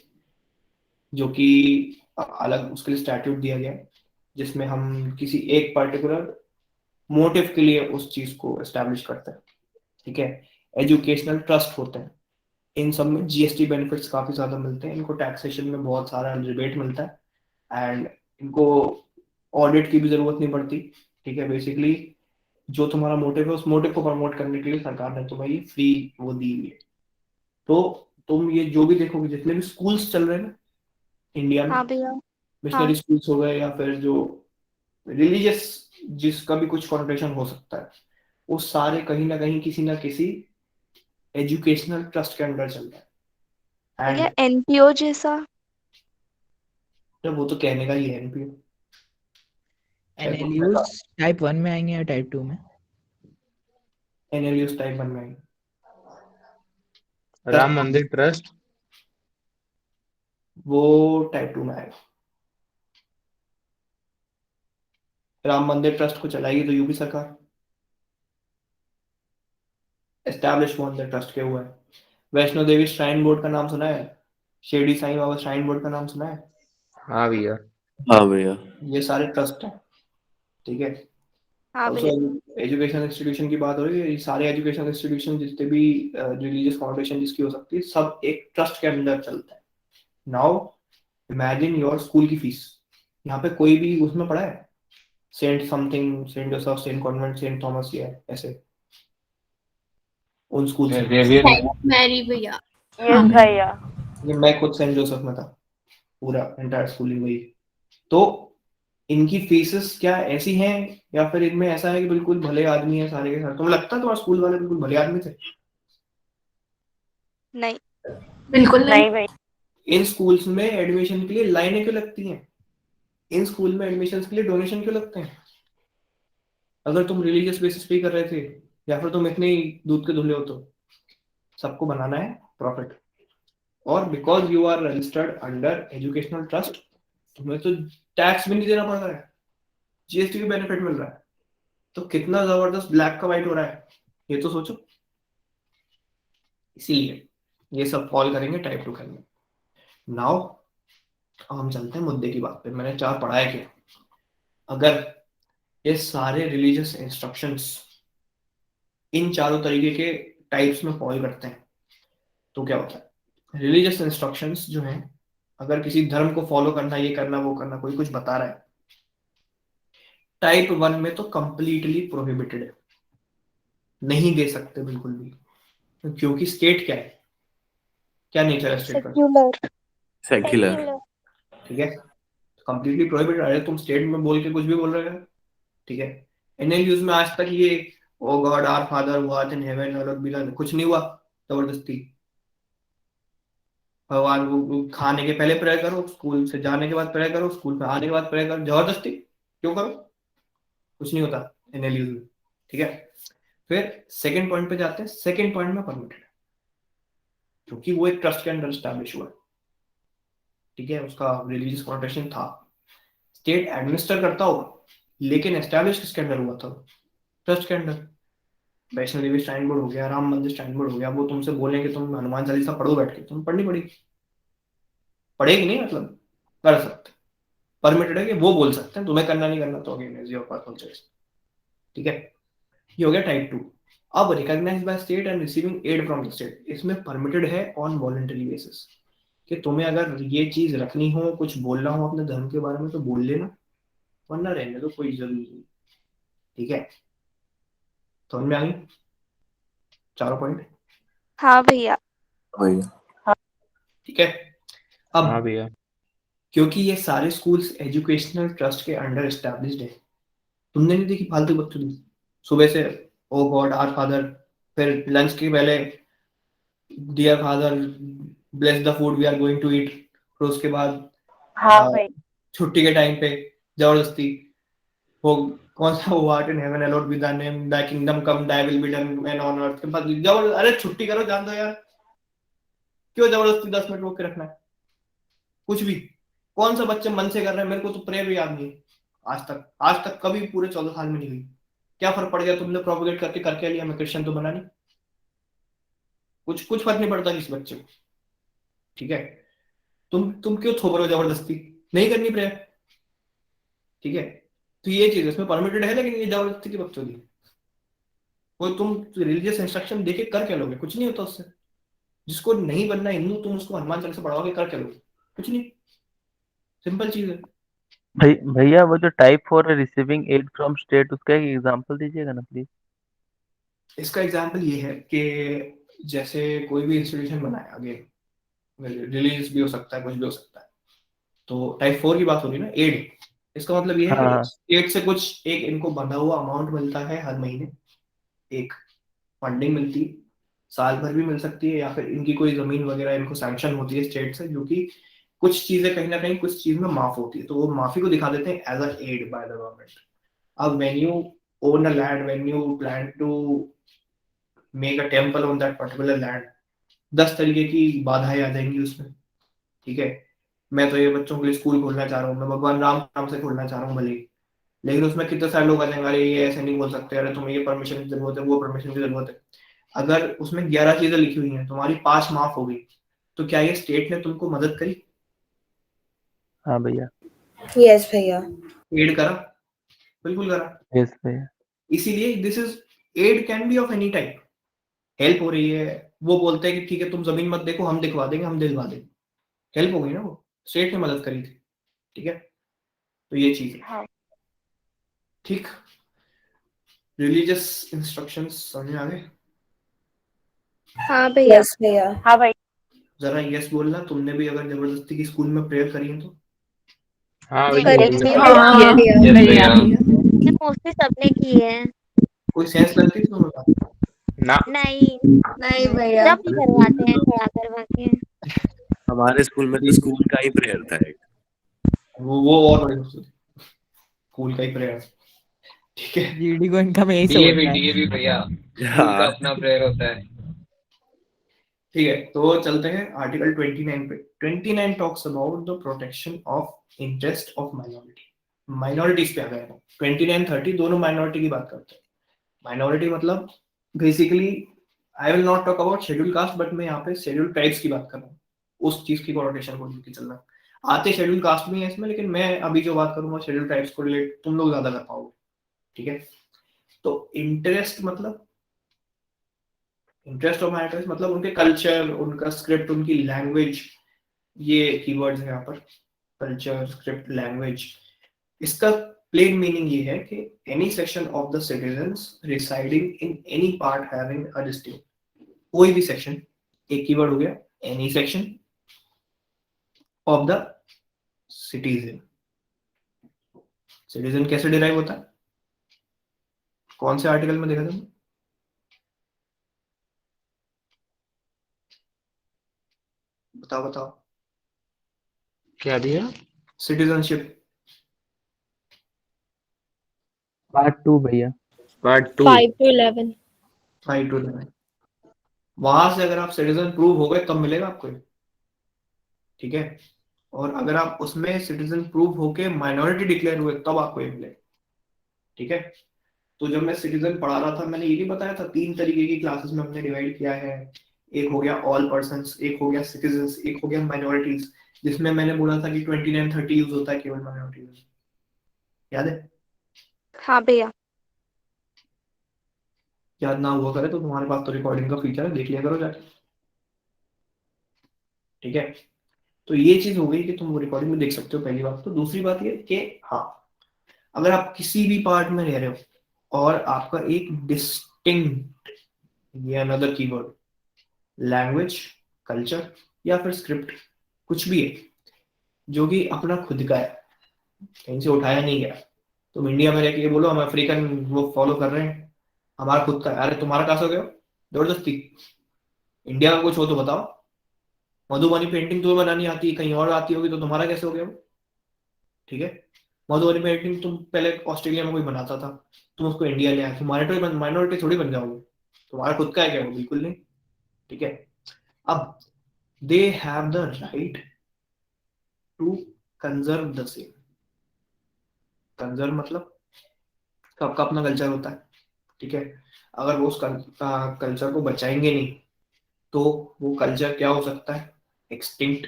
जो कि अलग उसके लिए स्टैट्यूट दिया गया है, जिसमें हम किसी एक पर्टिकुलर मोटिव के लिए उस चीज को एस्टैब्लिश करते हैं, ठीक है। एजुकेशनल ट्रस्ट होते हैं, इन सब में जीएसटी बेनिफिट्स काफी ज्यादा मिलते हैं, इनको टैक्सेशन में बहुत सारा रिबेट मिलता है एंड इनको ऑडिट की भी जरूरत नहीं पड़ती, ठीक है। बेसिकली जो तुम्हारा मोटिव है उस मोटिव को प्रमोट करने के लिए सरकार ने तुम्हें ये फ्री वो दी हुई है। तो तुम ये जो भी देखोगे, जितने भी स्कूल्स चल रहे हैं ना इंडिया में, हाँ भैया। मिशनरी हाँ। स्कूल्स हो गए या फिर जो रिलीजियस जिसका भी कुछ कॉन्टेक्शन हो सकता है, वो सारे कहीं ना किसी एजुकेशनल ट्रस्ट के अंडर चल रहा है। भैया एंड एनपीओ जैसा? वो तो कहने का ही है एनपीओ। एनएलयूज टाइप 1 में आएंगे या टाइप 2 में? एनएलयूज टाइप 1 में आएंगे। राम मंदिर ट्रस्ट वो टाइप 2 में आएगा। राम मंदिर ट्रस्ट को चलाएगी तो यूपी सरकार, एस्टैब्लिश मंदिर ट्रस्ट के हुआ है। वैष्णो देवी श्राइन बोर्ड का नाम सुना है? शिरडी साईं बाबा श्राइन बोर्ड का नाम सुना है? हाँ भैया। हाँ भैया। ये सारे ट्रस्ट हैं, ठीक है। हाँ ऑल्सो भैया। एजुकेशन इंस्टीट्यूशन की बात हो रही है, ये सारे एजुकेशन इंस्टीट्यूशन जितने भी रिलीजियस फाउंडेशन जिसकी हो सकती है, सब एक ट्रस्ट के अंदर चलता है। नाउ इमेजिन योर स्कूल की फीस, यहाँ पे कोई भी उसमें पढ़ा है Saint something, Saint Joseph, Saint convent, Saint Thomas या ऐसे उन स्कूल से? मैरी भैया। यस भैया। ये मैं खुद सेंट जोसेफ में था, पूरा एंटायर स्कूलिंग वही। तो इनकी फीसेस क्या ऐसी हैं या फिर इनमें ऐसा है कि बिल्कुल भले आदमी है सारे के सारे? तुम्हें लगता है तुम्हारे स्कूल वाले बिल्कुल भले आदमी थे? नहीं। बिल्कुल नहीं। भैया। इन स्कूल्स में एडमिशन के लिए लाइनें क्यों लगती हैं? इन स्कूल में एडमिशन के लिए डोनेशन क्यों लगते हैं? अगर तुम रिलीजियस बेसिस पे कर रहे थे या फिर तुम इतने ही दूध के धुले हो तो सबको बनाना है प्रॉफिट। और because you are registered under educational trust, तुम्हें तो टैक्स भी नहीं देना पड़ रहा है, जीएसटी भी बेनिफिट मिल रहा है। तो कितना जबरदस्त ब्लैक का व्हाइट हो रहा है ये तो सोचो। इसीलिए ये सब फॉल करेंगे टाइप 2 के अंदर। नाउ हम चलते हैं मुद्दे की बात पे। मैंने 4 पढ़ा है क्या? अगर ये सारे रिलीजियस इंस्ट्रक्शंस इन चारों तरीके के टाइप्स में फॉल करते हैं तो क्या होता है? रिलीजियस इंस्ट्रक्शंस जो हैं, अगर किसी धर्म को फॉलो करना, ये करना, वो करना, कोई कुछ बता रहा है, टाइप 1 में तो कंप्लीटली प्रोहिबिटेड है, नहीं दे सकते बिल्कुल भी। क्योंकि स्टेट क्या है, क्या नेचर है स्टेट का? सेक्युलर। सेक्युलर। ठीक है, कंप्लीटली प्रोहिबिटेड। अरे तुम स्टेट में बोल के कुछ भी बोल रहे हो, ठीक है। एनएलयूज में आज तक ये O God our father who art in heaven और बिला कुछ नहीं हुआ जबरदस्ती। भगवान को खाने के पहले प्रेयर करो, स्कूल से जाने के बाद प्रेयर करो, स्कूल में आने के बाद प्रेयर करो, जबरदस्ती क्यों करो? कुछ नहीं होता एनएलयूज में, ठीक है। फिर सेकंड पॉइंट पे जाते हैं। सेकंड पॉइंट में परमिटेड है क्योंकि वो एक ट्रस्ट के अंडर एस्टैब्लिश हुआ है, ठीक है। उसका रिलीजियस कॉन्टेक्शन था, स्टेट एडमिनिस्टर करता होगा, लेकिन एस्टैब्लिश किसके अंडर हुआ था? ट्रस्ट के under. Vaishno Devi shrine board हो गया, राम मंदिर श्राइन बोर्ड हो गया, वो तुमसे बोलें कि तुम हनुमान चालीसा पढ़ो बैठ के, तुम पढ़नी पड़ेगी, पढ़ेगी नहीं मतलब कर सकते, परमिटेड है कि वो बोल सकते हैं, तुम्हें करना नहीं करना तो again is your personal choice. ठीक है, ये हो गया टाइप 2। अब recognize by state and receiving aid from the state, इसमें परमिटेड है ऑन वॉलंटरी बेसिस, कि तुम्हें अगर ये चीज रखनी हो, कुछ बोलना हो अपने धर्म के बारे में तो बोल लेना, वरना रहने दो, कोई जरूरी नहीं। ठीक है, समझ में आ गई चारों पॉइंट? हाँ भैया। भैया ठीक है, अब हाँ भैया। क्योंकि ये सारे स्कूल्स एजुकेशनल ट्रस्ट के अंडर एस्टैब्लिश्ड है, तुमने नहीं देखी फालतू बच्चों की सुबह से ओ गॉड आवर फादर, फिर लंच के पहले dear father bless the food we are going to eat, फिर उसके बाद छुट्टी के टाइम पे जबरदस्ती वो कौन सा वो art in haven a lot with the name the kingdom come the will be done and on earth के बाद जबरदस्ती, अरे छुट्टी करो जान दो यार, क्यों जबरदस्ती 10 मिनट रोक के रखना है? कुछ भी, कौन सा बच्चे मन से कर रहे हैं? मेरे को तो प्रेयर भी याद नहीं है आज तक कभी पूरे 14 साल में नहीं हुई। क्या फर्क पड़ गया, तुमने प्रोपोगेट करके करके लिया, मैं क्रिश्चियन तो बना नहीं, कुछ फर्क नहीं पड़ता किसी बच्चे को। ठीक है, तुम क्यों थोप रहे हो जबरदस्ती, नहीं करनी प्रेयर। ठीक है, तो ये चीज इसमें परमिटेड है, लेकिन ये जबरदस्ती की बकचोदी, वो तुम रिलीजियस इंस्ट्रक्शन देके कर क्या लोगे? कुछ नहीं होता उससे। जिसको नहीं बनना हिंदू, तुम उसको हनुमान चालीसा पढ़ाओगे, कर क्या लोगे? कुछ नहीं, सिंपल चीज है। भैया वो जो टाइप 4 है रिसीविंग एड फ्रॉम स्टेट, उसका एक एग्जांपल दीजिएगा ना प्लीज। इसका एग्जाम्पल ये है कि जैसे कोई भी इंस्टीट्यूशन बनाया, आगे रिलीजियस भी हो सकता है, कुछ भी हो सकता है, तो टाइप 4 की बात हो रही है ना, एड, इसका मतलब ये है हाँ कि स्टेट से कुछ एक इनको बंधा हुआ अमाउंट मिलता है हर महीने, एक फंडिंग मिलती है, साल भर भी मिल सकती है, या फिर इनकी कोई जमीन वगैरह इनको सैंक्शन होती है स्टेट से, जो कि कुछ चीजें कहीं ना कहीं कुछ चीज में माफ होती है, तो वो माफी को दिखा देते हैं as a aid by the government. अब when you own a land, when you plan to make a temple on that particular land, 10 तरीके की बाधाएं आ जाएंगी उसमें। ठीक है, मैं तो ये बच्चों के लिए स्कूल खोलना चाह रहा हूँ, मैं भगवान राम नाम से खोलना चाह रहा हूँ भले ही, लेकिन उसमें कितने सारे लोग आ जाएंगे, अरे ये ऐसे नहीं बोल सकते, अरे तुम्हें ये परमिशन की जरूरत है, वो परमिशन की जरूरत है। अगर उसमें 11 चीजें लिखी हुई हैं, तुम्हारी 5 माफ हो गई, तो क्या ये स्टेट ने तुमको मदद करी? हाँ भैया। यस भैया। एड करा? बिल्कुल करा। यस भैया। इसीलिए this is aid can be of any type, help हो रही है, वो बोलते हैं कि ठीक है तुम जमीन मत देखो, हम दिखवा देंगे, हम दिलवा देंगे, हेल्प हो गई ना, वो स्टेट ने मदद करी थी। ठीक है, तो ये चीज है। ठीक, रिलीजियस इंस्ट्रक्शंस समझ में आ गए? हाँ भैया। यस भैया। हाँ भाई। जरा यस बोलना, तुमने भी अगर जबरदस्ती की स्कूल में प्रेयर करी है तो। हाँ नहीं भैया। करी थी। हाँ Yes, भैया। मोस्टली सबने की है। कोई सेंस लगती है तुम्हें बात? ना नहीं, नहीं भैया। जब भी करवाते हैं खड़ा करवा के। हमारे स्कूल में तो स्कूल का ही प्रेयर था एक। वो और बड़ी खूबसूरत स्कूल का ही प्रेयर। ठीक है, जीडी को इनका में यही से डीएवी होता है। डीएवी भैया, स्कूल का अपना प्रेयर होता है। ठीक है, तो चलते हैं आर्टिकल 29 पे। 29 talks about the protection of interest of minority. Minorities पे आ गए 29 30 दोनों माइनॉरिटी की बात करते हैं। माइनॉरिटी मतलब basically I will not talk about schedule caste, but मैं यहाँ पे शेड्यूल ट्राइब्स की बात कर रहा हूँ, उस चीज की कोनोटेशन को लेकर चलना। आते शेड्यूल कास्ट भी है इसमें, लेकिन मैं अभी जो बात करूंगा शेड्यूल ट्राइब्स को रिलेट तुम लोग ज्यादा कर पाओगे। ठीक है, तो इंटरेस्ट मतलब इंटरेस्ट ऑफ माइनॉरिटीज मतलब उनके कल्चर, उनका स्क्रिप्ट, उनकी लैंग्वेज, ये कीवर्ड्स हैं यहाँ पर, कल्चर, स्क्रिप्ट, लैंग्वेज। इसका प्लेन मीनिंग ये है कि any section of the citizens residing in any part having a district, कोई भी सेक्शन, एक कीवर्ड हो गया any section of the citizen. Citizen कैसे डिराइव होता है, कौन से आर्टिकल में देखा तुमने? बताओ बताओ। क्या भैया? सिटीजनशिप पार्ट 2 भैया। पार्ट 2। 5 to 11। 5 to 11। वहां से अगर आप सिटीजन प्रूव हो गए तब मिलेगा आपको। ठीक है, और अगर आप उसमें सिटीजन प्रूव होके माइनॉरिटी डिक्लेयर हुए तब आपको ये मिलेगा। ठीक है, तो जब मैं सिटीजन पढ़ा रहा था मैंने ये नहीं बताया था 3 तरीके की क्लासेस में हमने डिवाइड किया है। एक हो गया ऑल पर्सन्स, एक हो गया सिटीजन्स, एक हो गया माइनॉरिटीज, जिसमें मैंने बोला था कि 29 30 यूज होता है केवल माइनॉरिटीज में। याद है? हाँ भैया। याद ना हुआ करे तो तुम्हारे पास तो रिकॉर्डिंग का फीचर है, देख लिया करो जाके। ठीक है, तो ये चीज हो गई कि तुम रिकॉर्डिंग में देख सकते हो, पहली बात। तो दूसरी बात ये कि हाँ, अगर आप किसी भी पार्ट में रह रहे हो और आपका एक डिस्टिंक्ट, ये अनदर कीवर्ड, लैंग्वेज, कल्चर या फिर स्क्रिप्ट कुछ भी है जो कि अपना खुद का है, कहीं से उठाया नहीं गया। तुम इंडिया में रहकर बोलो हम अफ्रीकन वो फॉलो कर रहे हैं, हमारा खुद का है। अरे तुम्हारा कहाँ से हो गया जबरदस्ती? इंडिया का कुछ हो तो बताओ। मधुबनी पेंटिंग तुम्हें बनानी आती है, कहीं और आती होगी, तो तुम्हारा कैसे हो गया वो? ठीक है, मधुबनी पेंटिंग तुम पहले ऑस्ट्रेलिया में कोई बनाता था, तुम उसको इंडिया ले आए, तुम माइनॉरिटी थोड़ी बन जाओगे। तुम्हारा खुद का है क्या वो? बिल्कुल नहीं। ठीक है, अब they have the right to conserve the same. Conserve मतलब सबका अपना कल्चर होता है। ठीक है, अगर वो उस कल्चर को बचाएंगे नहीं तो वो कल्चर क्या हो सकता है? एक्सटिंक्ट।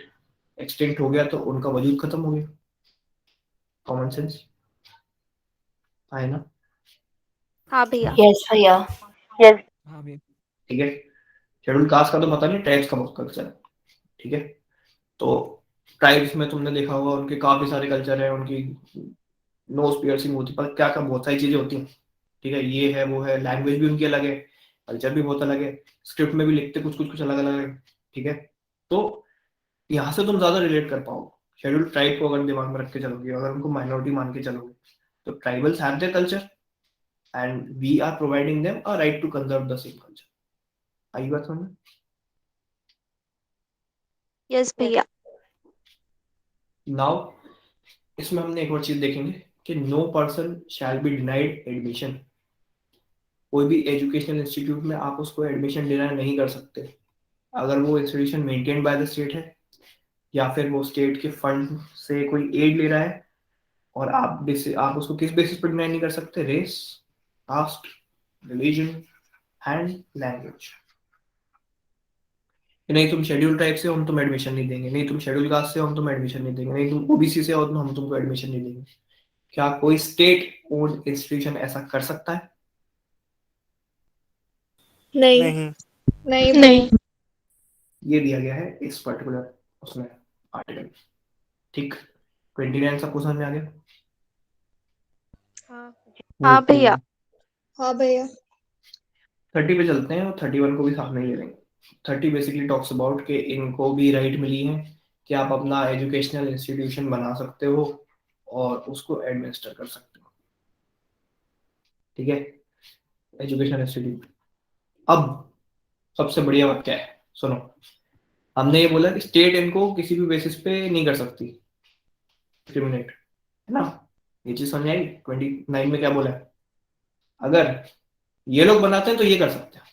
एक्सटिंक्ट हो गया तो उनका वजूद खत्म हो गया। कॉमन सेंस है ना? हाँ भैया। यस भैया। हाँ भैया। ठीक है, शेड्यूल कास्ट का तो पता नहीं, ट्राइब्स का बहुत कल्चर है। ठीक है, तो ट्राइब्स में तुमने देखा होगा उनके काफी सारे कल्चर है, उनकी नोज पियर्सिंग होती है, पर क्या क्या बहुत सारी चीजें होती हैं। ठीक है, ये है वो है, लैंग्वेज भी उनकी अलग है, कल्चर भी बहुत अलग है, स्क्रिप्ट में भी लिखते कुछ कुछ कुछ अलग अलग है। ठीक है, तो यहाँ से तुम ज्यादा रिलेट कर पाओगे। शेड्यूल ट्राइब को अगर दिमाग में रख के चलोगे, अगर उनको माइनॉरिटी मान के चलोगे, तो tribals have their culture and we are providing them a right to conserve the same culture. आई बात समझ? यस भैया। नाउ इसमें हमने एक और चीज देखेंगे कि no person shall be denied admission. कोई भी एजुकेशनल इंस्टीट्यूट में आप उसको एडमिशन डिनाई नहीं कर सकते अगर वो institution maintain by the state है, या फिर वो स्टेट के फंड से कोई एड ले रहा है। और आप उसको किस बेसिस पर डिनाई नहीं कर सकते? Race, caste, religion and language. नहीं तुम शेड्यूल ट्राइब से हो हम तुम एडमिशन नहीं देंगे, नहीं तुम शेड्यूल कास्ट से हो हम तुम एडमिशन नहीं देंगे, नहीं तुम ओबीसी से हो तो हम तुमको एडमिशन नहीं देंगे। क्या कोई स्टेट ओन्ड इंस्टीट्यूशन ऐसा कर सकता है? नहीं नहीं। नहीं नहीं। ये दिया गया है इस पर्टिकुलर उसमें आर्टिकल। ठीक, 29 सबको समझ में आ गया? हाँ भैया। हाँ भैया। 30 पे चलते हैं और 31 को भी साथ में ले लेंगे। 30 बेसिकली टॉक्स अबाउट कि इनको भी राइट मिली है कि आप अपना एजुकेशनल इंस्टीट्यूशन बना सकते हो और उसको एडमिनिस्टर कर सकते हो। ठीक है, एजुकेशनल इंस्टीट्यूट। अब सबसे बढ़िया बात क्या है, सुनो। हमने ये बोला कि स्टेट इनको किसी भी बेसिस पे नहीं कर सकती डिस्क्रिमिनेट, है ना? ये चीज समझ आई? 29 में क्या बोला है? अगर ये लोग बनाते हैं तो ये कर सकते हैं,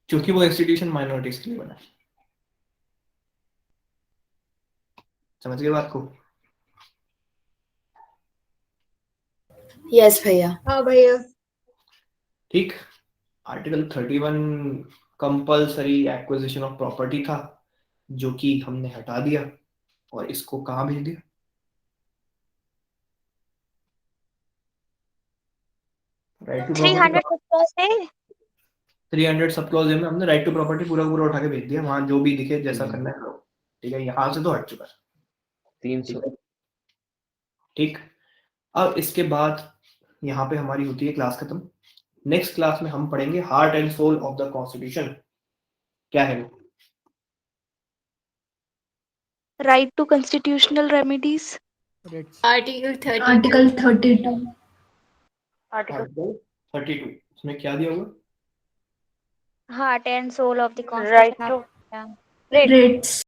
क्योंकि वो इंस्टीट्यूशन माइनॉरिटीज के लिए बना है। समझ गए बात को? यस भैया। हाँ भैया। ठीक, article 31 compulsory acquisition of property था, जो कि हमने हटा दिया और इसको कहाँ भेज दिया? Right to property. 300 से 300 सब क्लॉज में हमने राइट टू प्रॉपर्टी पूरा पूरा उठा के भेज दिया, वहां जो भी दिखे जैसा करना है करो। ठीक है, यहाँ से तो हट चुका है। 300। ठीक, अब इसके बाद यहाँ पे हमारी होती है क्लास खत्म। नेक्स्ट क्लास में हम पढ़ेंगे heart and soul of the constitution. क्या है वो? Right to constitutional remedies. Article 32। Article 32। Article 32 इसमें क्या दिया हुआ? Heart and soul of the right constitution. To rates.